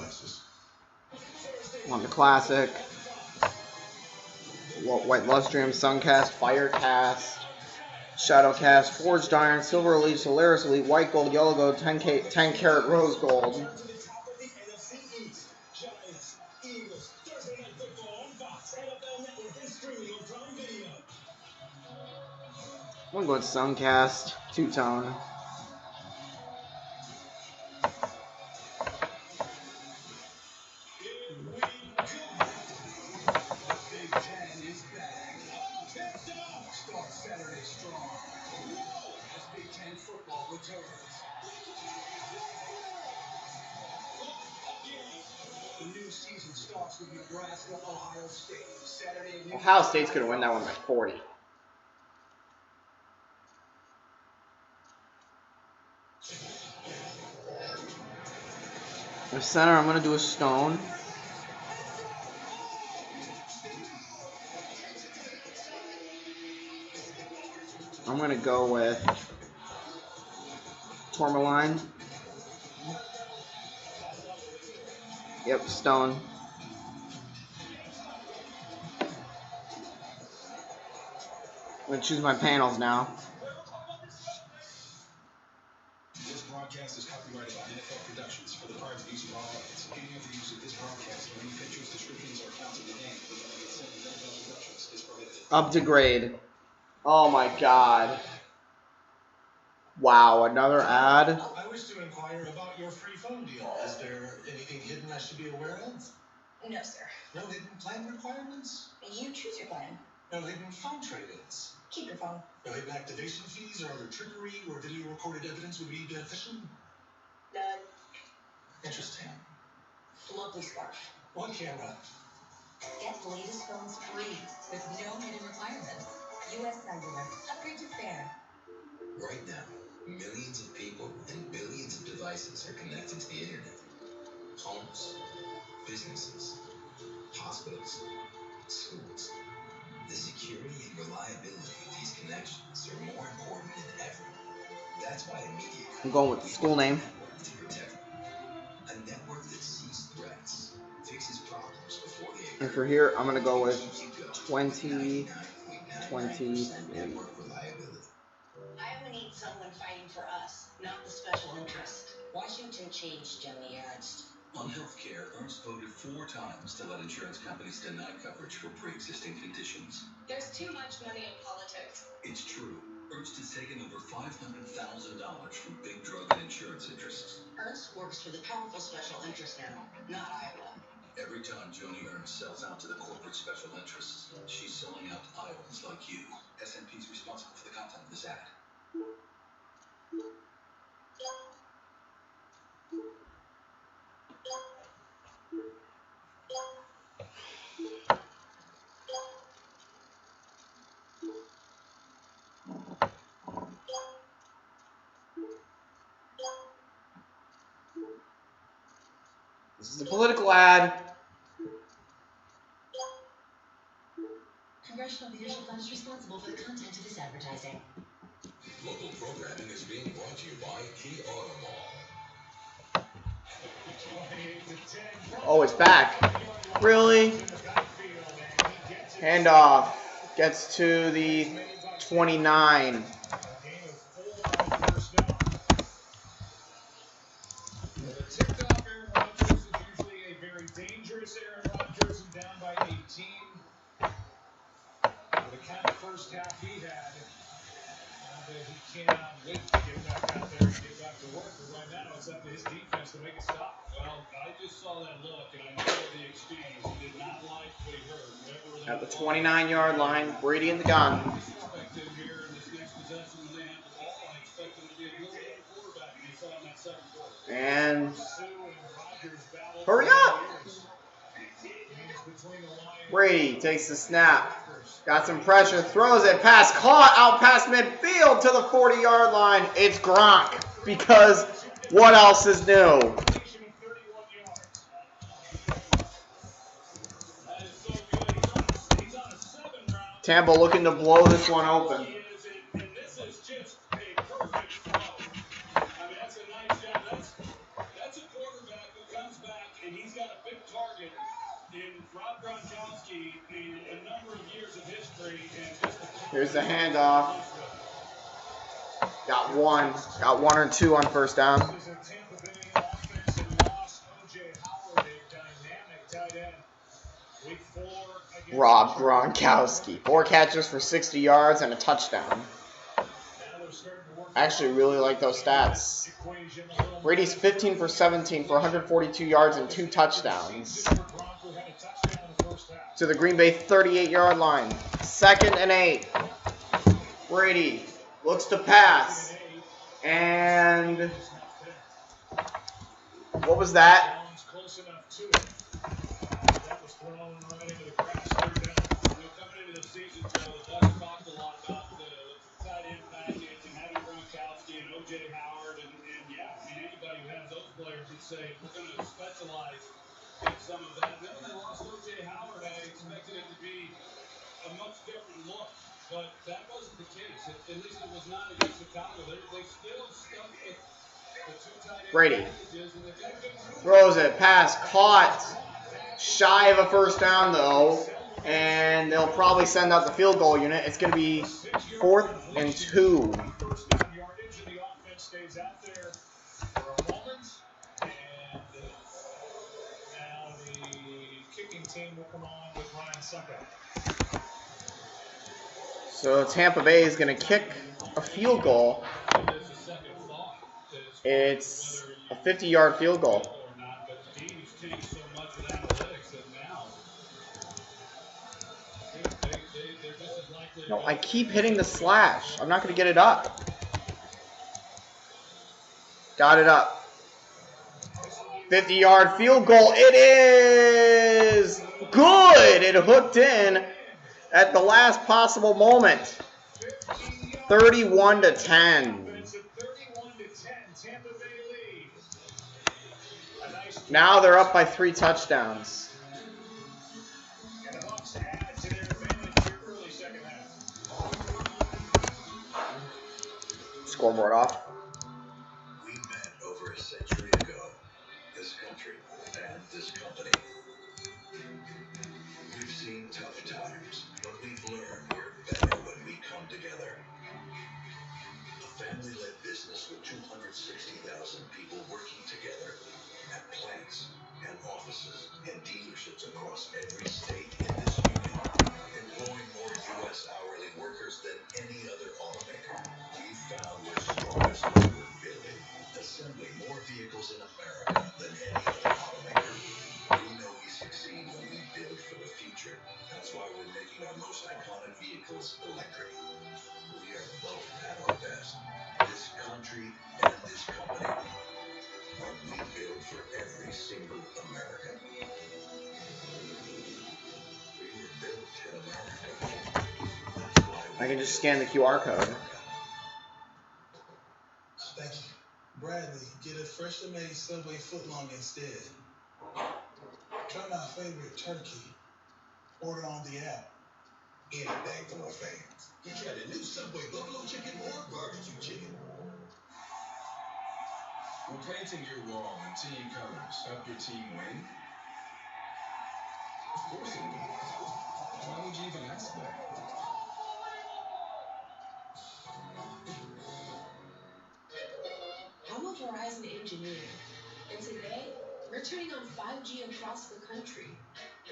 On the classic. White Lustrum, Suncast, Firecast, Shadowcast, Forged Iron, Silver Elite, Solaris Elite, White Gold, Yellow Gold, 10 Karat Rose Gold. I'm going to go with Suncast, two-tone. Ohio State's going to win that one by 40. The center, I'm going to do a stone. I'm going to go with Tourmaline. Yep, stone. I'm going to choose my panels now. This broadcast is copyrighted by NFL Productions for the private use of all rights. Any other use of this broadcast or any pictures, descriptions, or accounts of the game without the consent of NFL Productions is prohibited. Up to grade. Oh my god. Wow, another ad? I wish to inquire about your free phone deal. Is there anything hidden I should be aware of? No, sir. No hidden plan requirements? You choose your plan. No hidden phone trade-ins? Keep your phone. No hidden activation fees or other trickery or video recorded evidence would be beneficial? None. Interesting. Lovely scarf. One camera. Get the latest phones free with no hidden requirements. US Cellular. Upgrade to fair. Right now, millions of people and billions of devices are connected to the internet. Homes, businesses, hospitals, schools. The security and reliability of these connections are more important than ever. That's why immediate. I'm going with the school name. To protect them. A network that sees threats, fixes problems before they occur. And for here, I'm going to go with 20. Network reliability. I only need someone fighting for us, not the special interest. Washington changed Joni Ernst. On healthcare, Ernst voted 4 times to let insurance companies deny coverage for pre-existing conditions. There's too much money in politics. It's true. Ernst has taken over $500,000 from big drug and insurance interests. Ernst works for the powerful special interest now, not Iowa. Every time Joni Ernst sells out to the corporate special interests, she's selling out to Iowans like you. S&P is responsible for the content of this ad. This is a political ad. Congressional leadership is responsible for the content of this advertising. Local programming is being brought to you by Key Automall. Oh, it's back. Really? Handoff. Gets to the 29. Dangerous Aaron Rodgers and down by 18. The kind of first half he had, he cannot wait to get back out there and get back to work. But right now, it's up to his defense to make a stop. Well, I just saw that look, and I know the exchange. He did not like what he heard. At the 29-yard line, Brady in the gun. I expected here in this next possession when they have the ball. I expected him to be a little bit quarterback, and you saw in that second quarter. And hurry up! Brady takes the snap. Got some pressure, throws it, pass caught out past midfield to the 40-yard line. It's Gronk, because what else is new? Tampa looking to blow this one open. And this is just a perfect throw. I mean, that's a nice job. That's a quarterback who comes back and he's got a big target in Rob Gronkowski and a number of years of history. And just here's the handoff. Got one or two on first down. This is a Tampa Bay offensive loss. O.J. Howard, a dynamic tight end. Week 4 against Rob Gronkowski. 4 catches for 60 yards and a touchdown. I actually really like those stats. Brady's 15 for 17 for 142 yards and 2 touchdowns. To the Green Bay 38-yard line. 2nd and 8. Brady looks to pass. And what was that? Close enough to it. That was thrown right into the grass. Coming into the season, Joe, Doug talked a lot about the tight end package and having Gronkowski and O.J. Howard. And yeah, I mean, anybody who has those players would say, we're going to specialize in some of that. Then when they lost O.J. Howard, I expected it to be a much different look. But that wasn't the case. At least it was not against Chicago. They still stuck with the 2 tight end Brady packages. And throws it, pass, caught. Shy of a first down, though. And they'll probably send out the field goal unit. It's going to be 4th and 2. first down yardage, and the offense stays out there for a moment. And now the kicking team will come on with Ryan Suckup. So Tampa Bay is going to kick a field goal. It's a 50-yard field goal. No, I keep hitting the slash. I'm not going to get it up. Got it up. 50-yard field goal. It is good. It hooked in at the last possible moment. 31-10. Now they're up by 3 touchdowns. And the Bucs add to their advantage here early second half. Scoreboard off. We met over a century ago. This country and this company. We've seen tough times, but we've learned we're better when we come together. A family-led business with 260,000 people working together at plants and offices and dealerships across every state in this union, employing more U.S. hourly workers than any other automaker. We found we're strongest when we're building, assembling more vehicles in America than any other automaker. We know we succeed when we build for the future. That's why we're making our most iconic vehicles electric. We are both at our best. This country and this company are we build for every single American. We were built in America. That's why I can just scan the QR code. Thank you. Bradley, get a freshly made Subway footlong instead. Try my favorite turkey. Order on the app. anything for my fans. You try the new Subway Buffalo Chicken or Barbecue Chicken. Will painting your wall in team colors help your team win? Of course it will. Why would you even ask that? I'm a Verizon engineer, and today we're turning on 5G across the country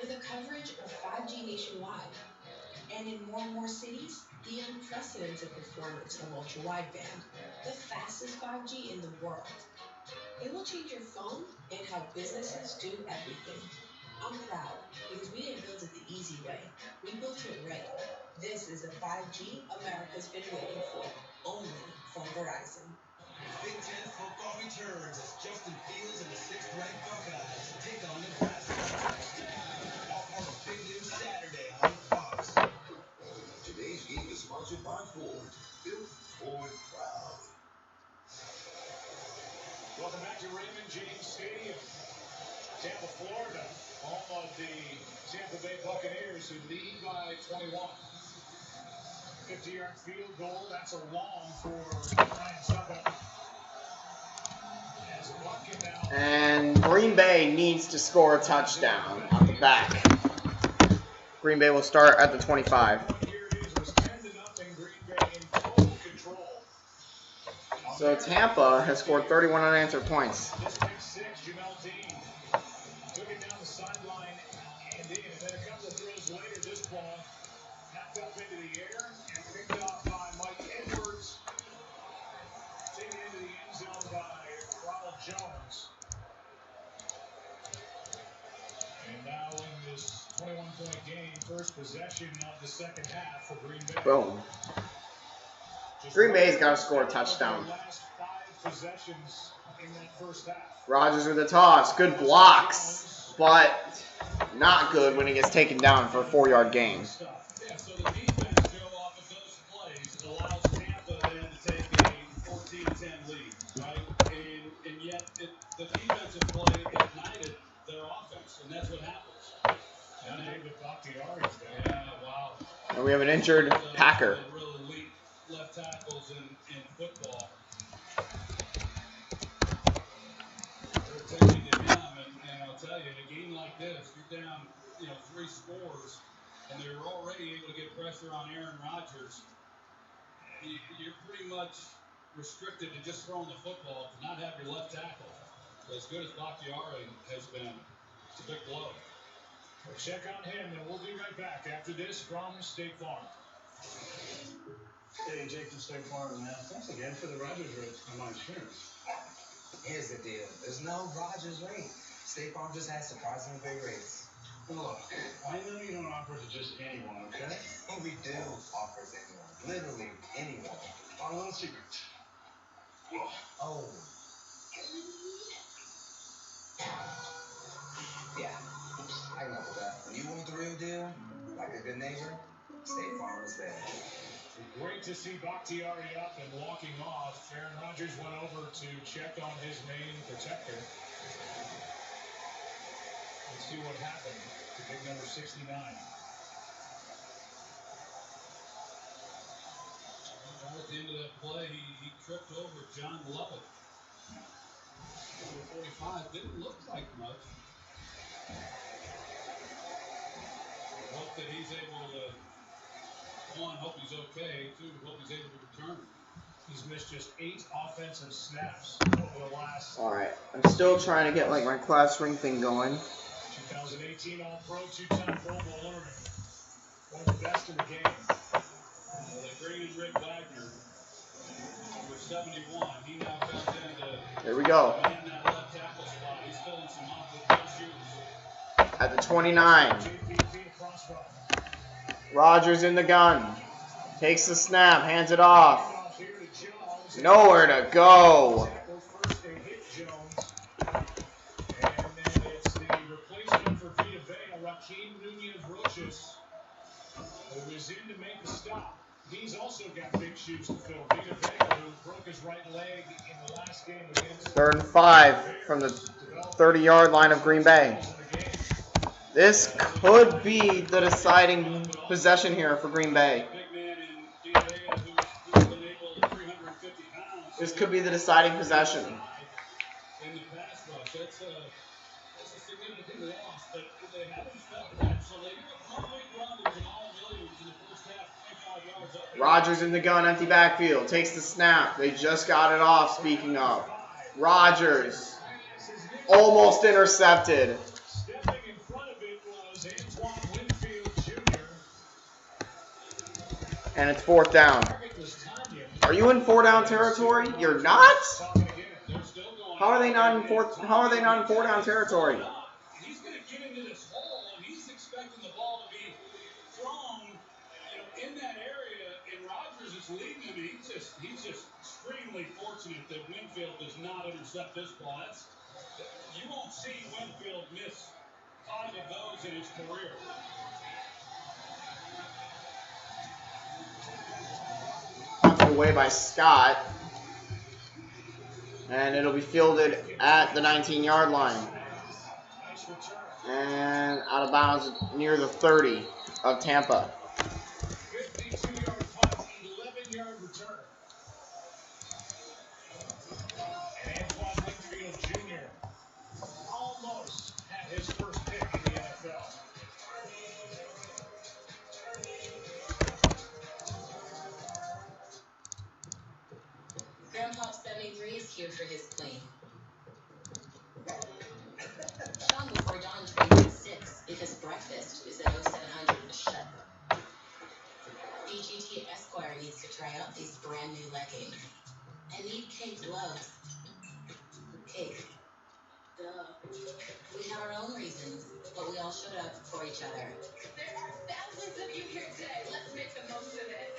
with a coverage of 5G nationwide. And in more and more cities, the unprecedented performance of ultra-wideband, the fastest 5G in the world. It will change your phone and how businesses do everything. I'm proud because we didn't build it the easy way. We built it right. This is the 5G America's been waiting for, only from Verizon. Big Ten football returns as Justin Fields and the 6th-ranked Buckeyes take on Nebraska. All part of Big News Saturday on Fox. Today's game is sponsored by Ford. Built Ford proud. Welcome back to Raymond James Stadium, Tampa, Florida, home of the Tampa Bay Buccaneers, who lead by 21. 50-yard field goal. That's a long for Ryan Tampa. And Green Bay needs to score a touchdown at the back. Green Bay will start at the 25. So Tampa has scored 31 unanswered points. This pick six, Jamel Dean took it down the sideline and in. And then a couple of throws later, this ball knocked up into the air and picked off by Mike Edwards. Taken into the end zone by Ronald Jones. And now in this 21-point game, first possession of the second half for Green Bay. Boom. Green Bay's got to score a touchdown. Last 5 possessions in that first half. Rodgers with the toss. Good blocks, but not good when he gets taken down for a 4-yard gain. Yeah, so the defense, Joe, off of those plays allows Tampa then to take a 14-10 lead, right? And yet the defensive play ignited their offense, and that's what happens. And David Bakhtiari's there. Yeah, wow. And we have an injured Packer. Real elite left tackles in football. They're taking it down, and I'll tell you, in a game like this, you're down, 3 scores, and they're already able to get pressure on Aaron Rodgers. You're pretty much restricted to just throwing the football, to not have your left tackle. As good as Bakhtiari has been, it's a big blow. We'll check on him, and we'll be right back after this from State Farm. Hey, Jake from State Farm, man. Thanks again for the Rodgers rate on my insurance. Here's the deal. There's no Rodgers rate. State Farm just has surprisingly big rates. Look, I know you don't offer to just anyone, okay? We do offer to anyone. Literally anyone. On a little secret. Oh. Yeah. I know that. When you want the real deal, like a good neighbor, State Farm is there. Great to see Bakhtiari up and walking off. Aaron Rodgers went over to check on his main protector. Let's see what happened to big number 69. Right at the end of that play, he tripped over John Lovett. Number 45 didn't look like much. Hope that he's able to, one, hope he's okay. Two, hope he's able to return. He's missed just 8 offensive snaps over the last. All right, I'm still trying to get like my class ring thing going. 2018 All-Pro, 2-time Pro Bowler, one of the best in the game. They bring in Rick Wagner, number 71. He now comes in to There we go. man that left tackle spot. He's filling some off with shoes. At the 29. Rodgers in the gun. Takes the snap, hands it off. Nowhere to go. Who is in to make a stop. He's also got big shoes to fill. Vita Vea, who broke his right leg in the last game against 3rd and 5 from the 30-yard line of Green Bay. This could be the deciding possession here for Green Bay. This could be the deciding possession. In the pass rush, that's a significant loss, but they haven't felt that. So they got Mike Rodgers and all Williams in the first half, 25 yards up. Rodgers in the gun, empty backfield. Takes the snap. They just got it off, speaking of. Rodgers. Almost intercepted. Stepping in front of it was Antoine Winfield Jr. And it's 4th down. Are you in 4-down territory? You're not? How are they not in 4-down territory? He's going to get into this hole, and he's expecting the ball to be thrown, in that area. And Rodgers is leading him. He's just extremely fortunate that Winfield does not intercept this ball. You won't see Winfield miss 5 of those in his career. Away by Scott, and it'll be fielded at the 19-yard line and out of bounds near the 30 of Tampa. 52-yard punt return. And Antoine Winfield Jr. almost had his first pick in the NFL. Grandpa 73 is here for his clean. Sean before dawn trains at 6 because breakfast is at 0700 a shut. DGT Esquire needs to try out these brand new leggings. I need cake gloves. Cake. Duh. We have our own reasons, but we all showed up for each other. There are thousands of you here today. Let's make the most of it.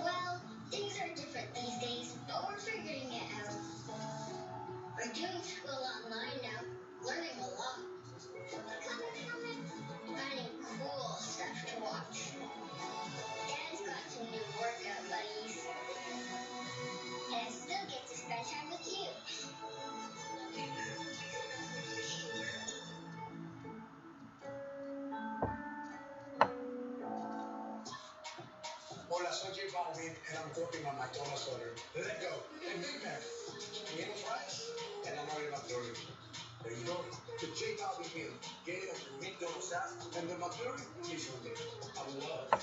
Well, things are different these days, but we're figuring it out. We're doing school online now, learning a lot. Coming from it, finding cool stuff to watch. Dad's got some new workout buddies. And I still get to spend time with you. Hola, soy J Balvin, and I'm working on my donut sweater. Let go. And Big Mac. Tomato fries, and I'm ordering McFlurry. There you go. The J Balvin meal. Get it at the McDonald's sauce, and the McFlurry is on there. I love it.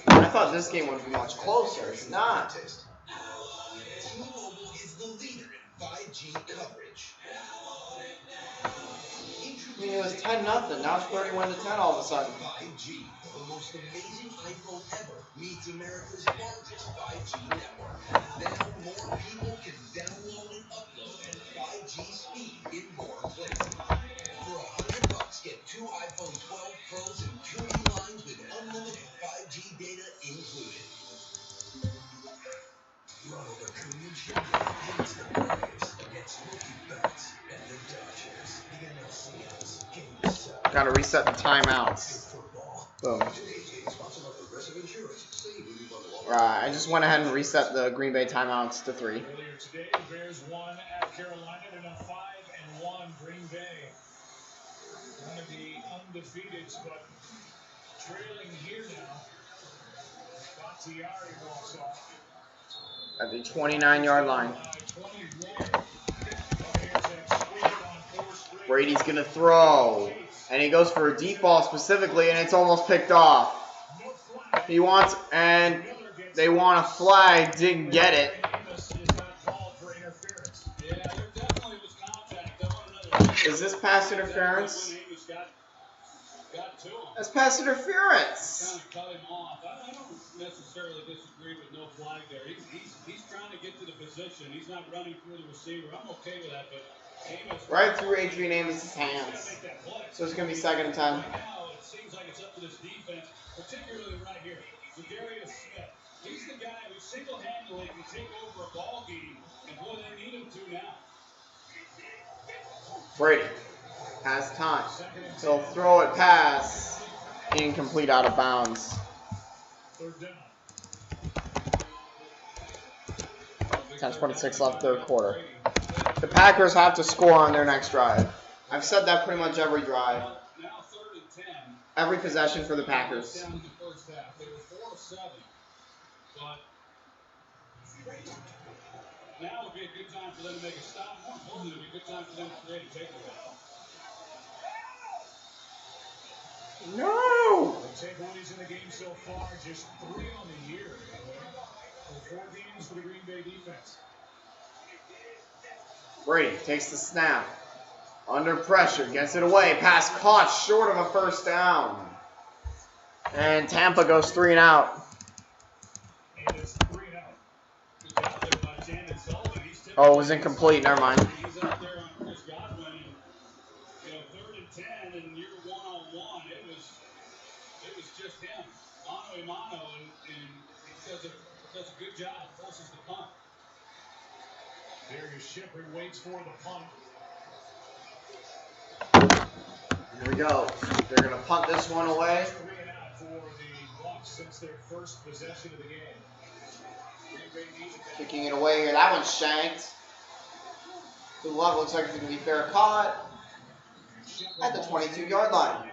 I thought this game would be much closer. It's not. T-Mobile is the leader in 5G coverage. I mean, it was 10-0. Now it's 31-10 all of a sudden. 5G, the most amazing iPhone ever, meets America's largest 5G network. Now more people can download and upload at 5G speed in more places. For $100, get 2 iPhone 12 Pros and 2 new lines with unlimited 5G data included. Ronald Acuna Jr. leads the Braves against Mookie Betts and the Dodgers. The NLCS Game 7. Gotta reset the timeouts. Boom. Right, I just went ahead and reset the Green Bay timeouts to 3. Earlier today, the Bears won at Carolina. They're now 5-1. Green Bay going to be undefeated, but trailing here now. Bakhtiari walks off. At the 29-yard line. Brady's gonna throw. And he goes for a deep ball specifically, and it's almost picked off. He wants, and they want a flag, didn't get it. Is this pass interference? That's pass interference. Cut him off. I don't necessarily disagree with no flag there. He's trying to get to the position. He's not running through the receiver. I'm okay with that, but Amos right through Adrian Amos' hands. So it's going to be 2nd and 10. Right now, it seems like it's up to this defense, particularly right here. Darius Smith. He's the guy who single-handedly can take over a ball game, and boy, they need him to now. Brady has time. He'll throw it past. Incomplete, out of bounds. 3rd down. 10:26 left, 3rd quarter. The Packers have to score on their next drive. I've said that pretty much every drive. Now 3rd and 10. Every possession for the Packers. Down in the first half. They were 4 of 7. But now would be a good time for them to make a stop. More importantly, it would be a good time for them to create a takeaway. No! The takeaways in the game so far, just 3 on the year. For 4 games for the Green Bay defense. Brady takes the snap. Under pressure, gets it away. Pass caught short of a 1st down. And Tampa goes 3 and out. And it's 3 and out. Good job there by Janet Sullivan. Oh, it was incomplete. Never mind. He's out there on Chris Godwin, and 3rd and 10, and you're one-on-one. It was just him, mano a mano, and he does a good job. Forces the punt. Darius Shepard waits for the punt. Here we go. They're going to punt this one away. 3 and out for the Bucs since their first possession of the game. Kicking it away here. That one's shanked. To the level, looks like it's going to be fair caught at the 22-yard line.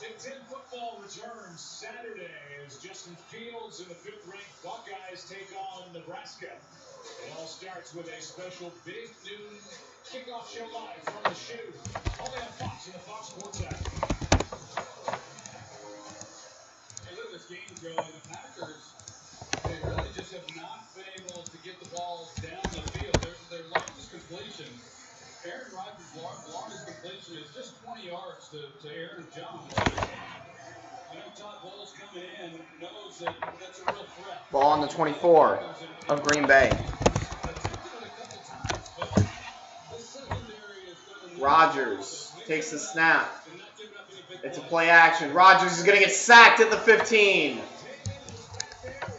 Big Ten football returns Saturday as Justin Fields and the 5th-ranked Buckeyes take on Nebraska. It all starts with a special big noon kickoff show live from the shoe. Only on Fox and the Fox Sports app. Hey, look at this game, Joe. And the Packers, they really just have not been able to get the ball down the field. Their largest completion, Aaron Rodgers' longest completion is just 20 yards to Aaron Jones. You know, Todd Bowles coming in knows that that's a real threat. Ball on the 24 of Green Bay. Rodgers takes the snap. It's a play action. Rodgers is going to get sacked at the 15.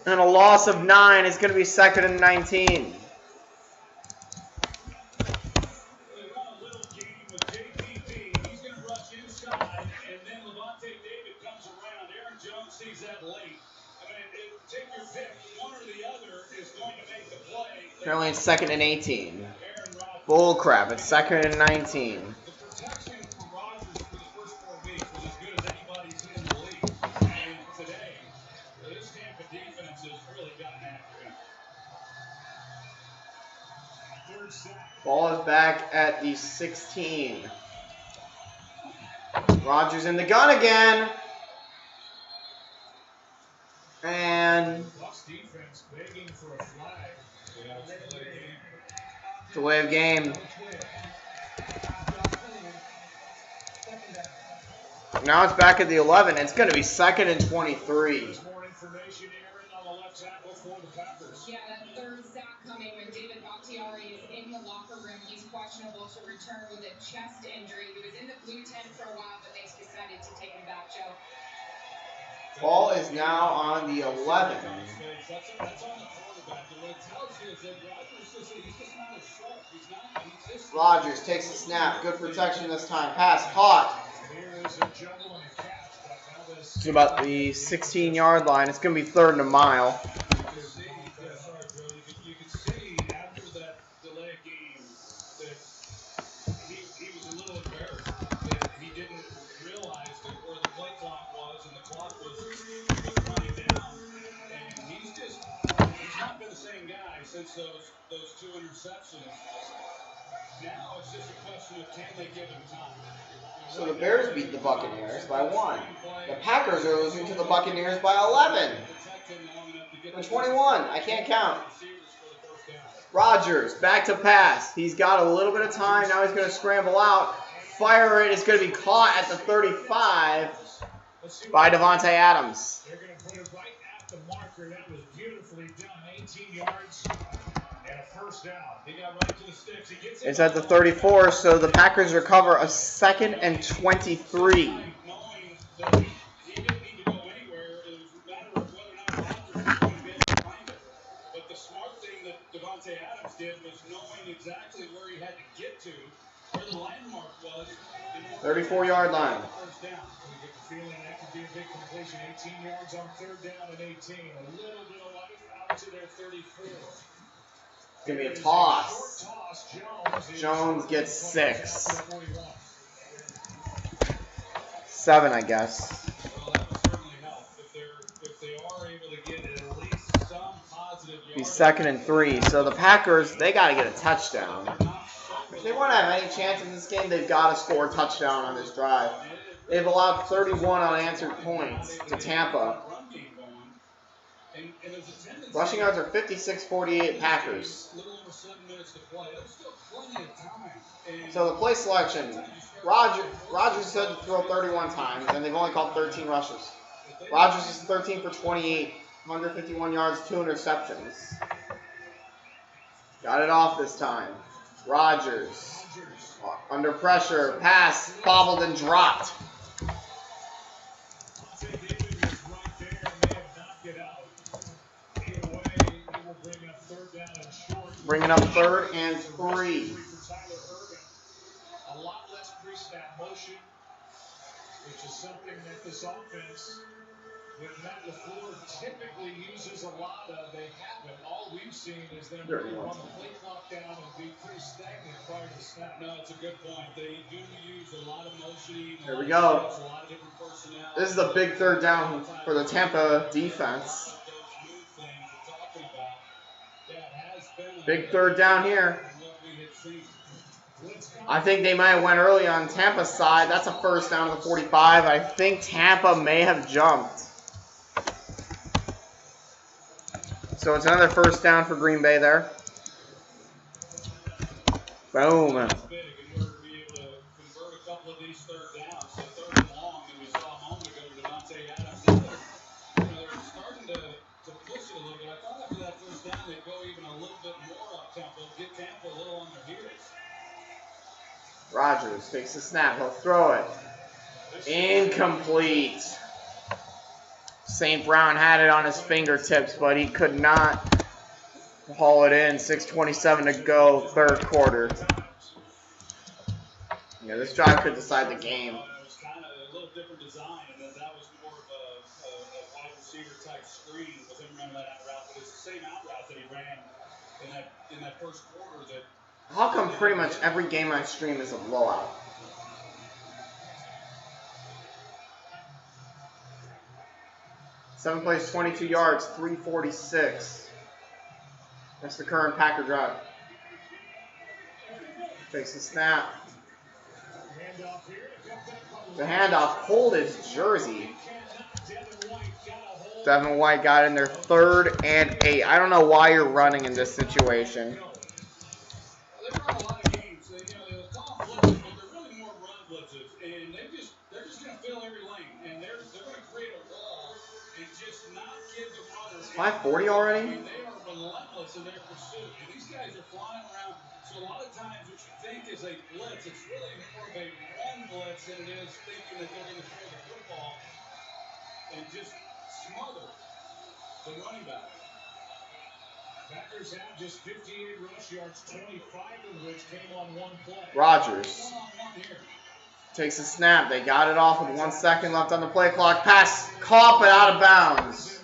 And a loss of 9 is going to be 2nd and 19. Apparently it's 2nd and 18. Bull crap, it's 2nd and 19. The protection for Rodgers for the first 4 weeks was as good as anybody's in the league. And today, this Tampa defense has really gotten after him. Ball is back at the 16. Rodgers in the gun again. And defense begging for a flag. delay of game. Now it's back at the 11. It's going to be 2nd and 23. More information, Aaron, on the left tackle for the Packers. Yeah, that 3rd sack coming when David Bakhtiari is in the locker room. He's questionable to return with a chest injury. He was in the blue tent for a while, but they decided to take him back, Joe. Ball is now on the 11. That's on the quarterback. And what it tells you is that Rodgers he's just not as sharp. He's just Rodgers takes the snap. Good protection this time. Pass caught. To about the 16-yard line. It's going to be 3rd and a mile. You could see after that delay game that he was a little embarrassed that he didn't realize that where the play clock was and the clock was running down. And he's not been the same guy since those 2 interceptions. Now it's just a question of can they give him time. So the Bears beat the Buccaneers by 1. The Packers are losing to the Buccaneers by 11. Or 21. I can't count. Rodgers, back to pass. He's got a little bit of time. Now he's going to scramble out. Fire it is going to be caught at the 35 by Devontae Adams. They're going to put it right at the marker. That was beautifully done. 18 yards and a 1st down. He got right to the sticks. He gets It's at the 34, so the Packers recover a 2nd and 23. Knowing that he didn't need to go anywhere, it was a matter of whether or not Rodgers was going to be able to find it. But the smart thing that Devontae Adams did was knowing exactly where he had to get to, where the landmark was. 34-yard line. 1st down. We get the feeling that could be a big completion. 18 yards on 3rd down and 18. A little bit of life out to their 34. It's going to be a toss. Jones gets 6. 7, I guess. Well, that would certainly help if they are able to get at least some positive yards. Be 2nd and 3. So the Packers, they got to get a touchdown. If they want to have any chance in this game, they've got to score a touchdown on this drive. They've allowed 31 unanswered points to Tampa. Rushing yards are 56-48 Packers. So the play selection, Rodgers said to throw 31 times, and they've only called 13 rushes. Rodgers is 13 for 28, 151 yards, 2 interceptions. Got it off this time. Rodgers, under pressure, pass, bobbled and dropped. Bringing up 3rd and 3. A lot less pre-snap motion, which is something that this offense that Matt LaFleur typically uses a lot of. They haven't. All we've seen is them Dirty really ones. run the play clock down and be pretty stagnant prior to the snap. No, it's a good point. They do use a lot of motioning. There we go. A lot of different personnel. This is a big third down for the Tampa defense. Big third down here. I think they might have went early on Tampa's side. That's a first down to the 45. I think Tampa may have jumped. So it's another first down for Green Bay there. Boom. Rodgers takes the snap. He'll throw it. Incomplete. St. Brown had it on his fingertips, but he could not haul it in. 6:27 to go, third quarter. Yeah, this drive could decide the game. It was kind of a little different design, and then that was more of a wide receiver type screen with him running that route. But it's the same out route that he ran in that first quarter. That how come pretty much every game I stream is a blowout? Seven plays, 22 yards, 346. That's the current Packer drive. Takes the snap. The handoff pulled his jersey. Devin White got in there 3rd and 8. I don't know why you're running in this situation. They run a lot of games. They'll call them blitzes, but they're really more run blitzes. And they're just going to fill every lane. And they're going to create a wall and just not give the runners. 5:40 already? I mean, they are relentless in their pursuit. And these guys are flying around. So a lot of times what you think is a blitz, it's really more of a run blitz than it is thinking that they're going to throw the football and just smother the running back. Packers have just 58 rush yards, 25 of which came on one play. Rodgers takes a snap. They got it off with 1 second left on the play clock. Pass caught but out of bounds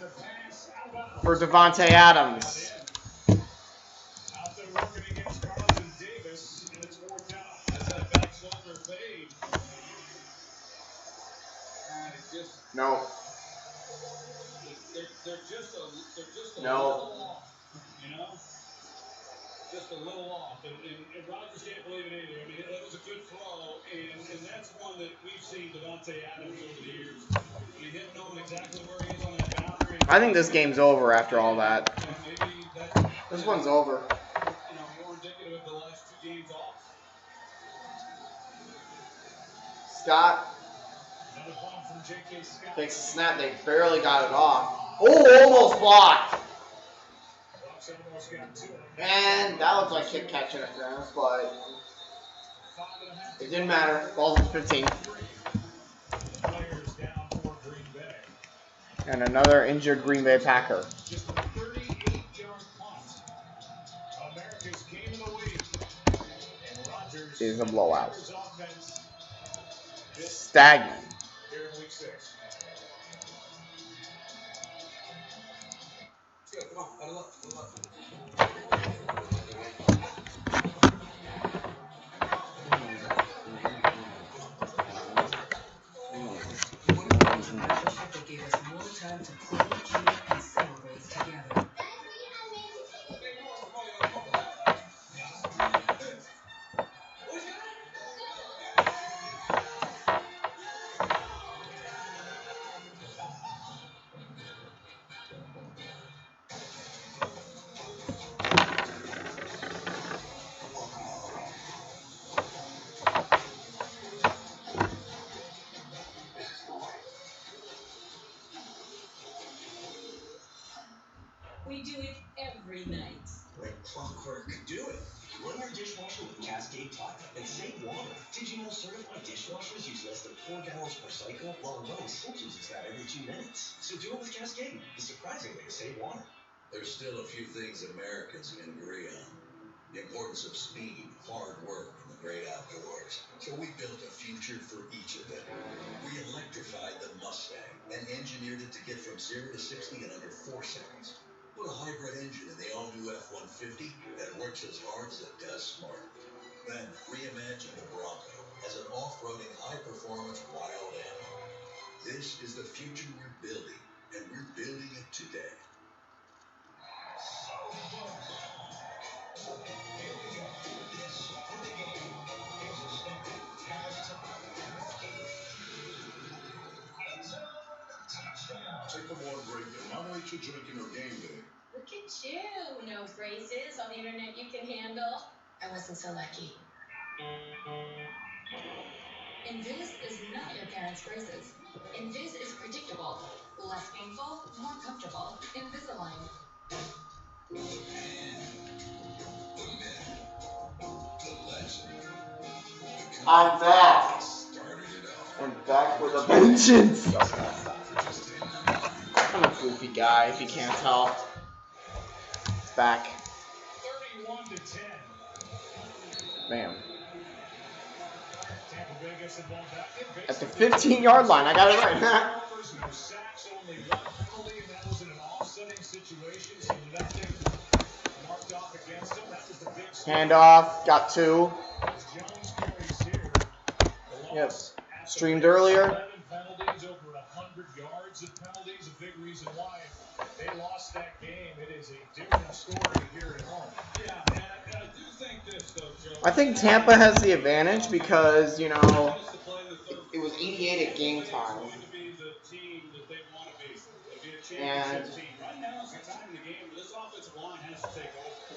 for Devontae Adams. Out there working against Carlton Davis, and it's 4th down. That's that back shoulder fade. No. They're just a No. little off, you know? Just a little off. And Rodgers can't believe it either. I mean, that was a good throw, and that's one that we've seen Devontae Adams over the years. I mean, him knowing exactly where he is on that boundary. I think this game's over after all that. This one's over. More indicative of the last 2 games off. Scott Another bomb from J.K. Scott. takes a snap. They barely got it off. Oh, almost blocked. Bucks almost got to it. And that looks like Kit catching it, but it didn't matter. Ball's at 15. Players down for Green Bay. And another injured Green Bay Packer. Just a 38-yard punt. America's game of the week. And Rodgers Is a blowout. Packers offense Stagnant. here in week 6. Let's go, come on, huddle up, huddle up. They gave us more time to play, cheer, and celebrate together. We do it every night. Like clockwork. Do it. Run your dishwasher with Cascade Platinum and save water. Did you know certified dishwashers use less than 4 gallons per cycle, while a running sink uses that every 2 minutes? So do it with Cascade, the surprising way to save water. There's still a few things Americans can agree on. The importance of speed, hard work, and the great outdoors. So we built a future for each of them. We electrified the Mustang and engineered it to get from from 0 to 60 in under 4 seconds. Put a hybrid engine in the all-new F-150 that works as hard as it does smart. Then reimagine the Bronco as an off-roading, high-performance wild animal. This is the future we're building, and we're building it today. Take a water break and moderate your drinking or game day. Look at you. No braces on the internet you can handle. I wasn't so lucky. Invis is not your parents' braces. Invis is predictable, less painful, more comfortable. Invisalign. The myth, the legend, I'm back. I'm back with a vengeance. I'm a goofy guy, if you can't tell. It's back. 31 to 10. Bam. Tampa Bay gets the ball back. At the 15-yard line, I got it right. No sacks, only one penalty, and that was in an offsetting situation, so nothing marked off against him. That was the big Handoff, got 2. Jones carries here. Yep. Streamed earlier. 11 penalties, over 100 yards of penalties. A big reason why they lost that game. It is a different story here at home. Yeah, and I do think this, though, Joe. I think Tampa has the advantage because, you know, it was 88 at game time. And,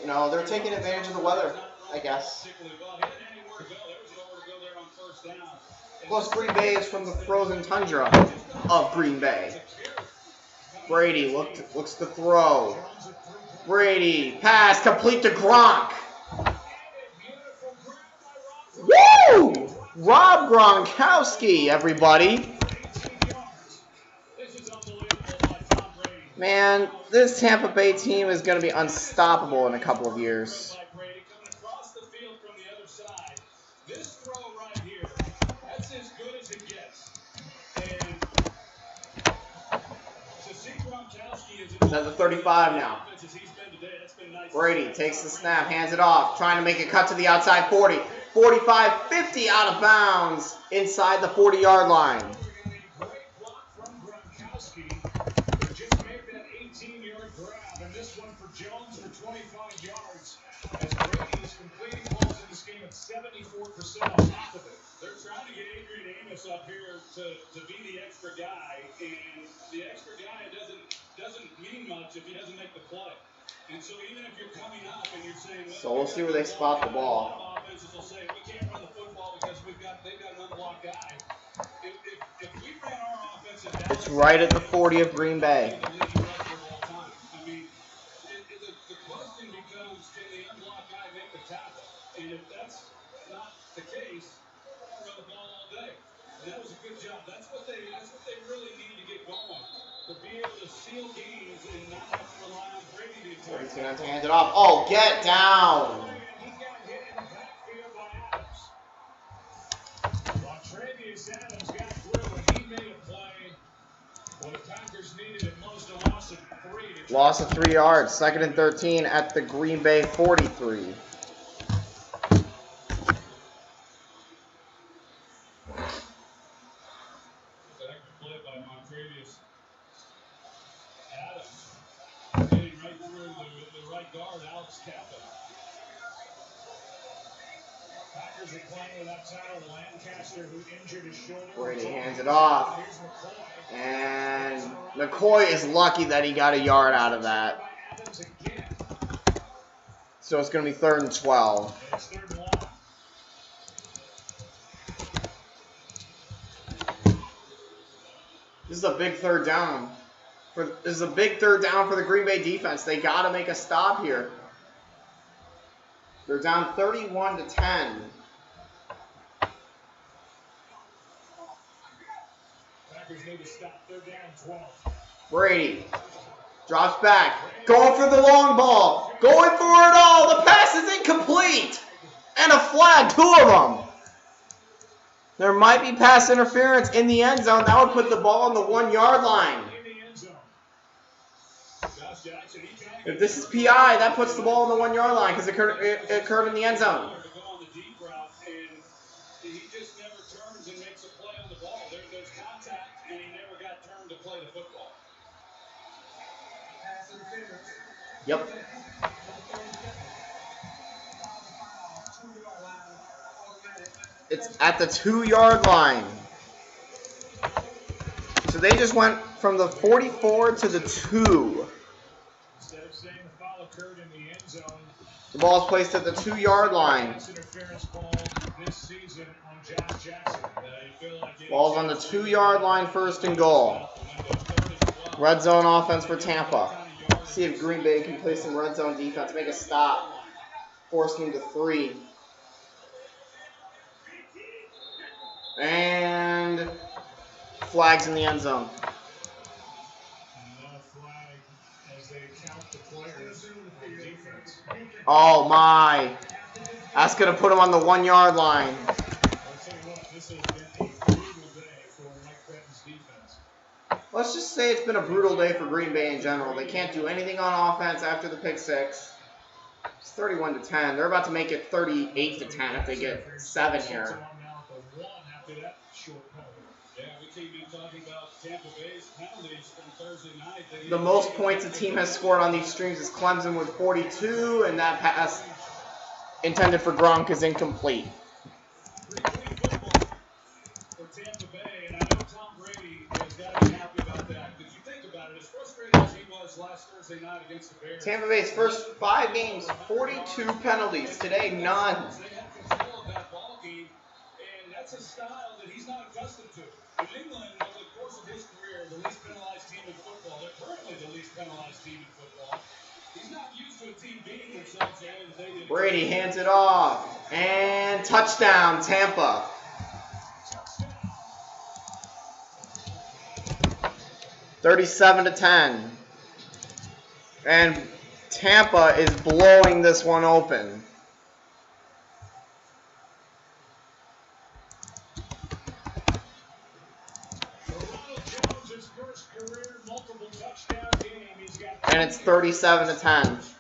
you know, they're taking advantage of the weather, I guess. Plus, Green Bay is from the frozen tundra of Green Bay. Brady looks to throw. Brady, pass, complete to Gronk. Woo! Rob Gronkowski, everybody. Man, this Tampa Bay team is going to be unstoppable in a couple of years. This throw right here, that's as good as it gets. And to see Gronkowski is at the 35 now. Brady takes the snap, hands it off, trying to make a cut to the outside 40. 45, 50 out of bounds inside the 40-yard line. Great block from Gronkowski, who just made that 18-yard grab, and this one for Jones for 25 yards. As Brady is completing balls in this game at 74% on top of it. They're trying to get Adrian Amos up here to be the extra guy, and the extra guy doesn't mean much if he doesn't make the play. And so even if you're coming up and you're saying, well, so we'll see where they spot the ball. A lot of offenses will say we can't run the football because they've got an unblocked guy. If we ran our offense at that, it's right at the 40 of Green Bay. I mean, the question becomes, can the unblocked guy make the tackle? And if that's not the case, run the ball all day. And that was a good job. That's what they really need to get going. To be able to seal games and not have to rely on Brady the entire Brady's going to have to hand it off. Oh, get down. He got hit in the backfield by Adams. Montravius Adams got through, and he made a play. Well, the Packers needed at most a loss of 3. Loss of 3 yards. 2nd and 13 at the Green Bay 43. Brady hands it off. And McCoy is lucky that he got a yard out of that. So it's going to be 3rd and 12. This is a big third down. This is a big third down for the Green Bay defense. They got to make a stop here. They're down 31 to 10. Brady drops back, going for the long ball, going for it all. The pass is incomplete, and a flag, 2 of them. There might be pass interference in the end zone. That would put the ball on the 1-yard line. If this is PI, that puts the ball on the 1 yard line because it occurred in the end zone. He just never turns and makes a play on the ball. There's contact, and he never got turned to play the football. Yep. It's at the 2 yard line. So they just went from the 44 to the 2. Instead of saying the foul occurred in the end zone, the ball is placed at the 2 yard line. Interference call this season on Josh Jackson. Ball's on the 2 yard line, 1st and goal. Red zone offense for Tampa. See if Green Bay can play some red zone defense, make a stop, forcing them to 3. And flags in the end zone. No flag as they count the players on defense. Oh my. That's going to put him on the 1 yard line. I'll tell you what, this has been a brutal day for Mike Pettine's defense. Let's just say it's been a brutal day for Green Bay in general. They can't do anything on offense after the pick 6. It's 31-10. They're about to make it 38-10 if they get 7 here. Yeah, we came in talking about Tampa Bay's penalties from Thursday night. The most points a team has scored on these streams is Clemson with 42, and that pass intended for Gronk is incomplete. For Tampa Bay, and I know Tom Brady has got to be happy about that. Because you think about it, as frustrated as he was last Thursday night against the Bears. Tampa Bay's first 5 games, 42 penalties. Today, none. They had control of that ball game, and that's a style that he's not accustomed to. New England, over the course of his career, the least penalized team in football. They're currently the least penalized team in football. He's not used to a team beating themselves the way that they did. Brady hands it off. And touchdown, Tampa. $37-10. And Tampa is blowing this one open. And it's 37-10. This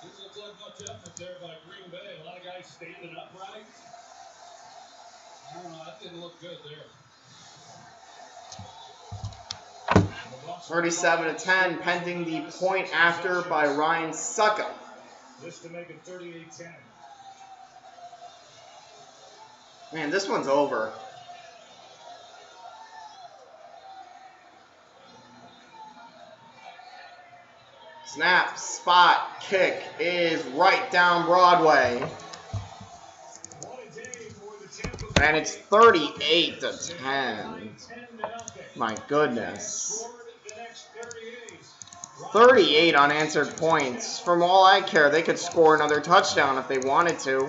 looks like much effort there by Green Bay. A lot of guys standing upright. I don't know, that didn't look good there. 37-10, pending the point after by Ryan Sucka. This to make it 38-10. Man, this one's over. Snap, spot, kick is right down Broadway. And it's 38-10. My goodness. 38 unanswered points. From all I care, they could score another touchdown if they wanted to.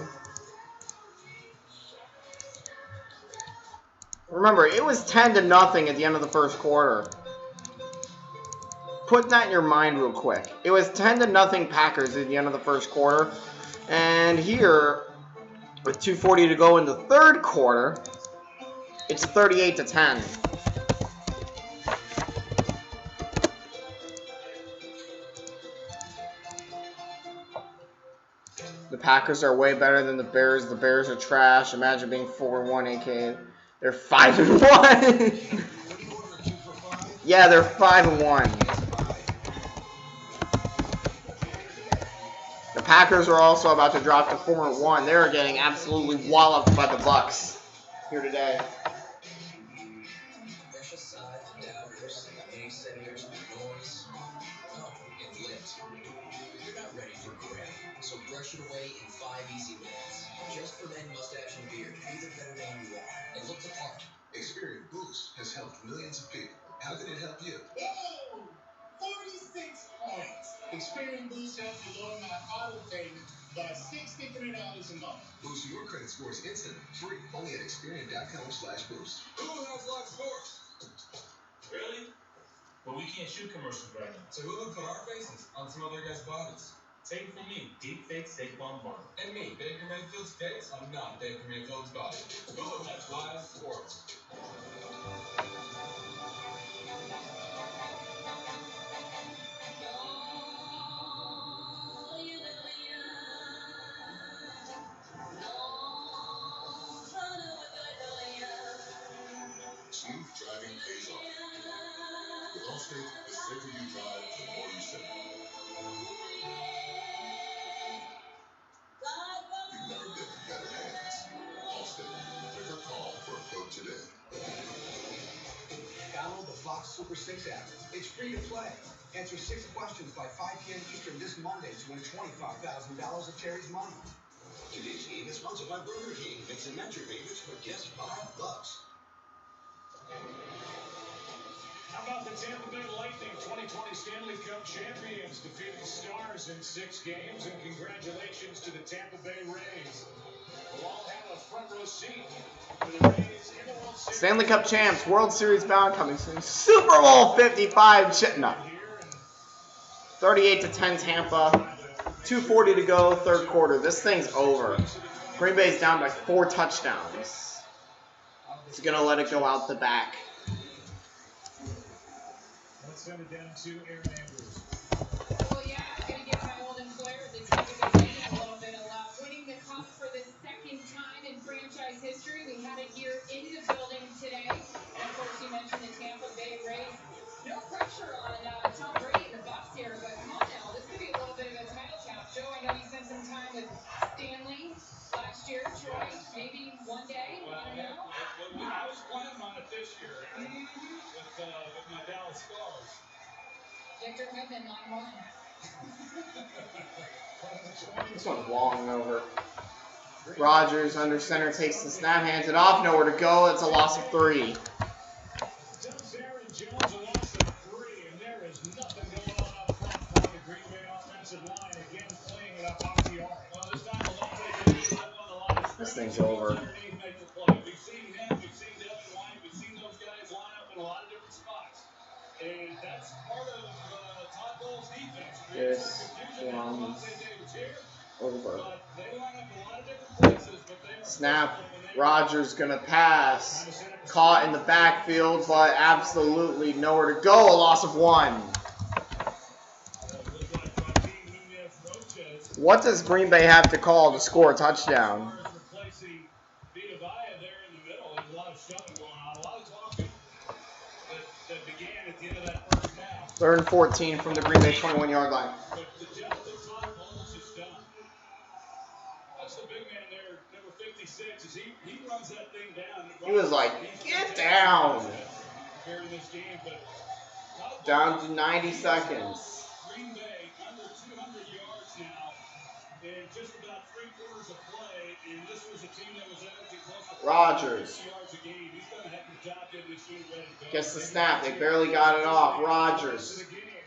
Remember, it was 10-0 at the end of the first quarter. Put that in your mind real quick. It was 10-0 Packers at the end of the first quarter. And here, with 2:40 to go in the third quarter, it's 38-10. The Packers are way better than the Bears. The Bears are trash. Imagine being 4-1, aka they're 5-1. Yeah, they're 5-1. The Packers are also about to drop to 4-1. They're getting absolutely walloped by the Bucs here today. Brush aside the doubters, naysayers, noise. Oh, and lit. You're not ready for gray, so brush it away in 5 easy minutes. Just for men, mustache, and beard. Be the better man you are, and look the part. Experian Boost has helped millions of people. How can it help you? Whoa! 46 points. Experian Boost helps you lower my auto payment by $63 a month. Boost your credit scores instantly, free, only at Experian.com/boost. Who has live scores? Really? But we can't shoot commercials right now. So we'll put our faces on some other guys' bodies. Take it from me, deepfake Saquon Barkley. And me, Baker Mayfield's face on not Baker Mayfield's body. Hulu has live sports. driving pays off. With Allstate, the safer you drive, the more you save. You've never been in better hands. Allstate. Give or call for a quote today. Download the Fox Super 6 app. It's free to play. Answer 6 questions by 5 p.m. Eastern this Monday to win $25,000 of Cherry's money. Today's game is sponsored by Burger King. Mix and match your favorites for just $5. How about the Tampa Bay Lightning 2020 Stanley Cup champions defeating Stars in 6 games, and congratulations to the Tampa Bay Rays. We'll all have a front row seat for the Rays in the World Series. Stanley Cup champs, World Series bound coming soon. Super Bowl 55. No. 38-10 Tampa. 2:40 to go, third quarter. This thing's over. Green Bay's down by 4 touchdowns. He's gonna let it go out the back. Let's send it down to Aaron Andrews. Well, yeah, I'm going to give my old employer the ticket to take a little bit of luck. Winning the Cup for the 2nd time in franchise history. We had it here in the building today. And of course, you mentioned the Tampa Bay Rays. No pressure on Tom Brady and the Bucs here, but come on now, this could be a little bit of a title count. Joe, I know you spent some time with Stanley last year, Troy, maybe one day. Well, I don't know. I was planning on it this year with my Dallas Stars. Victor Goodman, line 1. This one's long over. Rodgers under center takes the snap, hands it off, nowhere to go. It's a loss of 3. Jones, a loss of 3, and there is nothing going on up front for the Green Bay offensive line. Again, playing it up off the arc. Well, this time alone, they did on the line. This thing's over. We've seen him, we've seen Devin White, we've seen those guys line up in a lot of different spots. And that's part of Todd Bowles' defense. This one's over. But they line up in a lot of different places, but they are Snap. Rodgers gonna pass. Caught in the backfield, but absolutely nowhere to go. A loss of 1. What does Green Bay have to call to score a touchdown? replacing Vita Vea there in the middle. There's a lot of shoving going on, a lot of talking that began at the end of that first half. 3rd and 14 from the Green Bay 21-yard line. But the job that Todd Bowles has done, that's the big man there, number 56, is he runs that thing down. He was like, get down. Here in this game, but Down to 90 seconds. Green Bay under 200 yards now in just about 3/4 of play, and this was a team that was averaging close to Rodgers 50 yards a game. He's done a heck of a job getting this team ready to go. gets the snap. They barely got it off. Rodgers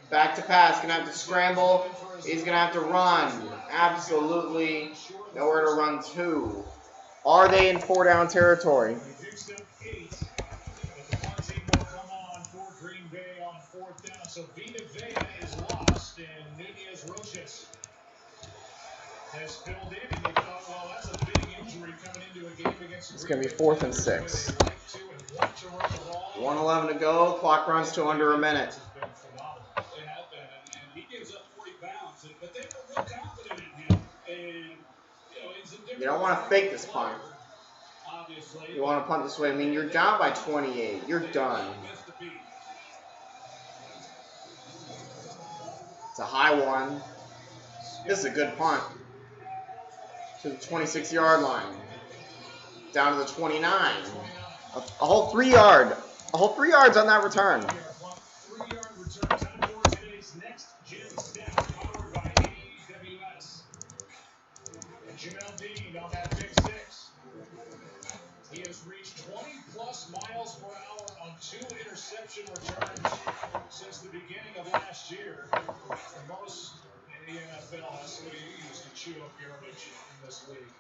back to pass. Gonna have to scramble. He's gonna have to run. Absolutely nowhere to run to. Are they in 4-down territory? He picks up 8, but the punting will come on for Green Bay on 4th down. So Vita Vea is lost, and Nunez Roches has filled in, and they thought, well, that's a big injury coming into a game against It's gonna be 4th and 6. 1:11 to go. Clock runs to under a minute. They have been, and he gives up 40 pounds, but they were real confident in him. And, he's a different You don't want to fake this punt. obviously. You want to punt this way. I mean, you're down by 28. You're done. It's a high one. This is a good punt. To the 26-yard line. Down to the 29. A whole 3 yard. A whole 3 yards on that return. 3-yard return time for today's next Gen Snap, powered by AWS. And Jamel Dean on that pick 6. He has reached 20+ miles per hour on 2 interception returns since the beginning of last year. The most in the NFL. That's what he used to chew up yardage in this league.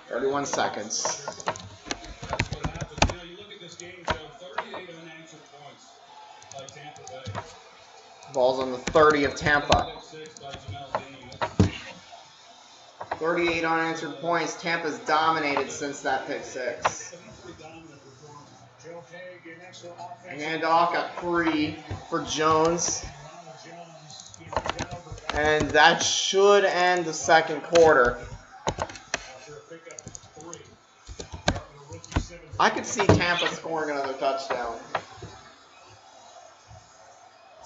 31 seconds. That's what happens. You look at this game, Joe, 38 unanswered points by Tampa Bay. Ball's on the 30 of Tampa. 6 by Jamel Dean. 38 unanswered points. Tampa's dominated since that pick 6. Joe Haig, an extra offensive. Handoff got 3 for Jones. And that should end the second quarter. I could see Tampa scoring another touchdown.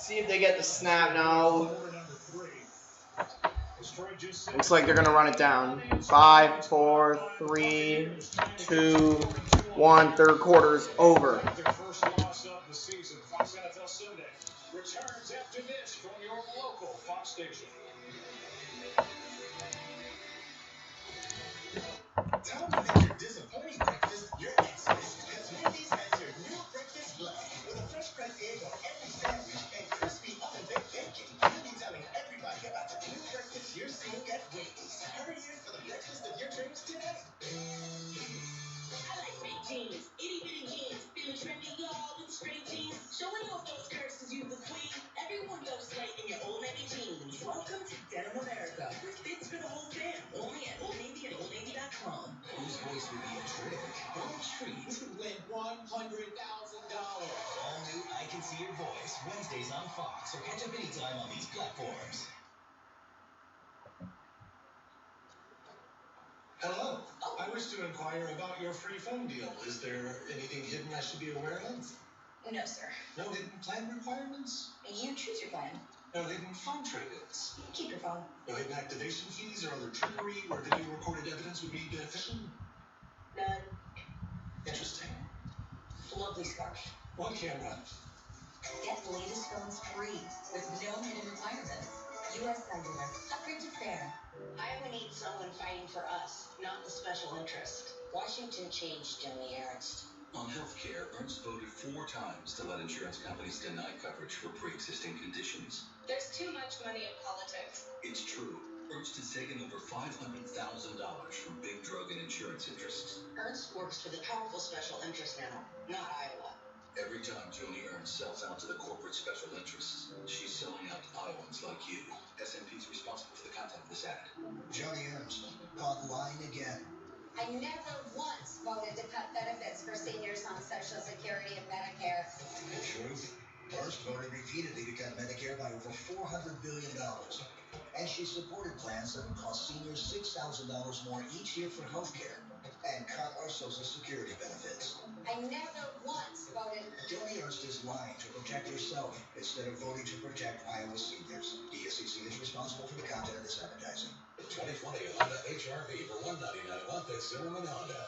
See if they get the snap now. Looks like they're going to run it down. 5, 4, 3, 2, 1. Third quarter's over. Their first loss of the season. Fox NFL Sunday returns after this from your local Fox station. Tell them to make your disappointing breakfast your Xmas. Because Wendy's has your new breakfast blend. With a fresh pressed egg on every sandwich and crispy oven-baked bacon, you'll be telling everybody about the new breakfast you're seeing at Wendy's. Hurry in for the breakfast of your dreams today. I like big jeans, itty bitty jeans, feeling trendy, y'all, with straight jeans. Showing off those curves cause you the queen. Everyone goes straight in your Old Navy jeans. Welcome to Denim America, with fits for the whole fam. Only at Old Navy and OldNavy.com. Whose voice would be a trick? Bob Treat. You could win $100,000. All new I Can See Your Voice, Wednesdays on Fox, or catch up anytime on these platforms. Hello. I wish to inquire about your free phone deal. Is there anything hidden I should be aware of? No, sir. No hidden plan requirements? You choose your plan. No hidden phone trade-ins? Keep your phone. No hidden activation fees or other trickery where video recorded evidence would be beneficial? None. Interesting. Lovely scarf. One camera. Get the latest phones free with no hidden requirements. U.S. Cellular. Upgrade to fair. I only need someone fighting for us, not the special interest. Washington changed Joni Ernst. On healthcare, Ernst voted 4 times to let insurance companies deny coverage for pre-existing conditions. There's too much money in politics. It's true. Ernst has taken over $500,000 from big drug and insurance interests. Ernst works for the powerful special interest now, not Iowa. Every time Joni Ernst sells out to the corporate special interests, she's selling out to Iowans like you. SNP's responsible for the content of this ad. Joni Ernst, caught lying again. I never once voted to cut benefits for seniors on Social Security and Medicare. The truth? Ernst voted repeatedly to cut Medicare by over $400 billion. And she supported plans that would cost seniors $6,000 more each year for health care and cut our Social Security benefits. I never once voted. Joni Ernst is lying to protect herself instead of voting to protect Iowa seniors. DSCC is responsible for the content of this advertising. 2020 Honda HR-V for $199 a month at Zimmerman Honda.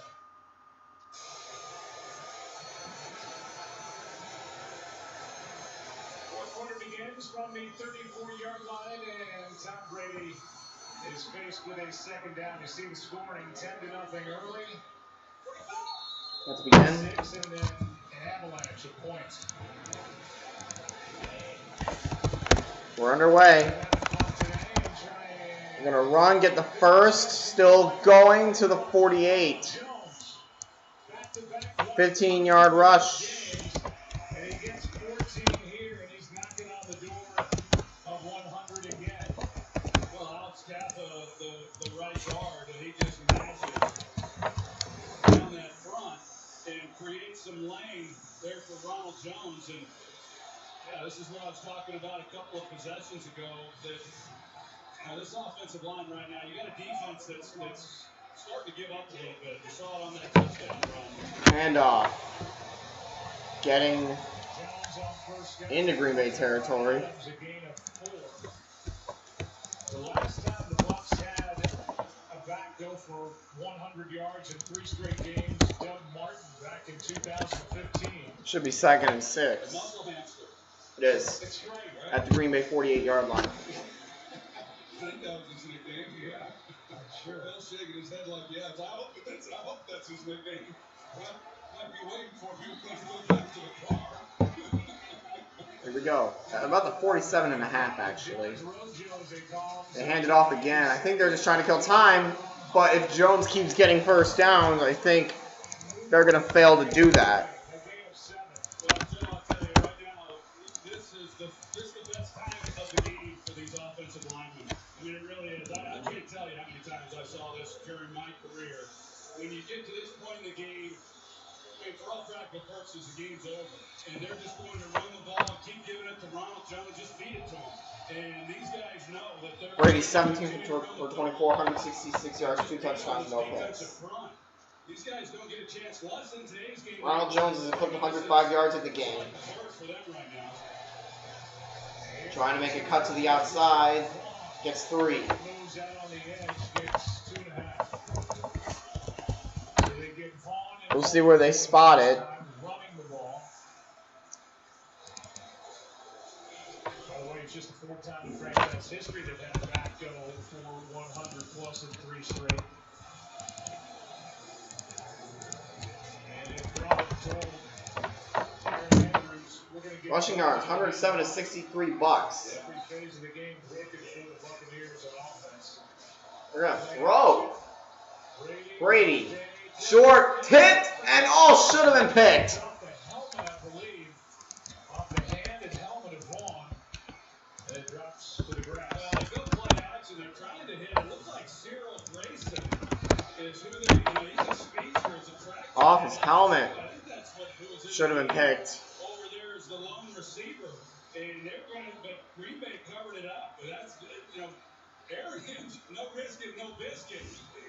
Fourth quarter begins from the 34-yard line, and Tom Brady is faced with a second down. You see the scoring 10-0 early. Let's begin. 6 and then an avalanche of points. We're underway. We're going to run, get the first, still going to the 48. 15-yard rush. And he gets 14 here, and he's knocking on the door of 100 again. Well, outstat the right guard, and he just matches down that front and creates some lane there for Ronald Jones. And yeah, this is what I was talking about a couple of possessions ago. That this offensive line right now, you got a defense that's starting to give up a little bit. You saw it on that touchdown run. Handoff. Getting into Green Bay territory. The last time the Bucs had a back go for 100 yards in 3 straight games, Doug Martin back in 2015. Should be 2nd and 6. It is. At the Green Bay 48-yard line. I think that was his nickname, yeah. Sure. Bill's shaking his head like, yeah, I hope that's his nickname. Well, might be waiting for him when he goes back to the car. Here we go. About the 47.5, actually. They hand it off again. I think they're just trying to kill time, but if Jones keeps getting first downs, I think they're going to fail to do that. This is the best time of the game for these offensive linemen. I mean, it really is. I can't tell you how many times I saw this during my career. When you get to this point in the game, I mean, for all practical purposes, the game's over. And they're just going to run the ball and keep giving it to Ronald Jones, just feed it to him. And these guys know that they're... Brady 17 for 24, 166 yards, 2 touchdowns, no picks. These guys don't get a chance once in today's game. Ronald Jones is equipped 105 yards of the game. For them right now. Trying to make a cut to the outside. Gets 3. Moves out on the edge, gets 2.5. So they get Vaughn. We'll see where they spot it. Running the ball. By the way, it's just the 4th time in franchise history they've had a back go for 100 plus in 3 straight. And if Braun told Aaron Andrews, we're going to get Rushing yards, 107 to 63 bucks. every phase of the game broken for the Buccaneers on offense. They're going to throw. Brady. Short, tipped, and all should have been picked. Off the helmet, I believe. Off the hand and helmet of Vaughn. And it drops to the grass. Well, good play action. They're trying to hit. It looks like Cyril Grayson is who they, he's a speedster. It's a track. Off his helmet. I think that's what who was in Should have been picked. Over there is the lone receiver. And they're running, but Green Bay covered it up. But that's, arrogant. No risk it, no biscuit.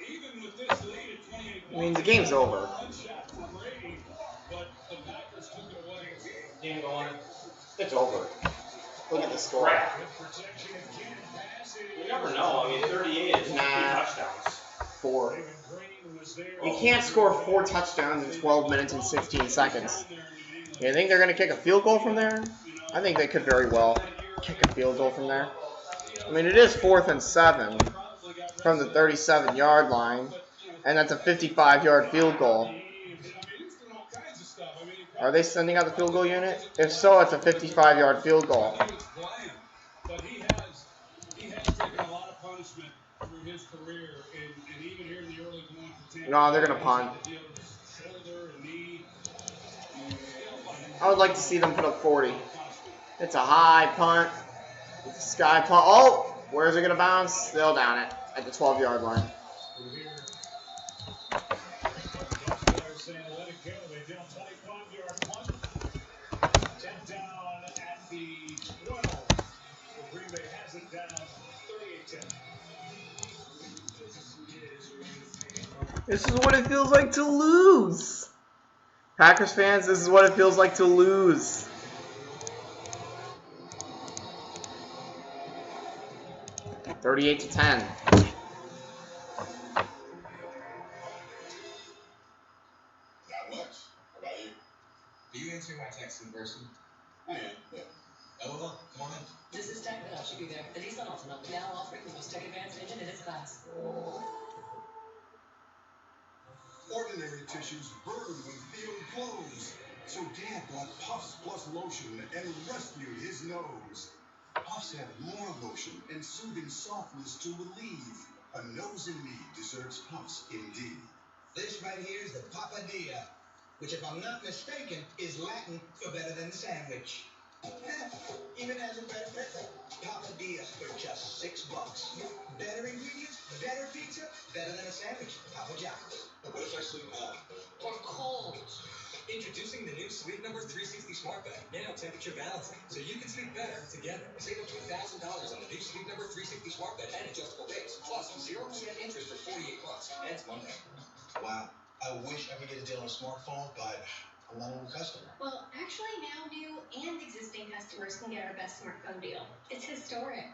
Even with this lead at 28 points. I mean, the game's over. One shot for Brady, but the Packers took it away. Game going. It's over. Look at the score. Good protection and cannon pass. You never know. I mean, 38 is 3 touchdowns. 4. Raven Green was there. You can't score 4 touchdowns in 12 minutes and 16 seconds. You think they're going to kick a field goal from there? I think they could very well kick a field goal from there. I mean, it is 4th and 7 from the 37-yard line, and that's a 55-yard field goal. Are they sending out the field goal unit? If so, it's a 55-yard field goal. But he has taken a lot of punishment through his career, and even here in the early going. No, they're going to punt. I would like to see them put up 40. It's a high punt. It's a sky punt. Oh, where's it going to bounce? Still down it at the 12-yard line. This is what it feels like to lose. Packers fans, this is what it feels like to lose. $38 to 10. Not much. How about you? Do you answer my text in person? I am, yeah. LOL, come on in. This is Tech, and I should be there. The Nissan Altima, now offering the most tech-advanced engine in its class. Ordinary tissues burn when Theo blows. So Dad bought Puffs Plus lotion and rescued his nose. Puffs have more lotion and soothing softness to relieve. A nose in me deserves Puffs indeed. This right here is the papadilla, which, if I'm not mistaken, is Latin for better than sandwich. Even has a better pepper. Papadilla for just $6. Better ingredients, better pizza, better than a sandwich. Papa John's. What if I sleep hot? Or cold. Introducing the new Sleep Number 360 Smart Bed, nano temperature balancing, so you can sleep better together. Save up to $1,000 on the new Sleep Number 360 Smart Bed and adjustable base, plus 0% interest for 48 months. Ends Monday. Wow. I wish I could get a deal on a smartphone, but I'm not a new customer. Well, actually, now new and existing customers can get our best smartphone deal. It's historic.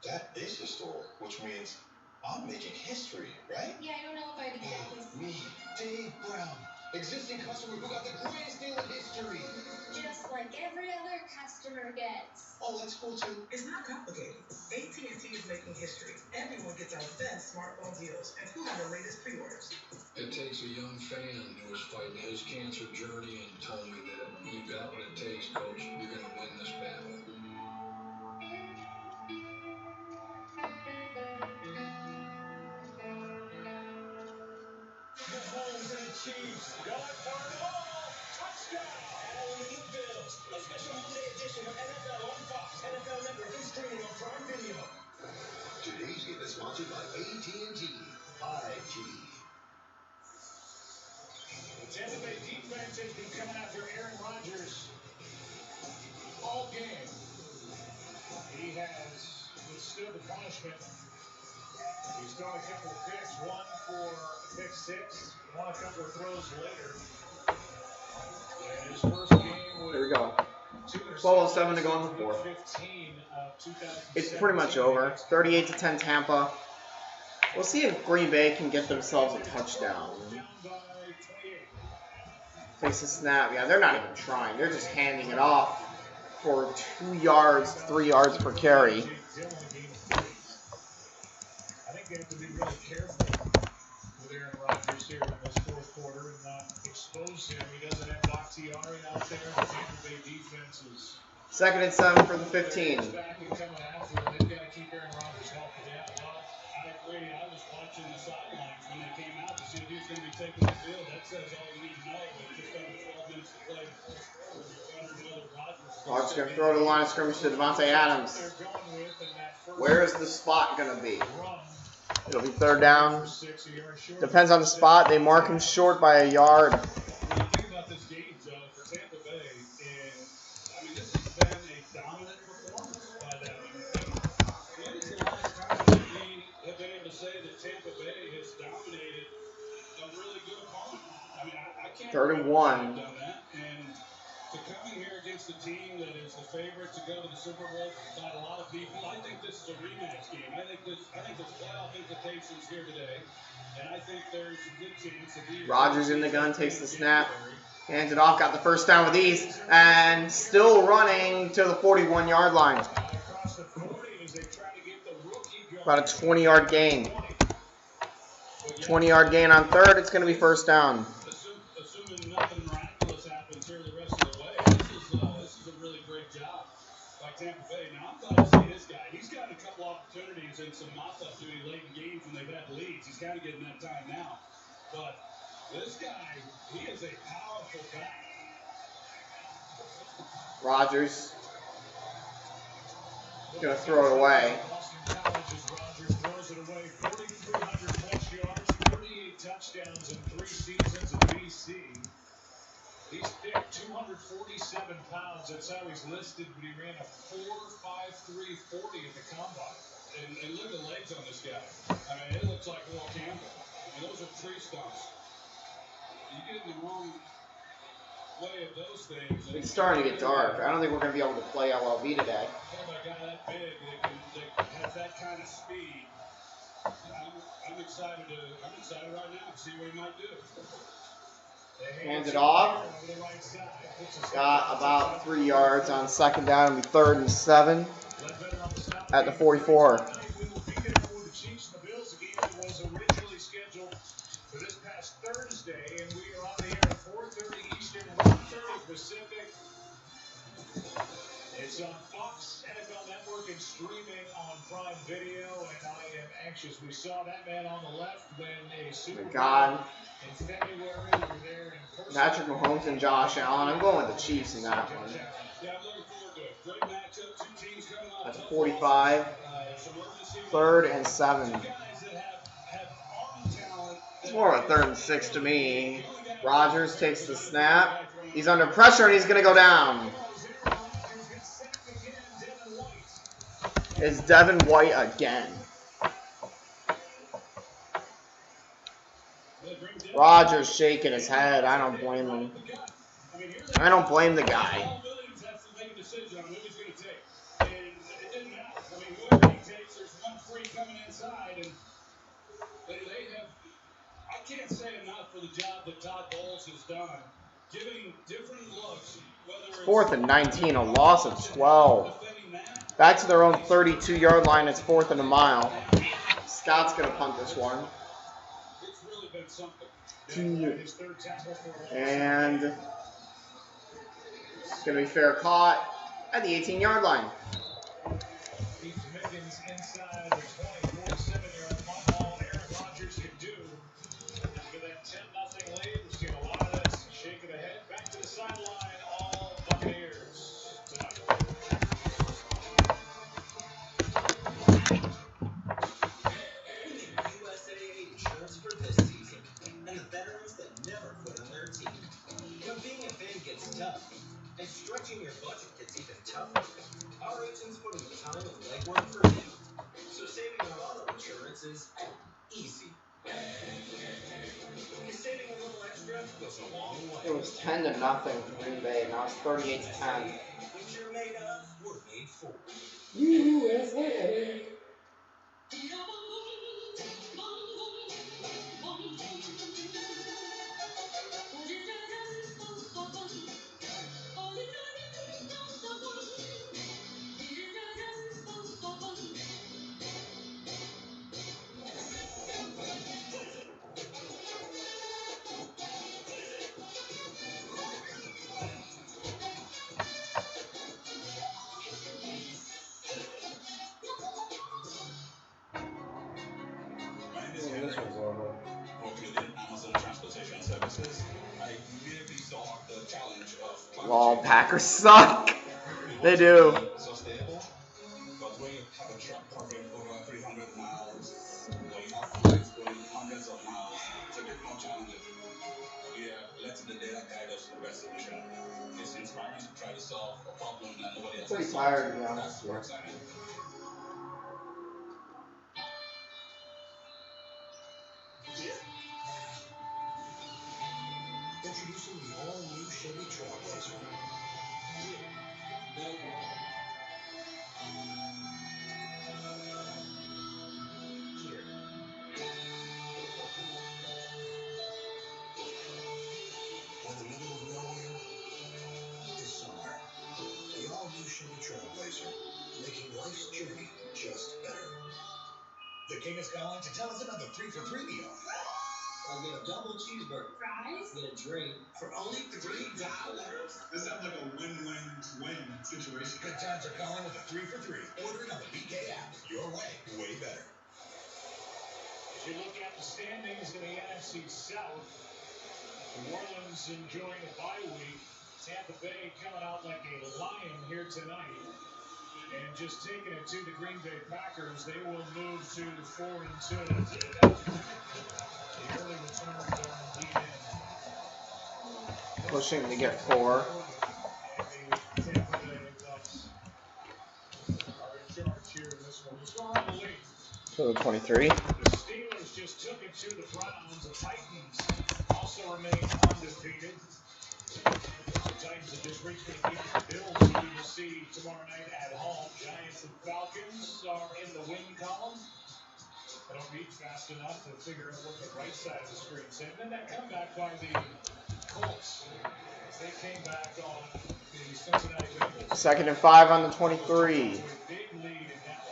That is historic, which means I'm making history, right? Yeah, I don't know if I'd exactly. Me, Dave Brown, existing customer who got the greatest deal in history. Just like every other customer gets. Oh, that's cool too. It's not complicated. AT&T is making history. Everyone gets our best smartphone deals, including the latest pre-orders. It takes a young fan who is fighting his cancer journey and told me that you got what it takes, Coach. You're going to win this battle. Mahomes and the Chiefs going for it all. Touchdown. Halloween Bills, a special holiday edition of NFL on Fox. NFL Network is streaming on Prime Video. Today's game is sponsored by AT&T 5G. The Tampa Bay defense has been coming after Aaron Rodgers all game. He has withstood the punishment. He's thrown a couple of picks, one for pick 6, won a couple of throws later. And his first game with There we go. 2 interceptions. 12:07 to go in the fourth. It's pretty much over. 38-10 Tampa. We'll see if Green Bay can get themselves a touchdown. Takes a snap. Yeah, they're not even trying. They're just handing it off for 2 yards, 3 yards per carry. I think they have to be really careful with Aaron Rodgers here in this fourth quarter and not expose him. He doesn't have Bakhtiari out there. The Tampa Bay defense is 2nd and 7 for the 15. back and coming after him. They've got to keep Aaron Rodgers healthy down. Well, I agree. I was watching the sidelines when they came out to see if he was going to be taking the field. That says all you need to know. But just under 12 minutes to play in the fourth quarter, you're under another Rodgers. Rodgers going to throw to the line of scrimmage to Devontae Adams. Where is the spot going to be? It'll be 3rd down. Depends on the spot. They mark him short by a yard. When you think about this game, Joe, for Tampa Bay, and I mean, this has been a dominant performance by them. When is the last time that we have been able to say that Tampa Bay has dominated a really good opponent? I mean, I can't 3rd and 1. done that. And to come in here against a team that is the favorite to go to the Super Bowl by a lot of people, I think this is a rematch game. I think there's playoff implications here today, and I think there's a good chance that Rodgers in the gun, takes the snap, hands it off, got the first down with ease, and still running to the 41-yard line. About a 20-yard gain. 20-yard gain on 3rd. It's going to be 1st down. Assuming nothing miraculous happens here the rest of the way, this is a really great job by Tampa Bay. Now, I'm glad to see this guy. He's gotten a couple opportunities and some mop-up duty late in games when they've had leads. He's kind of getting that time now. But this guy, he is a powerful back. Rodgers going to throw it away. Rodgers throws it away. 4,300 plus yards, 38 touchdowns in 3 seasons in BC. He's thick, 247 pounds. That's how he's listed, but he ran a 4.5340 at the combine. And look at the legs on this guy. I mean, it looks like Will Campbell. I mean, those are tree stumps. You get in the wrong way of those things. It's starting to get dark. I don't think we're going to be able to play LLB today. A guy that big that has that kind of speed. I'm excited right now to see what he might do. Hands it off. Got about 3 yards on 2nd down. It'll be 3rd and 7 at the 44. The Chiefs and the Bills game was originally scheduled for this past Thursday, and we are on the air at 4:30 Eastern, 1:30 Pacific. It's on Fox NFL Network and streaming on Prime Video, and I am anxious. We saw that man on the left win a Super Bowl in February. We were there in person. Patrick Mahomes and Josh Allen. I'm going with the Chiefs in that one. Yeah, I'm looking forward to it. Great matchup. 2 teams coming off. That's 45. 3rd and 7. It's more of a 3rd and 6 to me. Rodgers takes the snap. He's under pressure and he's going to go down. It's Devin White again. Rodgers shaking his head. I don't blame him. I don't blame the guy. I can't say enough for the job that Todd Bowles has done, giving different looks. 4th and 19, a loss of 12. Back to their own 32-yard line. It's 4th and a mile. Scott's going to punt this one. It's really been something. And it's going to be fair caught at the 18-yard line. Inside the 24-7-yard all Aaron Rodgers can do. Look at that 10-0 lead. We're seeing a lot of this. Shaking ahead. Back to the sideline. All Buccaneers tonight. We need USAA insurance for this season, and the veterans that never quit on their team. When being a fan gets tough, and stretching your budget gets even tougher, our agents put in the time and legwork for you. So saving on auto insurance is easy. Saving a little extra goes a long way. It was 10-0 for Green Bay, and now it's 38-10. What you're made of, we're made for. USA. This one's over. Working within Amazon Transportation Services, I immediately saw the challenge of Lol, Packers suck. They do. sustainable. But when you have a truck covering over 300 miles, when you have flights going hundreds of miles, it's a bit more challenging. We are letting the data guide us to the best solution. It's inspiring to try to solve a problem that nobody else Pretty has tired, solved. yeah. That's more exciting. Introducing the all-new Chevy Trailblazer. Here. In the middle of nowhere is somewhere. The all-new Chevy Trailblazer, making life's journey just better. The king is calling to tell us about the 3-for-3 deal. I'll get a double cheeseburger. Fries? Get a drink for only $3. This sounds like a win-win-win situation. Good times are calling with a 3-for-3. Order it on the BK app. Your way, way better. As you look at the standings in the NFC South, New Orleans enjoying a bye week. Tampa Bay coming out like a lion here tonight. And just taking it to the Green Bay Packers, they will move to 4-2. The early returns are indeed in. Pushing to get 4. Tampa Bay Bucks are in charge here in this one. Let's go on the lead. So 23. The Steelers just took it to the Browns. The Titans also remain undefeated. The Titans have just reached the Bills, who we will see tomorrow night at home. Giants and Falcons are in the win column. I don't read fast enough to figure out what the right side of the screen is. And then that comeback by the Colts. They came back on the Cincinnati Bengals. 2nd and 5 on the 23. Big lead in that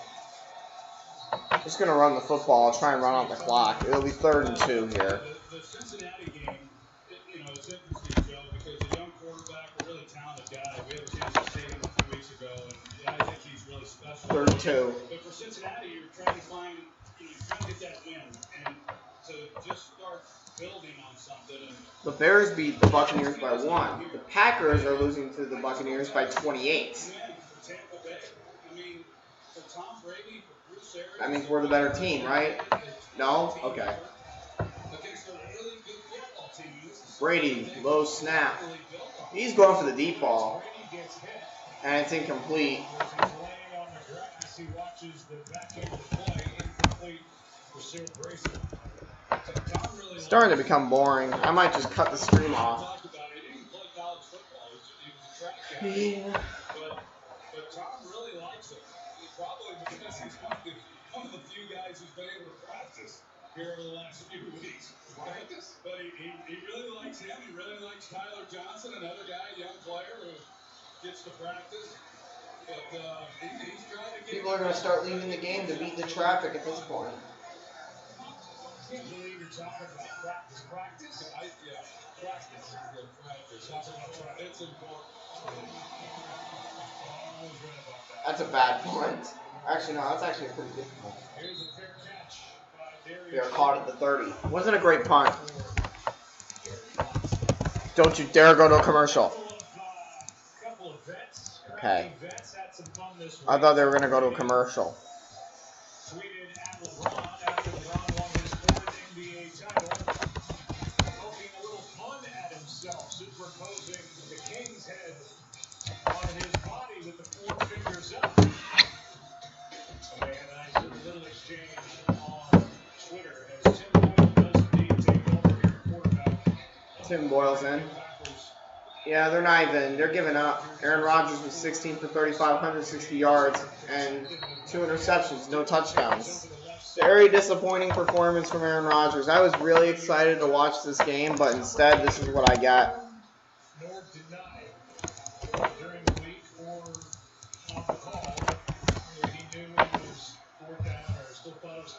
one. Just gonna run the football. I'll try and run out the clock. It'll be 3rd and 2 here. The Cincinnati game, it's interesting, Joe, because the young quarterback, a really talented guy. We had a chance to see him a few weeks ago, and I think he's really special. 3rd and 2. But for Cincinnati, you're trying to find, trying to get that win, and to just start building on something. And The Bears beat the Buccaneers by 1. The Packers are losing to the Buccaneers by 28. Tampa Bay, I mean, for Tom Brady, for Bruce Arians, That means we're the better team, right? No? Okay. against a really good football team. Brady, low snap. He's going for the deep ball. And it's incomplete. He watches the back end of the play, incomplete for Sarah Grayson. Starting to become boring. I might just cut the stream off. Yeah. But Tom really likes him. Probably because he's one of the few guys who's been able to practice here over the last few weeks. Practice? But he really likes him. He really likes Tyler Johnson, another guy, young player who gets to practice. But he's trying to get... People are going to start leaving the game to beat the traffic at this point. I can't believe you're talking about practice. Practice? Practice. Talking about practice. It's important. That's a bad punt. Actually, no, that's actually a pretty good punt. Here's a fair catch by Darius. They are caught at the 30. Wasn't a great punt. Don't you dare go to a commercial. Couple of vets. Okay. Vets had some fun this week. I thought they were going to go to a commercial. Tweeted at LeBron after LeBron won his 4th NBA title, poking a little fun at himself, superimposing the King's head on his body with the 4 fingers up. And I saw a little exchange on Twitter as Tim Boyle Tim Boyle's in. Yeah, they're not even. They're giving up. Aaron Rodgers was 16 for 35, 160 yards, and 2 interceptions, no touchdowns. Very disappointing performance from Aaron Rodgers. I was really excited to watch this game, but instead, this is what I got. Nor denied during the week or on the call where he knew it was 4th down or still thought it was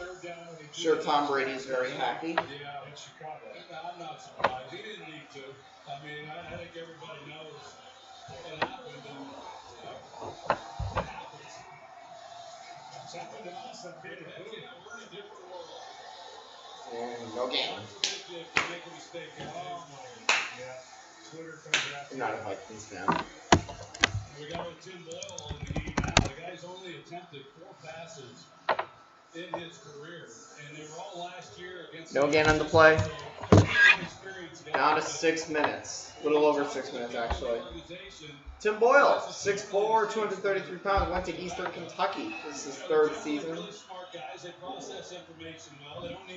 3rd down. I'm sure Tom Brady's very happy. Yeah, in Chicago. I'm not surprised. He didn't need to. I mean, I think everybody knows what happened. And, it happens. It's happened to us. And we're in a different world. And no game. Make a mistake. Yeah. Twitter comes after. I'm not a Vikings fan. We got with Tim Boyle in the game now. The guy's only attempted 4 passes in his career, and they were all last year against. No gain on the play. Down to 6 minutes. A little over 6 minutes, actually. Tim Boyle, 6'4", 233 pounds, went to Eastern Kentucky. This is his 3rd season.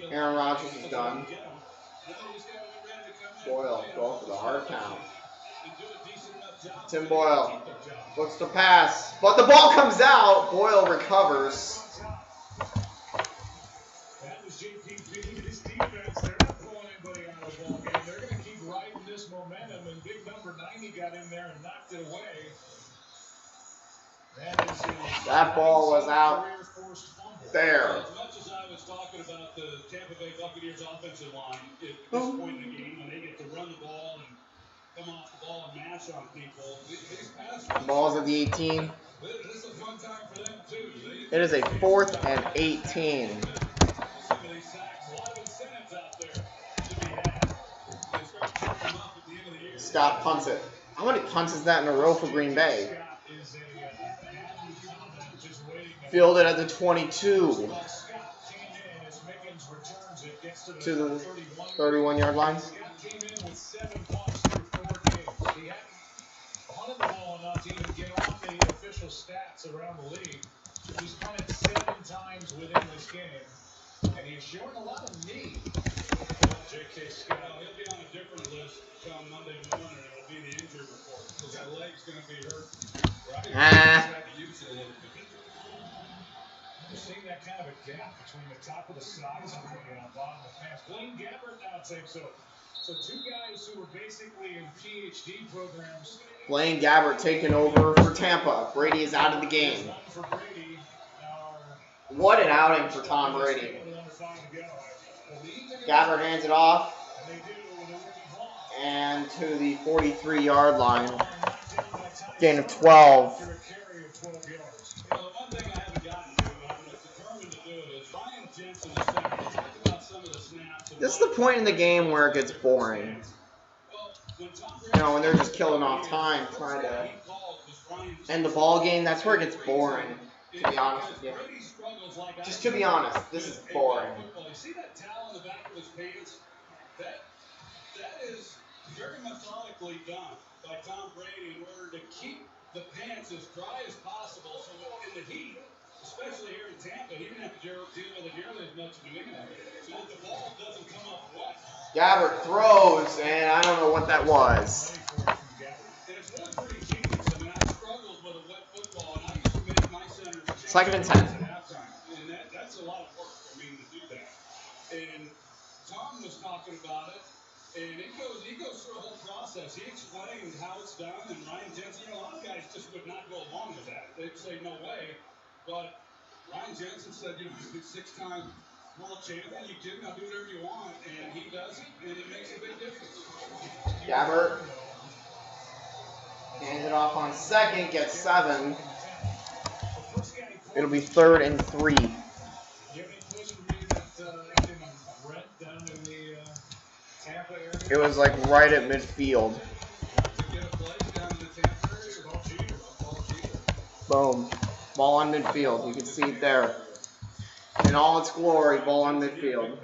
Aaron Rodgers is done. Boyle, go for the hard count. Tim Boyle looks to pass, but the ball comes out. Boyle recovers. That was JPP, his defense. They're not pulling anybody out of the ball game. They're going to keep riding this momentum, and big number 90 got in there and knocked it away. That ball was out there. As much as I was talking about the Tampa Bay Buccaneers offensive line at this point in the game, when they get to run the ball and come off the ball and mash on people, these pass runs, Ball's at the 18. this is a fun time for them too. It is a 4th and 18. Some of these sacks, a lot of incentives out there to be had. They start tripping them up at the end of the year. Scott punts it. How many punts is that in a row for Green Bay? Fielded at the 22. To the 31-yard line. Scott came in with 7 punts through 4 games. He hadn't punted the ball enough to even get on the official stats around the league. He's punted 7 times within this game, and he's showing a lot of need. J.K. Scott, he'll be on a different list come Monday morning. It'll be the injury report because that leg's going to be hurt. Right? Use it a little bit. We're seeing that kind of a gap between the top of the size and the bottom of the pants. Blaine Gabbert now takes over. So 2 guys who were basically in PhD programs. Blaine Gabbert taking over for Tampa. Brady is out of the game. What an outing for Tom Brady. Gabbert hands it off. And to the 43-yard line. Gain of 12. This is the point in the game where it gets boring. You know, when they're just killing off time, trying to end the ball game. That's where it gets boring, to be honest with you. Just to be honest, this is boring. See that towel on the back of his pants? That is very methodically done by Tom Brady in order to keep the pants as dry as possible so in the heat, especially here in Tampa, he didn't have to deal with it nearly as much as New England, so that the ball doesn't come up wet. Gabbert throws, and I don't know what that was. And it's really pretty genius. I mean, I struggled with a wet football, and I used to make my centers 2nd and 10. at halftime, and that's a lot of work, I mean, to do that. And Tom was talking about it, and he goes through a whole process. He explained how it's done, and Ryan Jensen, a lot of guys just would not go along with that. They'd say, no way. But Ryan Jensen said, he's a 6-time world champion. You can now do whatever you want, and he does it, and it makes a big difference. Gabbert hands it off on 2nd, gets 7. It'll be 3rd and 3. It was like right at midfield. Boom. Ball on midfield. You can see it there. In all its glory, ball on midfield.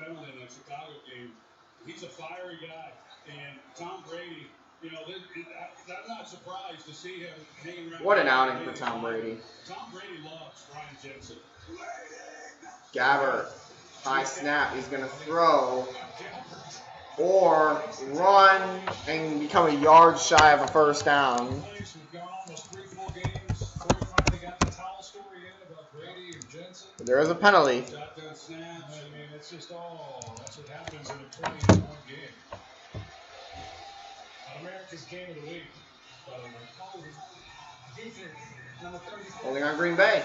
He's a fiery guy. And Tom Brady, I'm not surprised to see him hanging around. What an outing for Tom Brady. Tom Brady loves Ryan Jensen. Gabbert. High snap. He's going to throw. or run and become a yard shy of a first down. We've gone almost 3-4 games. Troy finally got the towel story in about Brady and Jensen. There is a penalty. Shotgun snaps. I mean, it's just that's what happens in a 28-point game. America's Game of the Week. Holding on Green Bay.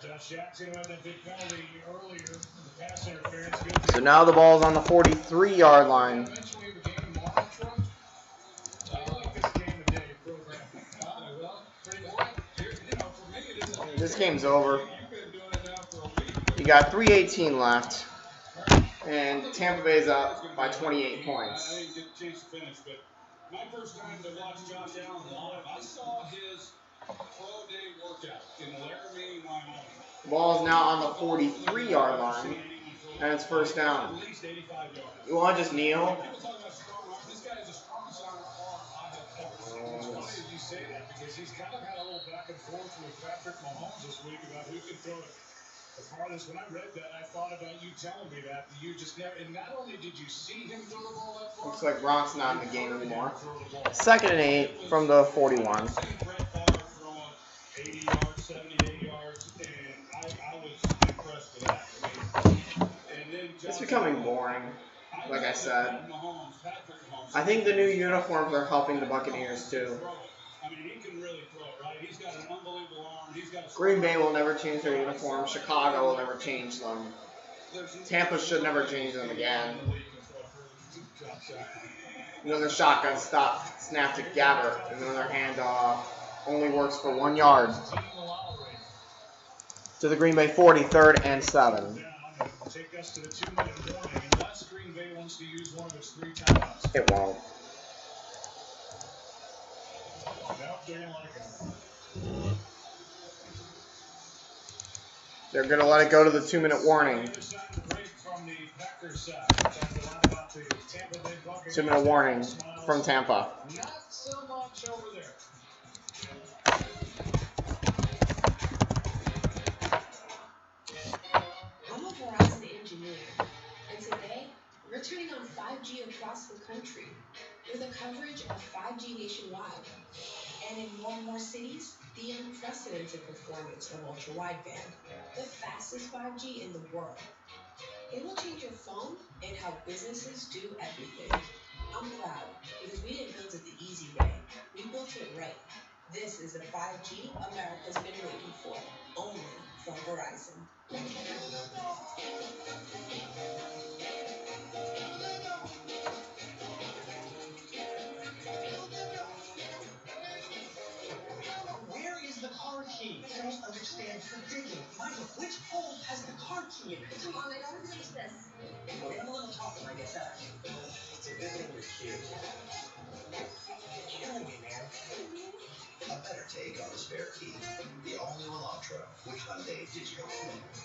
Josh Jackson had that big penalty earlier in the pass interference. So now the ball's on the 43-yard line. This game's over. You got 3:18 left. And Tampa Bay's up by 28 points. I didn't get a chance to finish, but my first time to watch Josh Allen live, I saw his pro day workout in Laramie, Wyoming. The ball is now on the 43-yard line, and it's first down. You want to just kneel? People talk about strong arm. This guy is the strongest arm I have ever seen. It's funny that you say that because he's kind of had a little back and forth with Patrick Mahomes this week about who can throw it as hard as. When I read that, I thought about you telling me that you just never. And not only did you see him throw the ball that far, looks like Gronk's not in the game anymore. 2nd and 8 from the 41. 80 yards, 78 yards, and I was impressed with that. I mean, It's becoming boring, like I said. I think the new uniforms are helping the Buccaneers too. I mean, he can really throw it, right? He's got an unbelievable arm. He's got Green Bay will never change their uniforms. Chicago will never change them. Tampa should never change them again. Another shotgun snap to Gabbert. Another handoff. Only works for 1 yard. To the Green Bay 40, 3rd and 7. Take us to the 2-minute warning unless Green Bay wants to use one of its 3 timeouts. It won't. They're going to let it go to the 2-minute warning. 2-minute warning from Tampa. Not so much over there. I'm a Verizon engineer, and today we're turning on 5G across the country with a coverage of 5G nationwide. And in more and more cities, the unprecedented performance of ultra-wideband, the fastest 5G in the world. It will change your phone and how businesses do everything. I'm proud because we didn't build it the easy way. We built it right. This is the 5G America's been waiting for, only from Verizon. Where is the car key? I don't understand for digging. Michael, which hole has the car key in it? Come on, I don't finish this. We have a little talk when I get back. It's a good thing we're here. You're killing me, man. A better take on the spare key. The all-new Elantra with Hyundai Digital.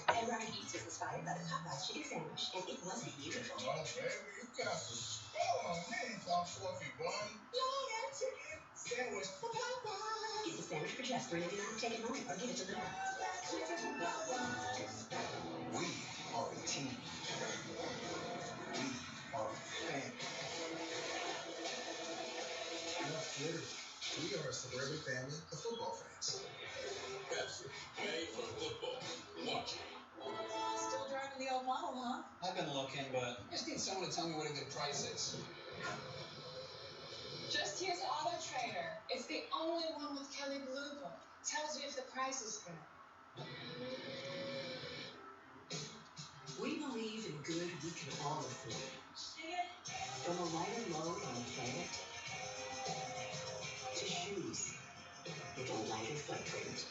Everyone Eats was inspired by the Popeyes chicken sandwich, and it must be beautiful. Oh, baby, you got some spell on me, some fluffy bun. Yeah, chicken sandwich for Popeyes. Get the sandwich for just $3.99. Take it home or give it to Little. We are a team. We are family. Literally, we are a suburban family of football fans. Pepsi, made for football. Watch it. Still driving the old model, huh? I've been looking, but I just need someone to tell me what a good price is. Just use Auto Trader. It's the only one with Kelly Blue Book. Tells you if the price is good. We believe in good we can all afford. From a lighter load on a planet to shoes with a lighter footprint.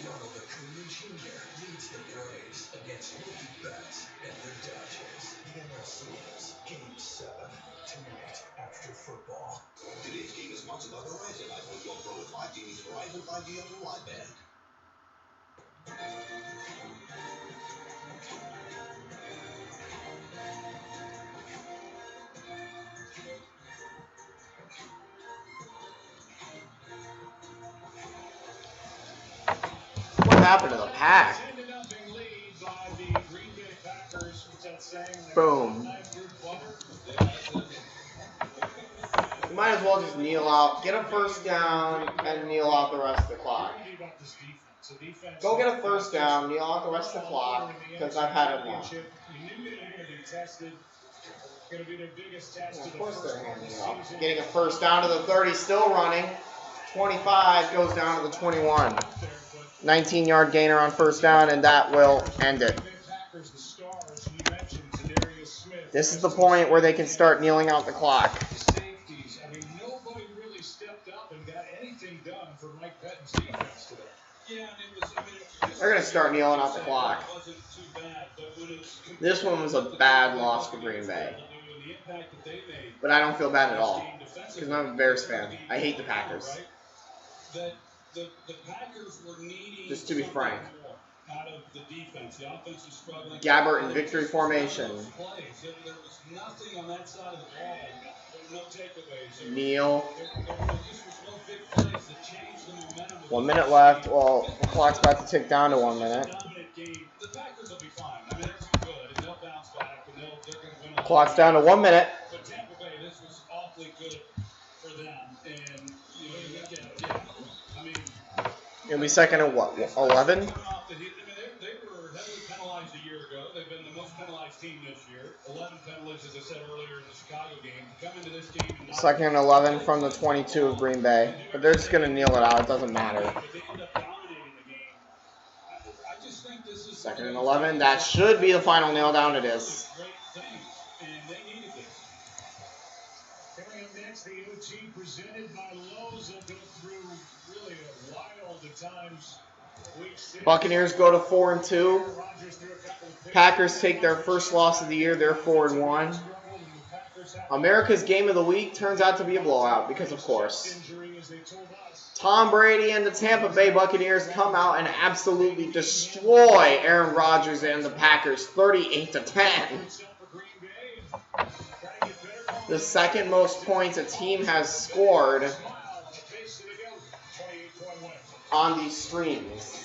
Ronald Acuna Jr. leads the Braves against Mookie Betts and the Dodgers. The NLCS Game 7 tonight after football. Today's game is sponsored by Verizon. iPhone 12 Pro with 5G means Verizon 5G Ultra Wideband. happened to the pack? Boom. You might as well just kneel out, get a first down, and kneel out the rest of the clock. Go get a first down, kneel out the rest of the clock, because I've had enough. Of course they're handing off. Getting a first down to the 30, still running. 25 goes down to the 21. 19-yard gainer on first down, and that will end it. This is the point where they can start kneeling out the clock. Nobody really stepped up and got anything done for Mike Pettine's defense today. Yeah, they're going to start kneeling out the clock. This one was a bad loss for Green Bay. But I don't feel bad at all. Because I'm a Bears fan. I hate the Packers. Just to be frank. Gabbert in victory formation. Kneel. 1 minute left. Well, the clock's about to tick down to 1 minute. Clock's down to 1 minute. It'll be second and what? 11? They were heavily penalized a year ago. They've been the most penalized team this year. 11 penalties, as I said earlier in the Chicago game. Come into this game and second and 11 from the 22 of Green Bay. But they're just going to kneel it out. It doesn't matter. Second and 11. That should be the final nail down. It is. Coming up next, the OT presented by Lowe's will go through really a wild at times. Buccaneers go to 4-2. Packers take their first loss of the year. They're 4-1. America's game of the week turns out to be a blowout because, of course, Tom Brady and the Tampa Bay Buccaneers come out and absolutely destroy Aaron Rodgers and the Packers 38-10. The second most points a team has scored on these streams.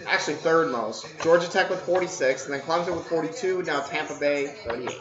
Actually, third most. Georgia Tech with 46, and then Clemson with 42, now Tampa Bay 38.